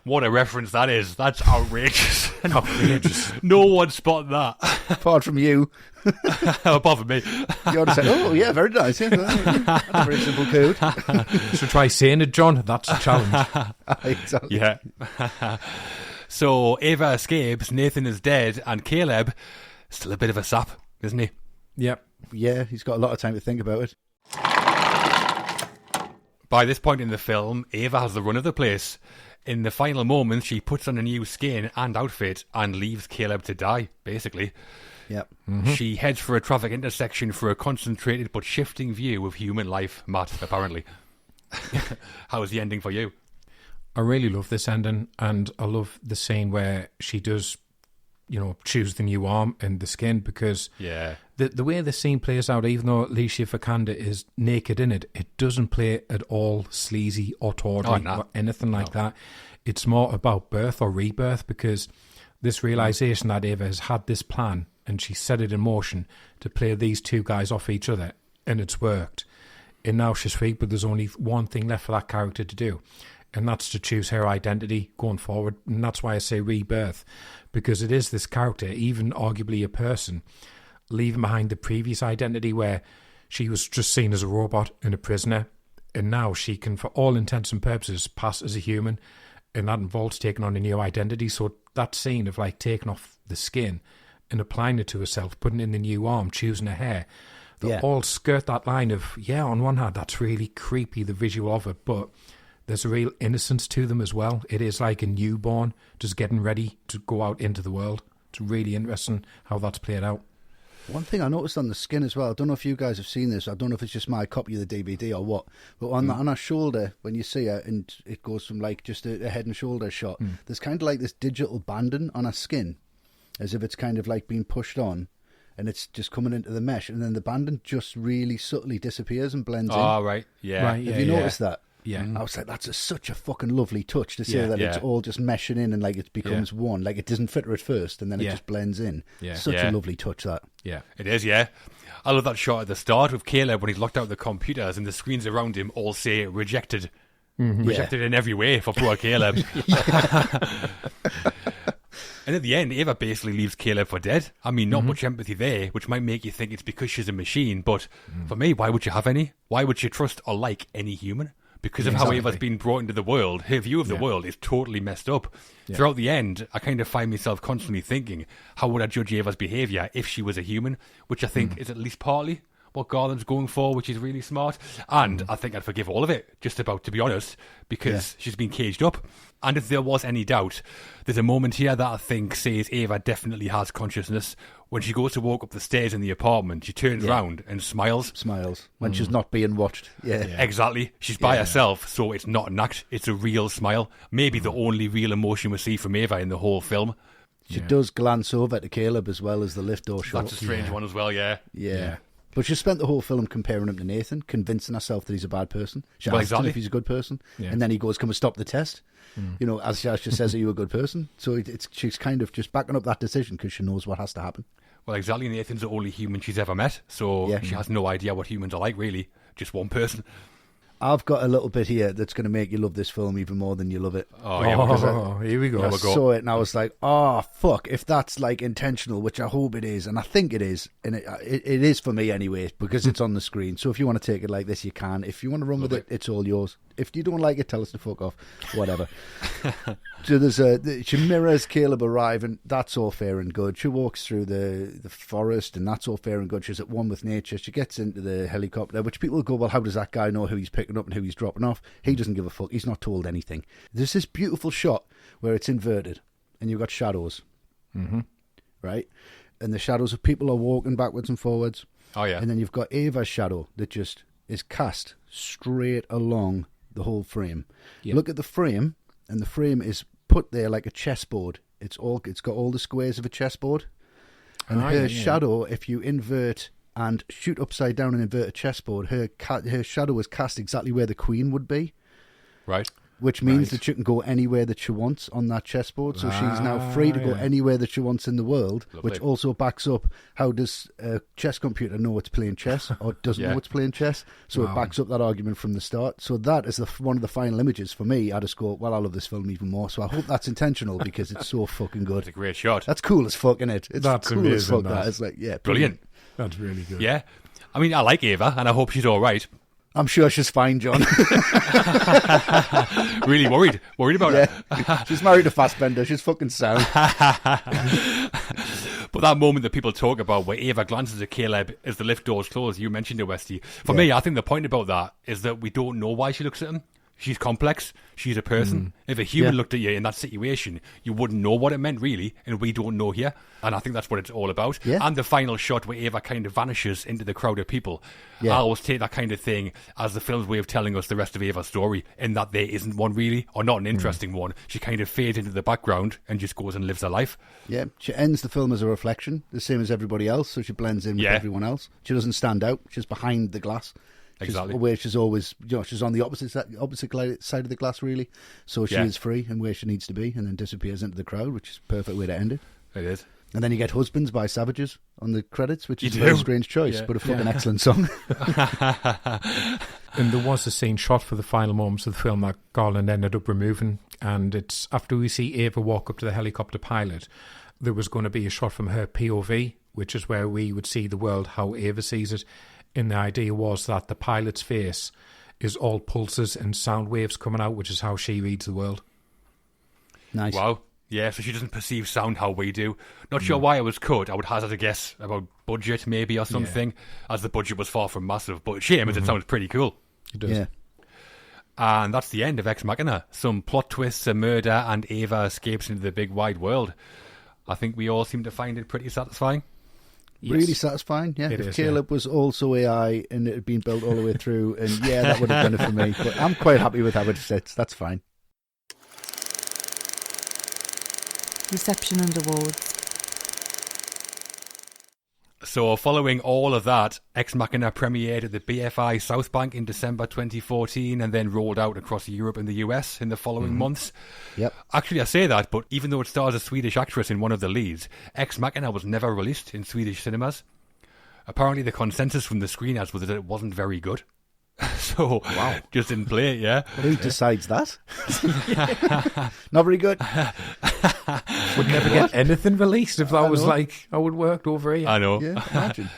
What a reference that is. That's outrageous. Outrageous. No one spotted that. Apart from you. Apart from me. You ought to say, oh, yeah, very nice. Yeah, that's a very simple code. So try saying it, John. That's a challenge. Exactly. Yeah. So Ava escapes, Nathan is dead, and Caleb, still a bit of a sap, isn't he? Yep. Yeah, he's got a lot of time to think about it. By this point in the film, Ava has the run of the place. In the final moments, she puts on a new skin and outfit and leaves Caleb to die, basically. Yep. Mm-hmm. She heads for a traffic intersection for a concentrated but shifting view of human life, Matt, apparently. How is the ending for you? I really love this ending, and I love the scene where she does, choose the new arm and the skin, because the way the scene plays out, even though Alicia Vikander is naked in it, it doesn't play at all sleazy or tawdry or anything like that. It's more about birth or rebirth, because this realisation that Ava has had this plan and she set it in motion to play these two guys off each other, and it's worked, and now she's free, but there's only one thing left for that character to do, and that's to choose her identity going forward. And that's why I say rebirth, because it is this character, even arguably a person, leaving behind the previous identity where she was just seen as a robot and a prisoner, and now she can, for all intents and purposes, pass as a human, and that involves taking on a new identity. So that scene of like taking off the skin and applying it to herself, putting in the new arm, choosing her hair, they all skirt that line of, on one hand, that's really creepy, the visual of it, but there's a real innocence to them as well. It is like a newborn just getting ready to go out into the world. It's really interesting how that's played out. One thing I noticed on the skin as well, I don't know if you guys have seen this, I don't know if it's just my copy of the DVD or what, but on her shoulder, when you see her, and it goes from like just a head and shoulder shot, there's kind of like this digital banding on her skin, as if it's kind of like being pushed on, and it's just coming into the mesh, and then the banding just really subtly disappears and blends in. Oh, right, yeah. Right, Have you noticed that? Yeah. I was like, that's such a fucking lovely touch to see that it's all just meshing in and like it becomes one. Like it doesn't fit her at first and then it just blends in. Yeah. Such a lovely touch, that. Yeah, it is, yeah. I love that shot at the start of Caleb when he's locked out the computers and the screens around him all say rejected. Rejected in every way for poor Caleb. And at the end, Ava basically leaves Caleb for dead. I mean, not much empathy there, which might make you think it's because she's a machine. But for me, why would you have any? Why would you trust or like any human? Because of how Ava's been brought into the world, her view of the world is totally messed up. Yeah. Throughout the end, I kind of find myself constantly thinking, how would I judge Ava's behaviour if she was a human? Which I think is at least partly what Garland's going for, which is really smart. And I think I'd forgive all of it, just about, to be honest, because she's been caged up. And if there was any doubt, there's a moment here that I think says Ava definitely has consciousness. When she goes to walk up the stairs in the apartment, she turns round and smiles. Smiles. When she's not being watched. Yeah. Exactly. She's by herself, so it's not an act. It's a real smile. Maybe the only real emotion we see from Ava in the whole film. She does glance over to Caleb as well as the lift door shot. That's a strange one as well, Yeah. But she spent the whole film comparing him to Nathan, convincing herself that he's a bad person. She asks him if he's a good person. Yeah. And then he goes, "Come and stop the test." You know, as she says, "Are you a good person?" So she's kind of just backing up that decision because she knows what has to happen. Well, exactly. Nathan's the only human she's ever met. So she has no idea what humans are like, really. Just one person. I've got a little bit here that's going to make you love this film even more than you love it. Here we go. I saw it and I was like, oh, fuck, if that's like intentional, which I hope it is, and I think it is, and it is for me anyway, because it's on the screen. So if you want to take it like this, you can. If you want to run with it, it's all yours. If you don't like it, tell us to fuck off. Whatever. So she mirrors Caleb arriving. That's all fair and good. She walks through the forest, and that's all fair and good. She's at one with nature. She gets into the helicopter, which people go, well, how does that guy know who he's picking up and who he's dropping off? He doesn't give a fuck. He's not told anything. There's this beautiful shot where it's inverted, and you've got shadows. Right? And the shadows of people are walking backwards and forwards. Oh, yeah. And then you've got Ava's shadow that just is cast straight along the whole frame. Yep. Look at the frame, and the frame is put there like a chessboard. It's got all the squares of a chessboard. And her shadow, if you invert and shoot upside down and invert a chessboard, her shadow is cast exactly where the queen would be. Right. Which means that she can go anywhere that she wants on that chessboard. So she's now free to go anywhere that she wants in the world. Lovely. Which also backs up, how does a chess computer know it's playing chess or doesn't know it's playing chess? So it backs up that argument from the start. So that is one of the final images for me. I just go, well, I love this film even more. So I hope that's intentional because it's so fucking good. It's a great shot. That's cool as fuck, isn't it? It's that's cool amazing, as fuck. That. It's like, brilliant. That's really good. Yeah. I mean, I like Ava, and I hope she's all right. I'm sure she's fine, John. Really worried about her. She's married to Fassbender. She's fucking sound. But that moment that people talk about where Ava glances at Caleb as the lift doors close, you mentioned it, Westy. For me, I think the point about that is that we don't know why she looks at him. She's complex. She's a person. If a human looked at you in that situation, you wouldn't know what it meant, really, and we don't know here. And I think that's what it's all about. Yeah. And the final shot where Ava kind of vanishes into the crowd of people. Yeah. I always take that kind of thing as the film's way of telling us the rest of Ava's story, in that there isn't one, really, or not an interesting one. She kind of fades into the background and just goes and lives her life. Yeah, she ends the film as a reflection, the same as everybody else, so she blends in with everyone else. She doesn't stand out. She's behind the glass. Exactly. Where she's always, she's on the opposite side of the glass, really. So she is free and where she needs to be, and then disappears into the crowd, which is a perfect way to end it. It is. And then you get Husbands by Savages on the credits, which is a very strange choice, but a fucking excellent song. And there was a scene shot for the final moments of the film that Garland ended up removing, and it's after we see Ava walk up to the helicopter pilot, there was going to be a shot from her POV, which is where we would see the world how Ava sees it. And the idea was that the pilot's face is all pulses and sound waves coming out, which is how she reads the world. Nice. Wow. Yeah, so she doesn't perceive sound how we do. Not sure why it was cut. I would hazard a guess about budget maybe or something, as the budget was far from massive. But shame as it sounds pretty cool. It does. Yeah. And that's the end of Ex Machina. Some plot twists, a murder, and Ava escapes into the big wide world. I think we all seem to find it pretty satisfying. Yes. Really satisfying, yeah. It If is, Caleb was also AI and it had been built all the way through, and yeah, that would have done it for me. But I'm quite happy with how it sits. That's fine. Reception and awards. So following all of that, Ex Machina premiered at the BFI South Bank in December 2014 and then rolled out across Europe and the US in the following months. Yep. Actually, I say that, but even though it stars a Swedish actress in one of the leads, Ex Machina was never released in Swedish cinemas. Apparently the consensus from the screeners was that it wasn't very good. So, just didn't play it, yeah. Who decides that? Not very good. Would never get anything released if that was like how it worked over here. I know. Yeah, imagine.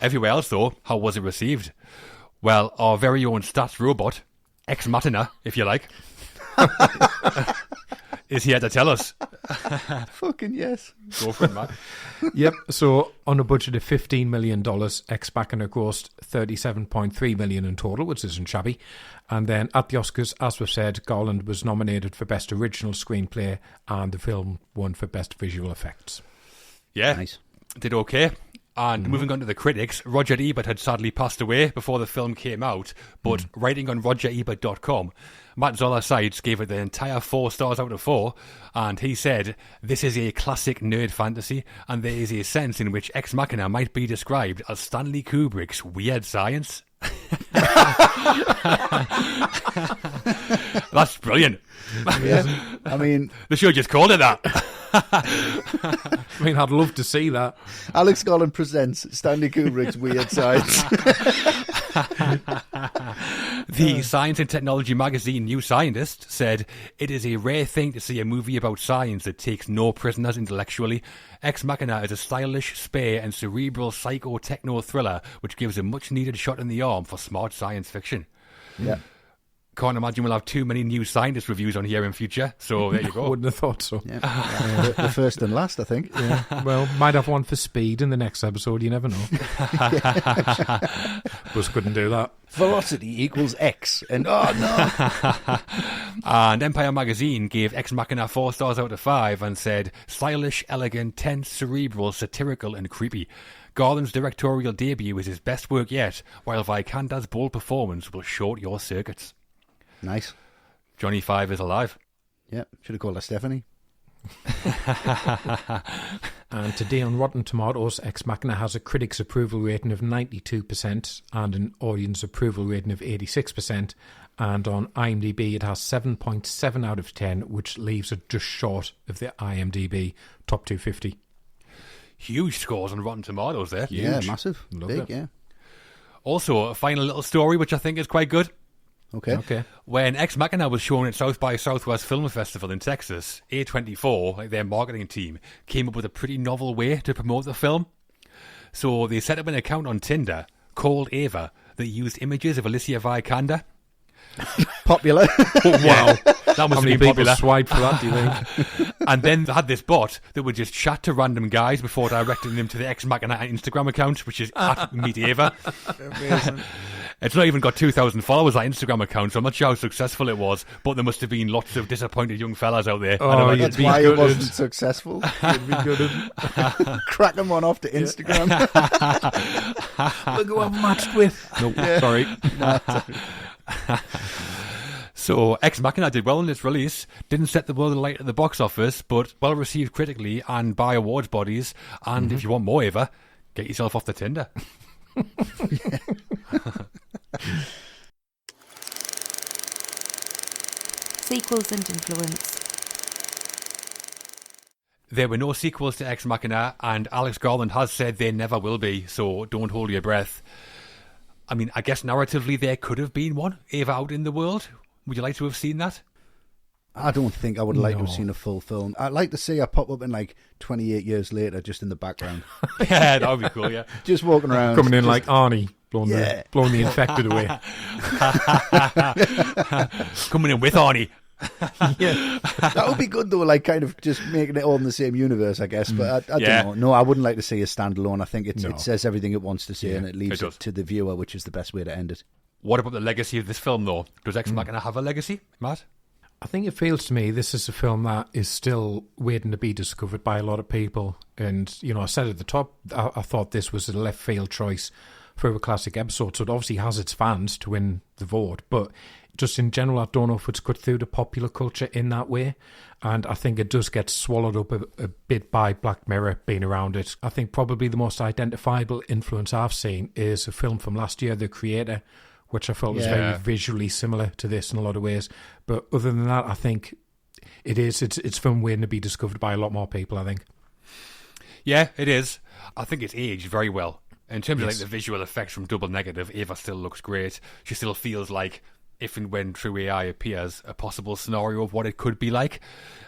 Everywhere else, though, how was it received? Well, our very own stats robot, Ex Machina, if you like, is here to tell us. Fucking yes. Go for it, Matt. Yep. So on a budget of $15 million, Ex Machina grossed $37.3 million in total, which isn't shabby. And then at the Oscars, as we've said, Garland was nominated for Best Original Screenplay, and the film won for Best Visual Effects. Yeah, Nice. did okay. And moving on to the critics, Roger Ebert had sadly passed away before the film came out, but writing on RogerEbert.com, Matt Zoller Seitz gave it the entire 4 stars out of 4, and he said, "This is a classic nerd fantasy, and there is a sense in which Ex Machina might be described as Stanley Kubrick's weird science." That's brilliant. Yeah. I mean, They should have just called it that. I mean, I'd love to see that. Alex Garland presents Stanley Kubrick's Weird Science. The Science and Technology magazine New Scientist said, "It is a rare thing to see a movie about science that takes no prisoners intellectually. Ex Machina is a stylish, spare and cerebral psycho-techno thriller which gives a much-needed shot in the arm for smart science fiction." Yeah. Can't imagine we'll have too many New Scientist reviews on here in future, so there you I go. wouldn't have thought so. Yeah. The first and last, I think. Yeah. Well, might have one for Speed in the next episode, you never know. Just couldn't do that. Velocity equals X. And oh no. And Empire magazine gave Ex Machina 4 stars out of 5 and said, "Stylish, elegant, tense, cerebral, satirical and creepy. Garland's directorial debut is his best work yet, while Vikanda's bold performance will short your circuits." Nice. Johnny Five is alive. Yeah. Should have called her Stephanie. And today on Rotten Tomatoes, Ex Machina has a critics' approval rating of 92% and an audience approval rating of 86%. And on IMDb, it has 7.7 out of 10, which leaves it just short of the IMDb top 250. Huge scores on Rotten Tomatoes there. Yeah, Huge. massive. Love Big, it. yeah. Also, a final little story which I think is quite good. Okay. When Ex Machina was shown at South by Southwest Film Festival in Texas, A24, like their marketing team, came up with a pretty novel way to promote the film. So they set up an account on Tinder called Ava that used images of Alicia Vikander. Popular. Wow. That How must many have been people popular. swiped for that, do you think? And then they had this bot that would just chat to random guys before directing them to the Ex Machina Instagram account, which is at Meet Ava. Amazing. It's not even got 2,000 followers, that Instagram account, so I'm not sure how successful it was, but there must have been lots of disappointed young fellas out there. Oh, And That's be why good it wasn't at- successful. You'd be good at... Cracking one off to Instagram. Look who I've matched with. No, sorry. So, Ex Machina did well in its release, didn't set the world alight at the box office, but well received critically and by awards bodies, and if you want more Ava, get yourself off the Tinder. Sequels and influence. There were no sequels to Ex Machina, and Alex Garland has said there never will be, so don't hold your breath. I mean, I guess narratively there could have been one, Ava out in the world. Would you like to have seen that? I don't think I would like to No. have seen a full film. I'd like to see her pop up in like 28 years later, just in the background. Yeah, that would be cool, yeah. Just walking around. Coming in just- like Arnie, blowing the infected away. Coming in with Arnie. Yeah. That would be good though, like kind of just making it all in the same universe, I guess. But I Yeah. don't know. No, I wouldn't like to see a standalone. I think No. it says everything it wants to say, Yeah, and it leaves it does. it to the viewer, which is the best way to end it. What about the legacy of this film, though? Does Ex Machina have a legacy, Matt? I think it feels to me this is a film that is still waiting to be discovered by a lot of people. And, you know, I said at the top, I thought this was a left field choice for a classic episode. So it obviously has its fans to win the vote. But just in general, I don't know if it's cut through the popular culture in that way. And I think it does get swallowed up a bit by Black Mirror being around it. I think probably the most identifiable influence I've seen is a film from last year, The Creator, which I felt was Yeah. very visually similar to this in a lot of ways. But other than that, I think it's film waiting to be discovered by a lot more people, I think. Yeah, it is. I think it's aged very well. In terms of like Yes. the visual effects from Double Negative, Ava still looks great. She still feels like, if and when true AI appears, a possible scenario of what it could be like.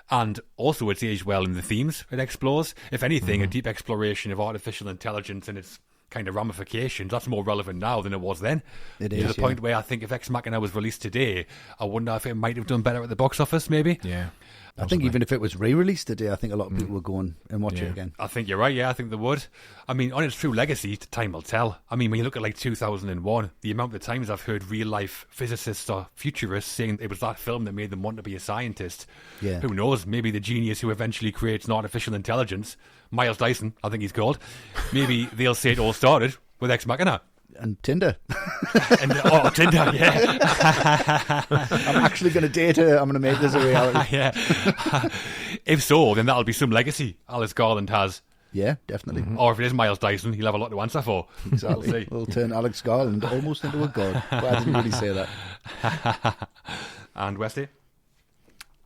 And also it's aged well in the themes it explores. If anything, a deep exploration of artificial intelligence and its kind of ramifications, that's more relevant now than it was then. It To is, the point where I think if Ex Machina was released today, I wonder if it might have done better at the box office, maybe. Yeah. I think even if it was re-released today, I think a lot of people would go and watch it again. I think you're right, yeah, I think they would. I mean, on its true legacy, time will tell. I mean, when you look at like 2001, the amount of times I've heard real-life physicists or futurists saying it was that film that made them want to be a scientist. Yeah. Who knows, maybe the genius who eventually creates an artificial intelligence, Miles Dyson, I think he's called, maybe they'll say it all started with Ex Machina. And Tinder. And, Tinder, yeah. I'm actually going to date her. I'm going to make this a reality. Yeah. If so, then that'll be some legacy Alex Garland has. Yeah, definitely. Or if it is Miles Dyson, he'll have a lot to answer for. Exactly. We'll see. We'll turn Alex Garland almost into a god. But I didn't really say that. And Westy?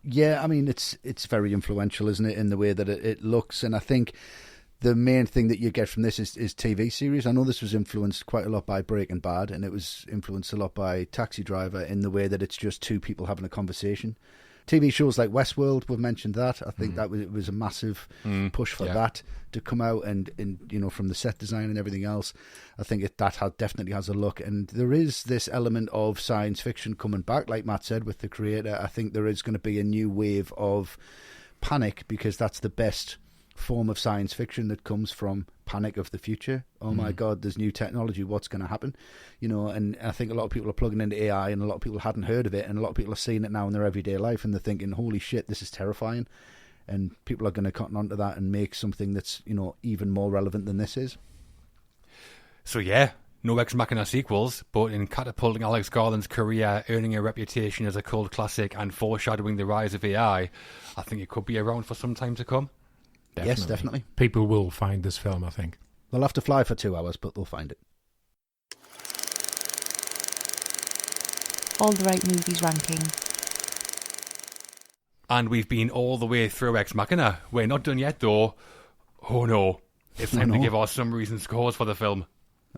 Yeah, I mean, it's very influential, isn't it, in the way that it looks. And I think the main thing that you get from this is TV series. I know this was influenced quite a lot by Breaking Bad, and it was influenced a lot by Taxi Driver in the way that it's just two people having a conversation. TV shows like Westworld, we've mentioned that. I think that it was a massive push for that to come out, and you know, from the set design and everything else. I think definitely has a look, and there is this element of science fiction coming back, like Matt said, with The Creator. I think there is going to be a new wave of panic, because that's the best form of science fiction that comes from panic of the future. Oh my God, there's new technology, what's going to happen? You know, and I think a lot of people are plugging into AI, and a lot of people hadn't heard of it, and a lot of people are seeing it now in their everyday life, and they're thinking, holy shit, this is terrifying. And people are going to cotton onto that and make something that's, you know, even more relevant than this is. So yeah, no Ex Machina sequels, but in catapulting Alex Garland's career, earning a reputation as a cult classic, and foreshadowing the rise of AI, I think it could be around for some time to come. Yes, definitely. People will find this film, I think. They'll have to fly for 2 hours, but they'll find it. All the right movies ranking. And we've been all the way through Ex Machina. We're not done yet, though. Oh no, it's time to give our summaries and scores for the film.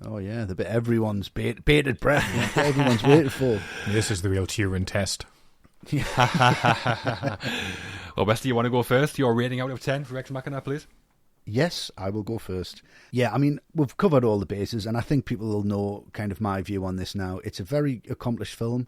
Oh yeah, the bit everyone's bated breath, that everyone's waiting for. This is the real Turing test. Well, Westy, you want to go first? Your rating out of 10 for Ex Machina, please. Yes, I will go first. Yeah, I mean, we've covered all the bases, and I think people will know kind of my view on this now. It's a very accomplished film.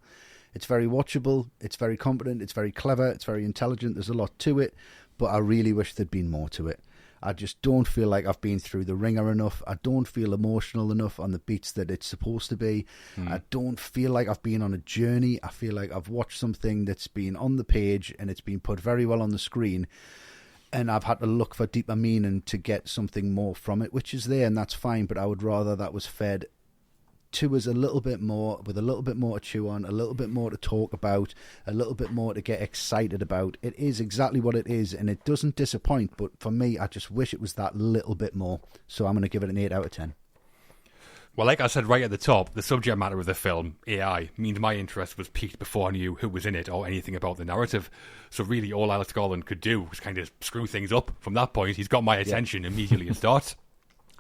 It's very watchable. It's very competent. It's very clever. It's very intelligent. There's a lot to it, but I really wish there'd been more to it. I just don't feel like I've been through the ringer enough. I don't feel emotional enough on the beats that it's supposed to be. I don't feel like I've been on a journey. I feel like I've watched something that's been on the page and it's been put very well on the screen, and I've had to look for deeper meaning to get something more from it, which is there, and that's fine, but I would rather that was fed to us a little bit more, with a little bit more to chew on, a little bit more to talk about, a little bit more to get excited about. It is exactly what it is, and it doesn't disappoint, but for me, I just wish it was that little bit more. So I'm going to give it an 8 out of 10. Well, like I said right at the top, the subject matter of the film, AI, means my interest was piqued before I knew who was in it or anything about the narrative. So really all Alex Garland could do was kind of screw things up. From that point, he's got my attention immediately at start.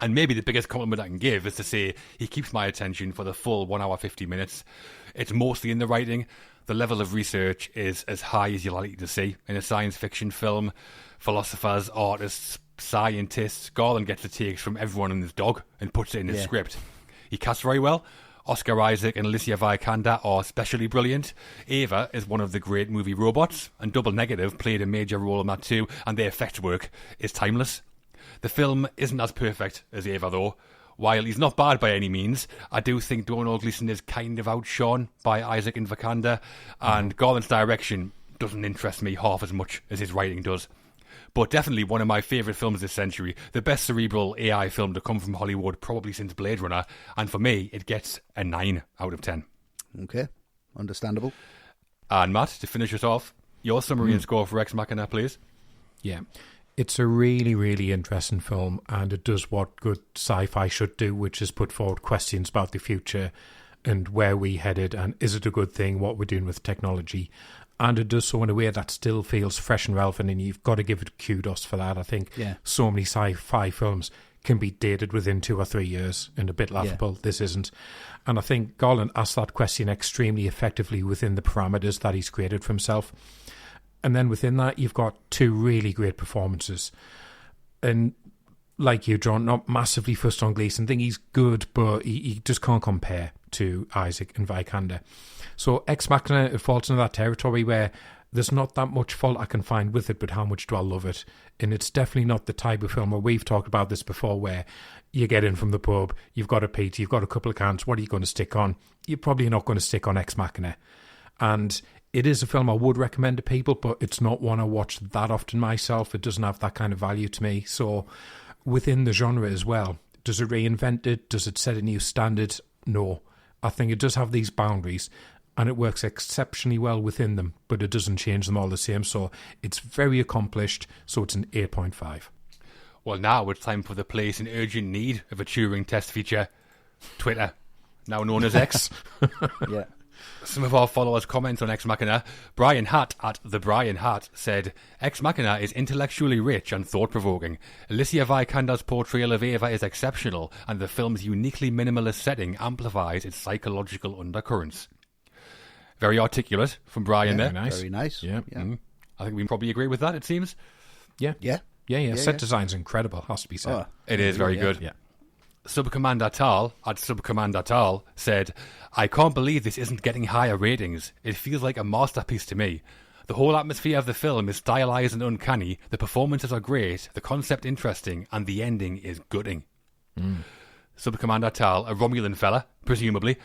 And maybe the biggest compliment I can give is to say he keeps my attention for the full 1 hour 50 minutes. It's mostly in the writing. The level of research is as high as you're likely to see in a science fiction film. Philosophers, artists, scientists. Garland gets the takes from everyone and his dog and puts it in his script. He casts very well. Oscar Isaac and Alicia Vikander are especially brilliant. Ava is one of the great movie robots, and Double Negative played a major role in that too, and the effect work is timeless. The film isn't as perfect as Ava, though. While he's not bad by any means, I do think Domhnall Gleeson is kind of outshone by Isaac and Vikander, and Garland's direction doesn't interest me half as much as his writing does. But definitely one of my favourite films this century, the best cerebral AI film to come from Hollywood probably since Blade Runner, and for me it gets a 9 out of 10. Okay, understandable. And Matt, to finish us off, your summary and score for Ex Machina, please. Yeah. It's a really, really interesting film, and it does what good sci-fi should do, which is put forward questions about the future and where we headed, and is it a good thing, what we're doing with technology. And it does so in a way that still feels fresh and relevant, and you've got to give it kudos for that. I think so many sci-fi films can be dated within 2 or 3 years and a bit laughable. This isn't. And I think Garland asked that question extremely effectively within the parameters that he's created for himself. And then within that, you've got 2 really great performances. And like you, John, not massively fussed on Gleeson. I think he's good, but he just can't compare to Isaac and Vikander. So Ex Machina, it falls into that territory where there's not that much fault I can find with it, but how much do I love it? And it's definitely not the type of film where we've talked about this before, where you get in from the pub, you've got a pizza, you've got a couple of cans, what are you going to stick on? You're probably not going to stick on Ex Machina. And it is a film I would recommend to people, but it's not one I watch that often myself. It doesn't have that kind of value to me. So within the genre as well, does it reinvent it? Does it set a new standard? No. I think it does have these boundaries, and it works exceptionally well within them, but it doesn't change them all the same. So it's very accomplished, so it's an 8.5. Well, now it's time for the place in urgent need of a Turing test feature, Twitter, now known as X. Yeah. Some of our followers comment on Ex Machina. Brian Hatt at The Brian Hatt said, Ex Machina is intellectually rich and thought-provoking. Alicia Vikander's portrayal of Ava is exceptional, and the film's uniquely minimalist setting amplifies its psychological undercurrents. Very articulate from Brian there. Very nice. Very nice. Yeah. I think we can probably agree with that, it seems. Yeah. Yeah. Set design's incredible, has to be said. Oh, It is very good. Yeah. Subcommander Tal at Subcommander Tal said, I can't believe this isn't getting higher ratings. It feels like a masterpiece to me. The whole atmosphere of the film is stylized and uncanny, the performances are great, the concept interesting, and the ending is gutting. Subcommander Tal, a Romulan fella, presumably,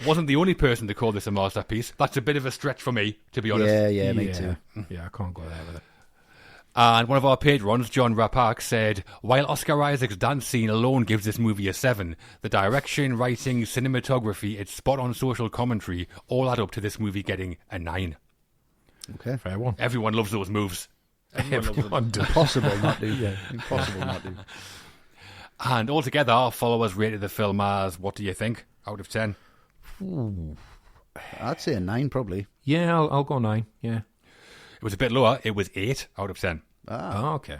wasn't the only person to call this a masterpiece. That's a bit of a stretch for me, to be honest. Yeah, me too. Yeah, I can't go there with it. And one of our patrons, John Rapak, said, while Oscar Isaac's dance scene alone gives this movie a 7, the direction, writing, cinematography, its spot-on social commentary all add up to this movie getting a 9. Okay. Fair one. Everyone loves those moves. Everyone does. Impossible not to. Yeah. Impossible not to. And altogether, our followers rated the film as, what do you think, out of 10? Ooh. I'd say a 9 probably. Yeah, I'll go 9. Yeah. It was a bit lower. It was 8 out of 10. Oh, okay.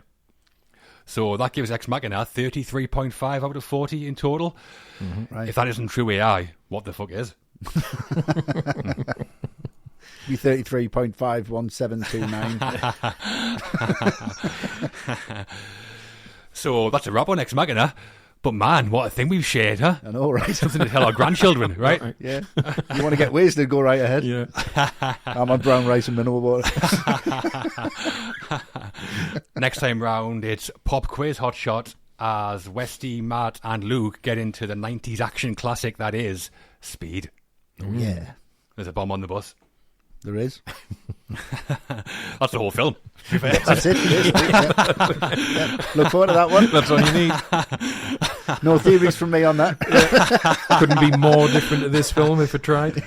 So that gives Ex Machina 33.5 out of 40 in total. Mm-hmm. Right. If that isn't true AI, what the fuck is? Be 33.51729. So that's a wrap on Ex Machina. But man, what a thing we've shared, huh? I know, right? Something to tell our grandchildren, right? Yeah. You want to get wasted, go right ahead. Yeah. I'm on brown rice and mineral water. Next time round, it's pop quiz hot shot as Westy, Matt and Luke get into the 90s action classic that is Speed. Yeah. There's a bomb on the bus. There is. That's the whole film. That's it. It is. Yeah. Look forward to that one. That's all you need. No theories from me on that. Couldn't be more different to this film if it tried.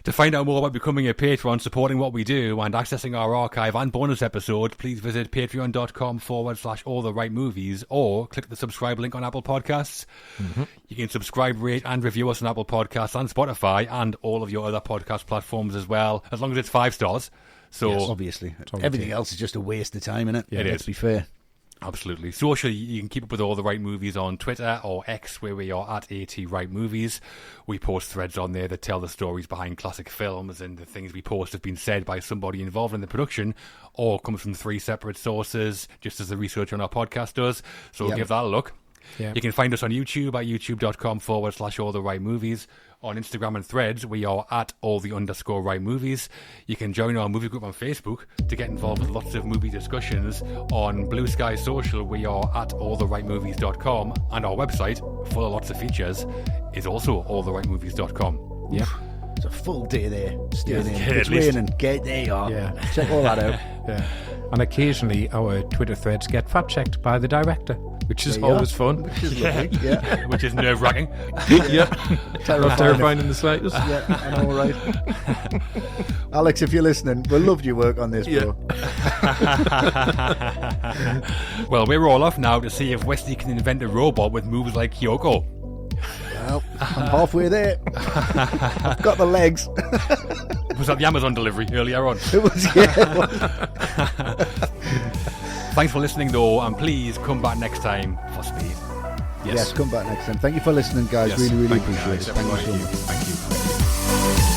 To find out more about becoming a patron, supporting what we do, and accessing our archive and bonus episodes, please visit patreon.com/alltherightmovies or click the subscribe link on Apple Podcasts. Mm-hmm. You can subscribe, rate, and review us on Apple Podcasts and Spotify and all of your other podcast platforms as well, as long as it's 5 stars. So yes, obviously. Everything else is just a waste of time, isn't it? Yeah, it Let's is. be fair. Absolutely. Socially, you can keep up with all the right movies on Twitter or X, where we are at ATRightMovies. We post threads on there that tell the stories behind classic films, and the things we post have been said by somebody involved in the production or comes from 3 separate sources, just as the research on our podcast does. So give that a look. Yeah. You can find us on YouTube at youtube.com/alltherightmovies. On Instagram and Threads, we are at @all_the_right_movies. You can join our movie group on Facebook to get involved with lots of movie discussions. On Blue Sky Social, we are at alltherightmovies.com, and our website, full of lots of features, is also alltherightmovies.com. Yep. It's a full day there. Stay Yes, there. It's raining. Get there. Yeah. Check all that out. Yeah. And occasionally our Twitter threads get fact-checked by the director, which is always fun. Which is lovely. Yeah. Which is nerve-wracking. Yeah. Not terrifying in the slightest. Yeah, I know, right. Alex, if you're listening, we loved your work on this, bro. Well, we're all off now to see if Westy can invent a robot with moves like Kyoko. Well, I'm halfway there. I've got the legs. Was that the Amazon delivery earlier on? It was, yeah. Thanks for listening, though, and please come back next time for Speed. Yes, come back next time. Thank you for listening, guys. Yes, really thank you, appreciate guys. it. Thank you so much. Thank you.